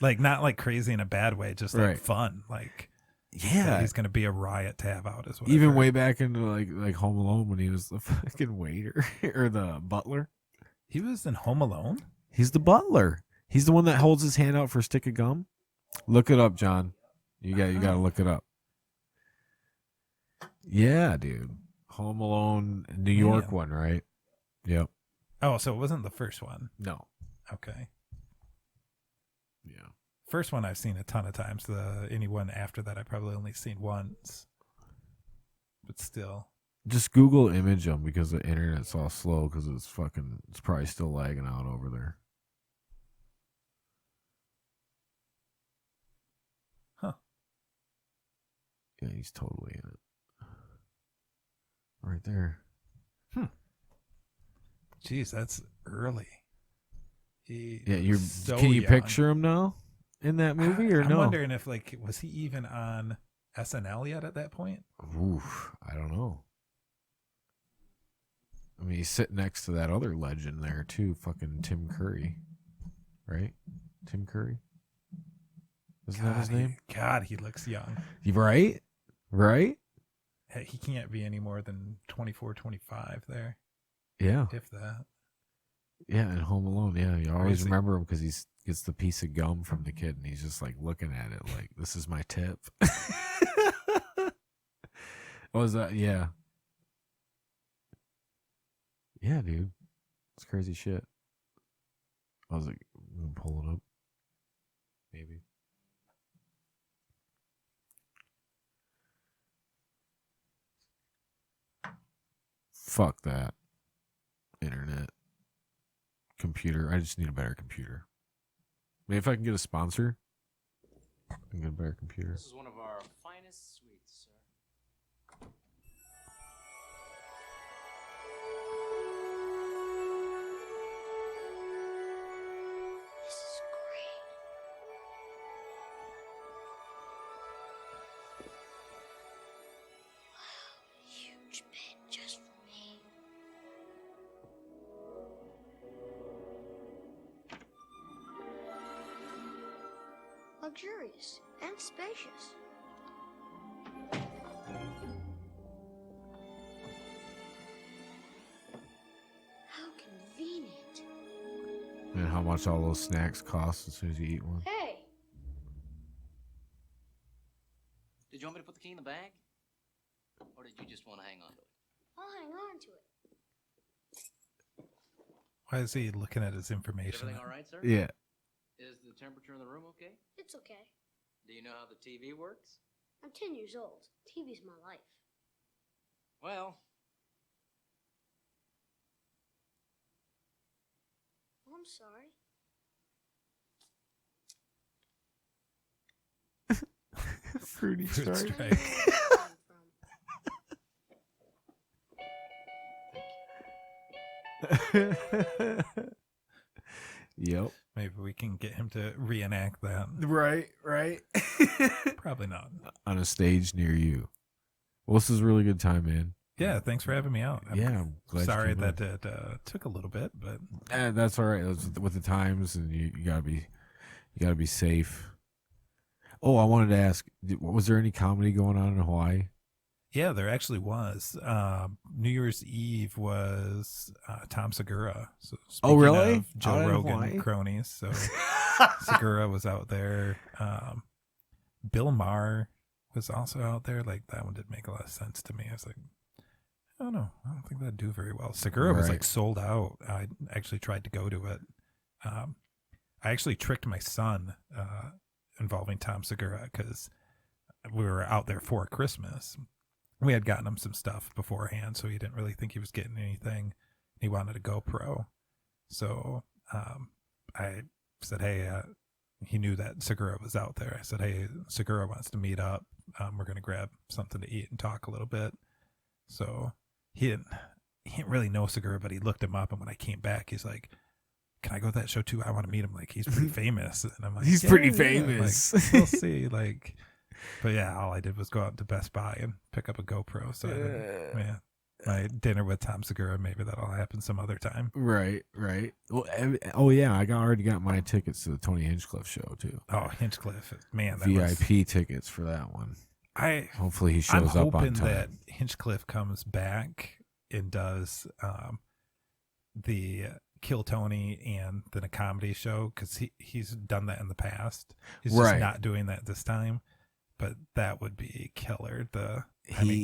Like not like crazy in a bad way, just like Right. fun. Like Yeah, he's gonna be a riot to have out as well. even way back into like Home Alone when he was the fucking waiter or the butler. he was in Home Alone. He's the butler. He's the one that holds his hand out for a stick of gum. Look it up, John. You got to look it up. Yeah, dude. Home Alone, New York one, right? Yep. Oh, so it wasn't the first one. No. Okay. Yeah. First one I've seen a ton of times. Anyone after that I probably only seen once. But still. Just Google image them because the internet's all slow because it's probably still lagging out over there. Huh. Yeah, he's totally in it. Right there. Jeez, that's early. Yeah, so can you young. picture him now in that movie or I'm no? wondering if was he even on SNL yet at that point? Oof, I don't know. I mean, he's sitting next to that other legend there too, fucking Tim Curry, right? Tim Curry, isn't that his name? God, he looks young. Right, right. Hey, he can't be any more than 24, 25 there, Yeah, if that. yeah. And Home Alone, yeah, you always Crazy. remember him because he gets the piece of gum from the kid, and he's just like looking at it like, "This is my tip." What was that? Yeah. Yeah, dude. It's crazy shit. I was like, I'm gonna pull it up. Maybe. Fuck that. Internet. Computer. I just need a better computer. Maybe if I can get a sponsor, I can get a better computer. This is one of our finest suites, sir. This is great. Wow, huge bed just for me. Luxurious and spacious. How convenient. And how much all those snacks cost as soon as you eat one. Hey, Did you want me to put the key in the bag? Or did you just want to hang on to it? I'll hang on to it. Why is he looking at his Is information? everything all right, sir? Yeah. Is the temperature in the room okay? It's okay. Do you know how the TV works? I'm 10 years old. TV's my life. Well, Oh, I'm sorry. Fruity Fruit Strike. Strike. Yep. Maybe we can get him to reenact that. Right, right. Probably not. On a stage near you. Well, this is a really good time, man. Yeah, thanks for having me out. I'm I'm glad. sorry you came that it took a little bit, but in. That's all right. It's with the times, and you gotta be safe. Oh, I wanted to ask, was there any comedy going on in Hawaii? yeah, there actually was. New Year's Eve was Tom Segura. So Oh, speaking really? of Joe Out in Rogan Hawaii? cronies, so Segura was out there. Bill Maher was also out there. Like that one didn't make a lot of sense to me. I was like, I don't know. I don't think that'd do very well. Segura was Right. like sold out. I actually tried to go to it. I actually tricked my son involving Tom Segura because we were out there for Christmas. We had gotten him some stuff beforehand, so he didn't really think he was getting anything. He wanted a GoPro. So I said, hey, he knew that Segura was out there. I said, hey, Segura wants to meet up. We're going to grab something to eat and talk a little bit. So he didn't really know Segura, but he looked him up. And when I came back, he's like, can I go to that show too? I want to meet him. Like, he's pretty famous. And I'm like, He's pretty famous. Like, we'll see. Like, but yeah, all I did was go out to Best Buy and pick up a GoPro. So I didn't, my dinner with Tom Segura, maybe that'll happen some other time. Right. Well, oh yeah, already got my tickets to the Tony Hinchcliffe show too. Oh, Hinchcliffe, man, that VIP tickets for that one. Hopefully he I'm shows up on hoping time. that Hinchcliffe comes back and does the Kill Tony and then a comedy show, because he's done that in the past. He's just not doing that this time. But that would be killer.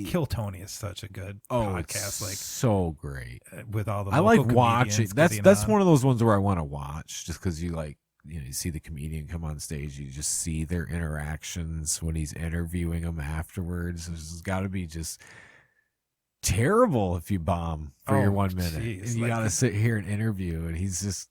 Kill Tony is such a good podcast. Like so great with all the. I like watching. That's on. one of those ones where I want to watch just because you you see the comedian come on stage. You just see their interactions when he's interviewing them afterwards. It's got to be just terrible if you bomb for your 1 minute. Geez, and you got to sit here and interview, and he's just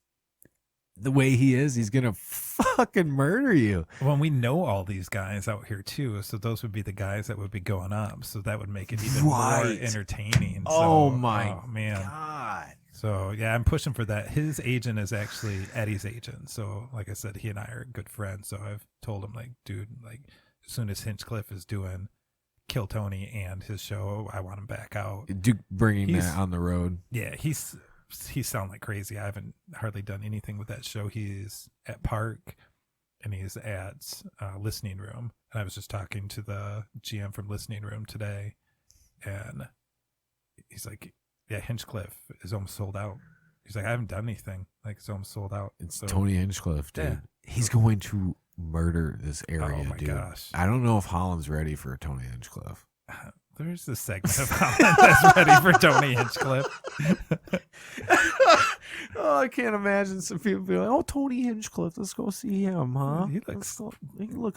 the way he is. He's gonna fucking murder you. Well, we know all these guys out here too, so those would be the guys that would be going up. So that would make it even more entertaining. Oh so, my man. God. So yeah, I'm pushing for that. His agent is actually Eddie's agent. So like I said, he and I are good friends. So I've told him, like, dude, like as soon as Hinchcliffe is doing Kill Tony and his show, I want him back out. Bringing that on the road. Yeah, he sound like crazy. I haven't hardly done anything with that show. He's at Park and he's at Listening Room. And I was just talking to the GM from Listening Room today, and he's like, yeah, Hinchcliffe is almost sold out. He's like, I haven't done anything. Like, it's almost sold out. It's Tony Hinchcliffe, dude. Yeah. He's going to murder this area, Oh my dude. gosh. I don't know if Holland's ready for Tony Hinchcliffe. There's this segment of Holland that's ready for Tony Hinchcliffe. Oh, I can't imagine some people be like, "Oh, Tony Hinchcliffe, let's go see him, huh? He looks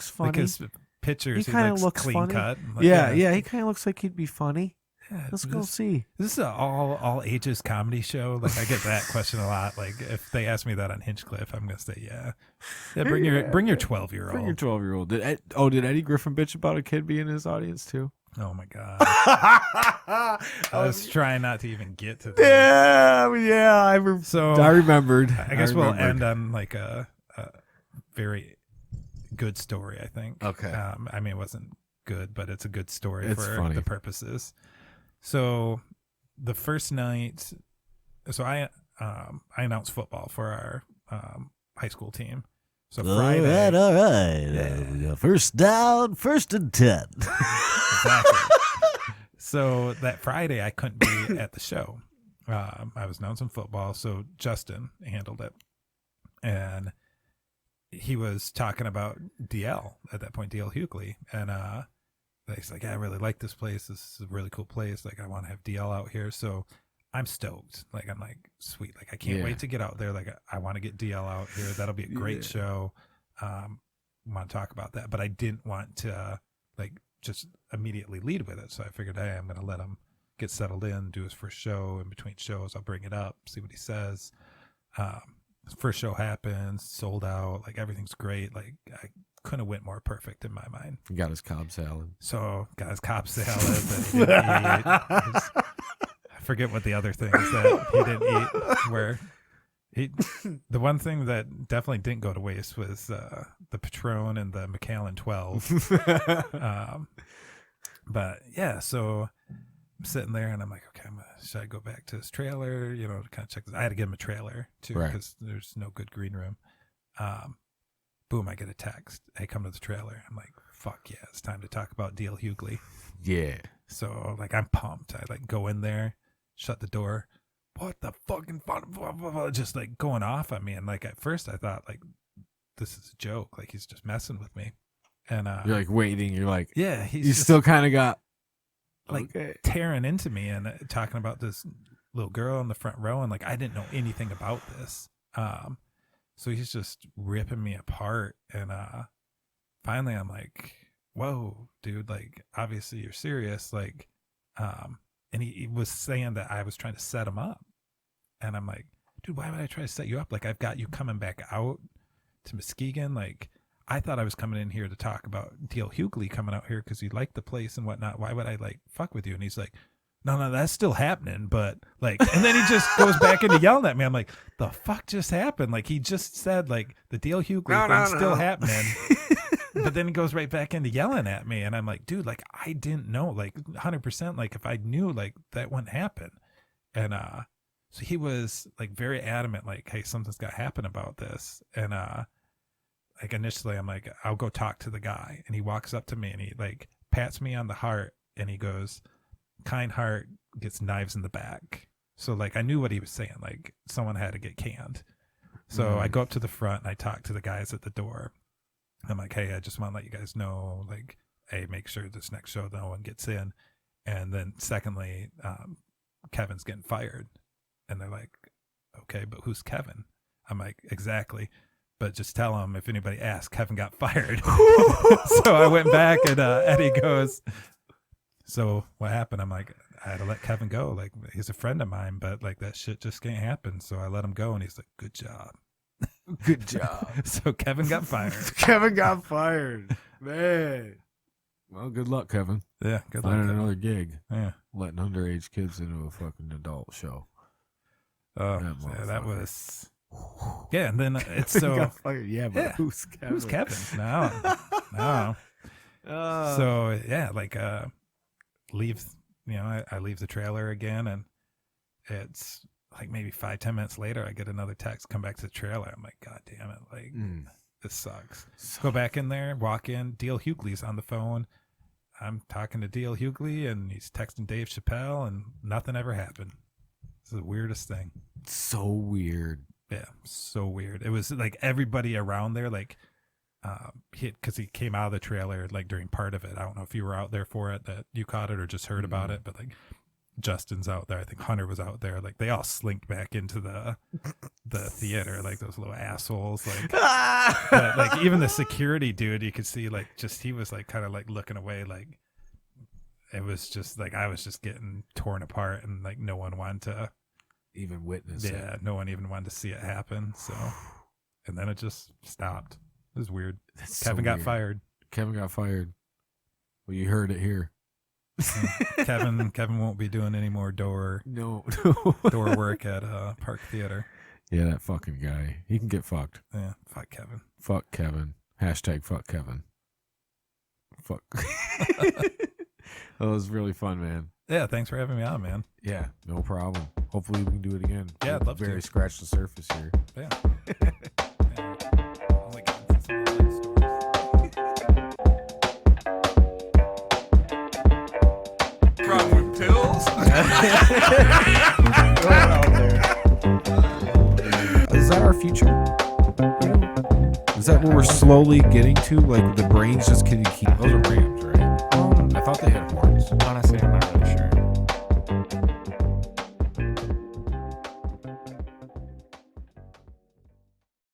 funny. like his pictures. He kinda looks looks clean funny. cut. Like, Yeah, he kind of looks like he'd be funny. Yeah, Let's go see." This is an all ages comedy show. Like, I get that question a lot. Like, if they ask me that on Hinchcliffe, I'm gonna say yeah. Bring your 12-year-old. Bring your 12-year-old. Did Eddie Griffin bitch about a kid being in his audience too? Oh my god. I was trying not to even get to that. Yeah. I remembered. I guess we'll end on like a very good story, I think. Okay. I mean, it wasn't good, but it's a good story It's for funny. the purposes. So the first night, so I announced football for our high school team. So Friday, All right. Yeah. First down, 1st and 10. exactly. So that Friday, I couldn't be at the show. I was announcing football, so Justin handled it, and he was talking about DL at that point, DL Hughley, and he's like, yeah, I really like this place. This is a really cool place. Like, I want to have DL out here. So I'm stoked. Like, I'm like, sweet. Like, I can't wait to get out there. Like, I want to get DL out here. That'll be a great show. Want to talk about that. But I didn't want to, like, just immediately lead with it. So I figured, hey, I'm going to let him get settled in, do his first show. In between shows, I'll bring it up, see what he says. First show happens, sold out. Like, everything's great. Like, I couldn't have went more perfect in my mind. He got his Cobb salad. So got his Cobb salad that he didn't eat. I forget what the other things that he didn't eat were. The one thing that definitely didn't go to waste was the Patron and the Macallan 12. But yeah, so sitting there, and I'm like, okay, should I go back to his trailer? You know, to kind of check this. I had to give him a trailer too Right. because there's no good green room. Boom! I get a text. Hey, come to the trailer. I'm like, fuck yeah, it's time to talk about Deal Hughley. Yeah. So like, I'm pumped. I like go in there, shut the door. What the fucking fun? Blah, blah, blah, just like going off on me. And like at first, I thought like this is a joke. Like he's just messing with me. And You're like waiting. You're like, yeah, he's you just, still kind of got like okay. tearing into me and talking about this little girl in the front row, and like I didn't know anything about this. So he's just ripping me apart, and finally I'm like, whoa, dude, like obviously you're serious. Like and he was saying that I was trying to set him up, and I'm like, dude, why would I try to set you up? Like I've got you coming back out to Muskegon. Like I thought I was coming in here to talk about Deal Hughley coming out here because he liked the place and whatnot. Why would I like fuck with you? And he's like, no, that's still happening. But like, and then he just goes back into yelling at me. I'm like, the fuck just happened? Like he just said like the Deal Hughley thing's still happening. But then he goes right back into yelling at me. And I'm like, dude, like I didn't know, like 100%, like if I knew, like that wouldn't happen. And so he was like very adamant, like, hey, something's got to happen about this. And like initially I'm like, I'll go talk to the guy. And he walks up to me and he like pats me on the heart and he goes, kind heart gets knives in the back. So like I knew what he was saying, like someone had to get canned. So I go up to the front and I talk to the guys at the door. I'm like, hey, I just want to let you guys know, like, hey, make sure this next show no one gets in. And then secondly, Kevin's getting fired. And they're like, okay, but who's Kevin? I'm like, exactly. But just tell him if anybody asks, Kevin got fired. So I went back and Eddie goes, so what happened? I'm like, I had to let Kevin go. Like, he's a friend of mine, but like that shit just can't happen. So I let him go and he's like, good job. Good job. So Kevin got fired. Kevin got fired. Man. Well, good luck, Kevin. Yeah, good luck. Finding Kevin. another gig. Yeah. Letting underage kids into a fucking adult show. Oh, That yeah, that motherfucker. was. Yeah, and then it's Kevin so. got fired. Yeah, but Yeah. who's Kevin? Who's Kevin? No. So yeah, like leave. You know, I leave the trailer again, and it's like maybe 5-10 minutes later, I get another text. Come back to the trailer. I'm like, God damn it! Like this sucks. Go back in there. Walk in. Deal Hughley's on the phone. I'm talking to Deal Hughley, and he's texting Dave Chappelle, and nothing ever happened. It's the weirdest thing. so weird. Yeah, so weird. It was like everybody around there, like, because he came out of the trailer like during part of it. I don't know if you were out there for it, that you caught it or just heard about it, but like Justin's out there. I think Hunter was out there. Like they all slinked back into the theater, like those little assholes. Like, but, like even the security dude, you could see like just he was like kind of like looking away. Like it was just like I was just getting torn apart, and like no one wanted to. Even witness it. Yeah, no one even wanted to see it happen. So, and then it just stopped. It was weird. That's Kevin so got weird. fired. Kevin got fired. Well, you heard it here. Kevin won't be doing any more door No. work at Park Theater. Yeah, that fucking guy. He can get fucked. Yeah, fuck Kevin. Fuck Kevin. Hashtag fuck Kevin. Fuck. That was really fun, man. Yeah, thanks for having me on, man. Yeah, no problem. Hopefully we can do it again. Yeah, I'd love to. Very scratch the surface here. Yeah. Only getting to some of the nice stories. Problem pills. Is that our future? Is that what we're slowly getting to? Like the brains just can keep. Those are rams, right? I thought they had horns. Honestly, I'm not really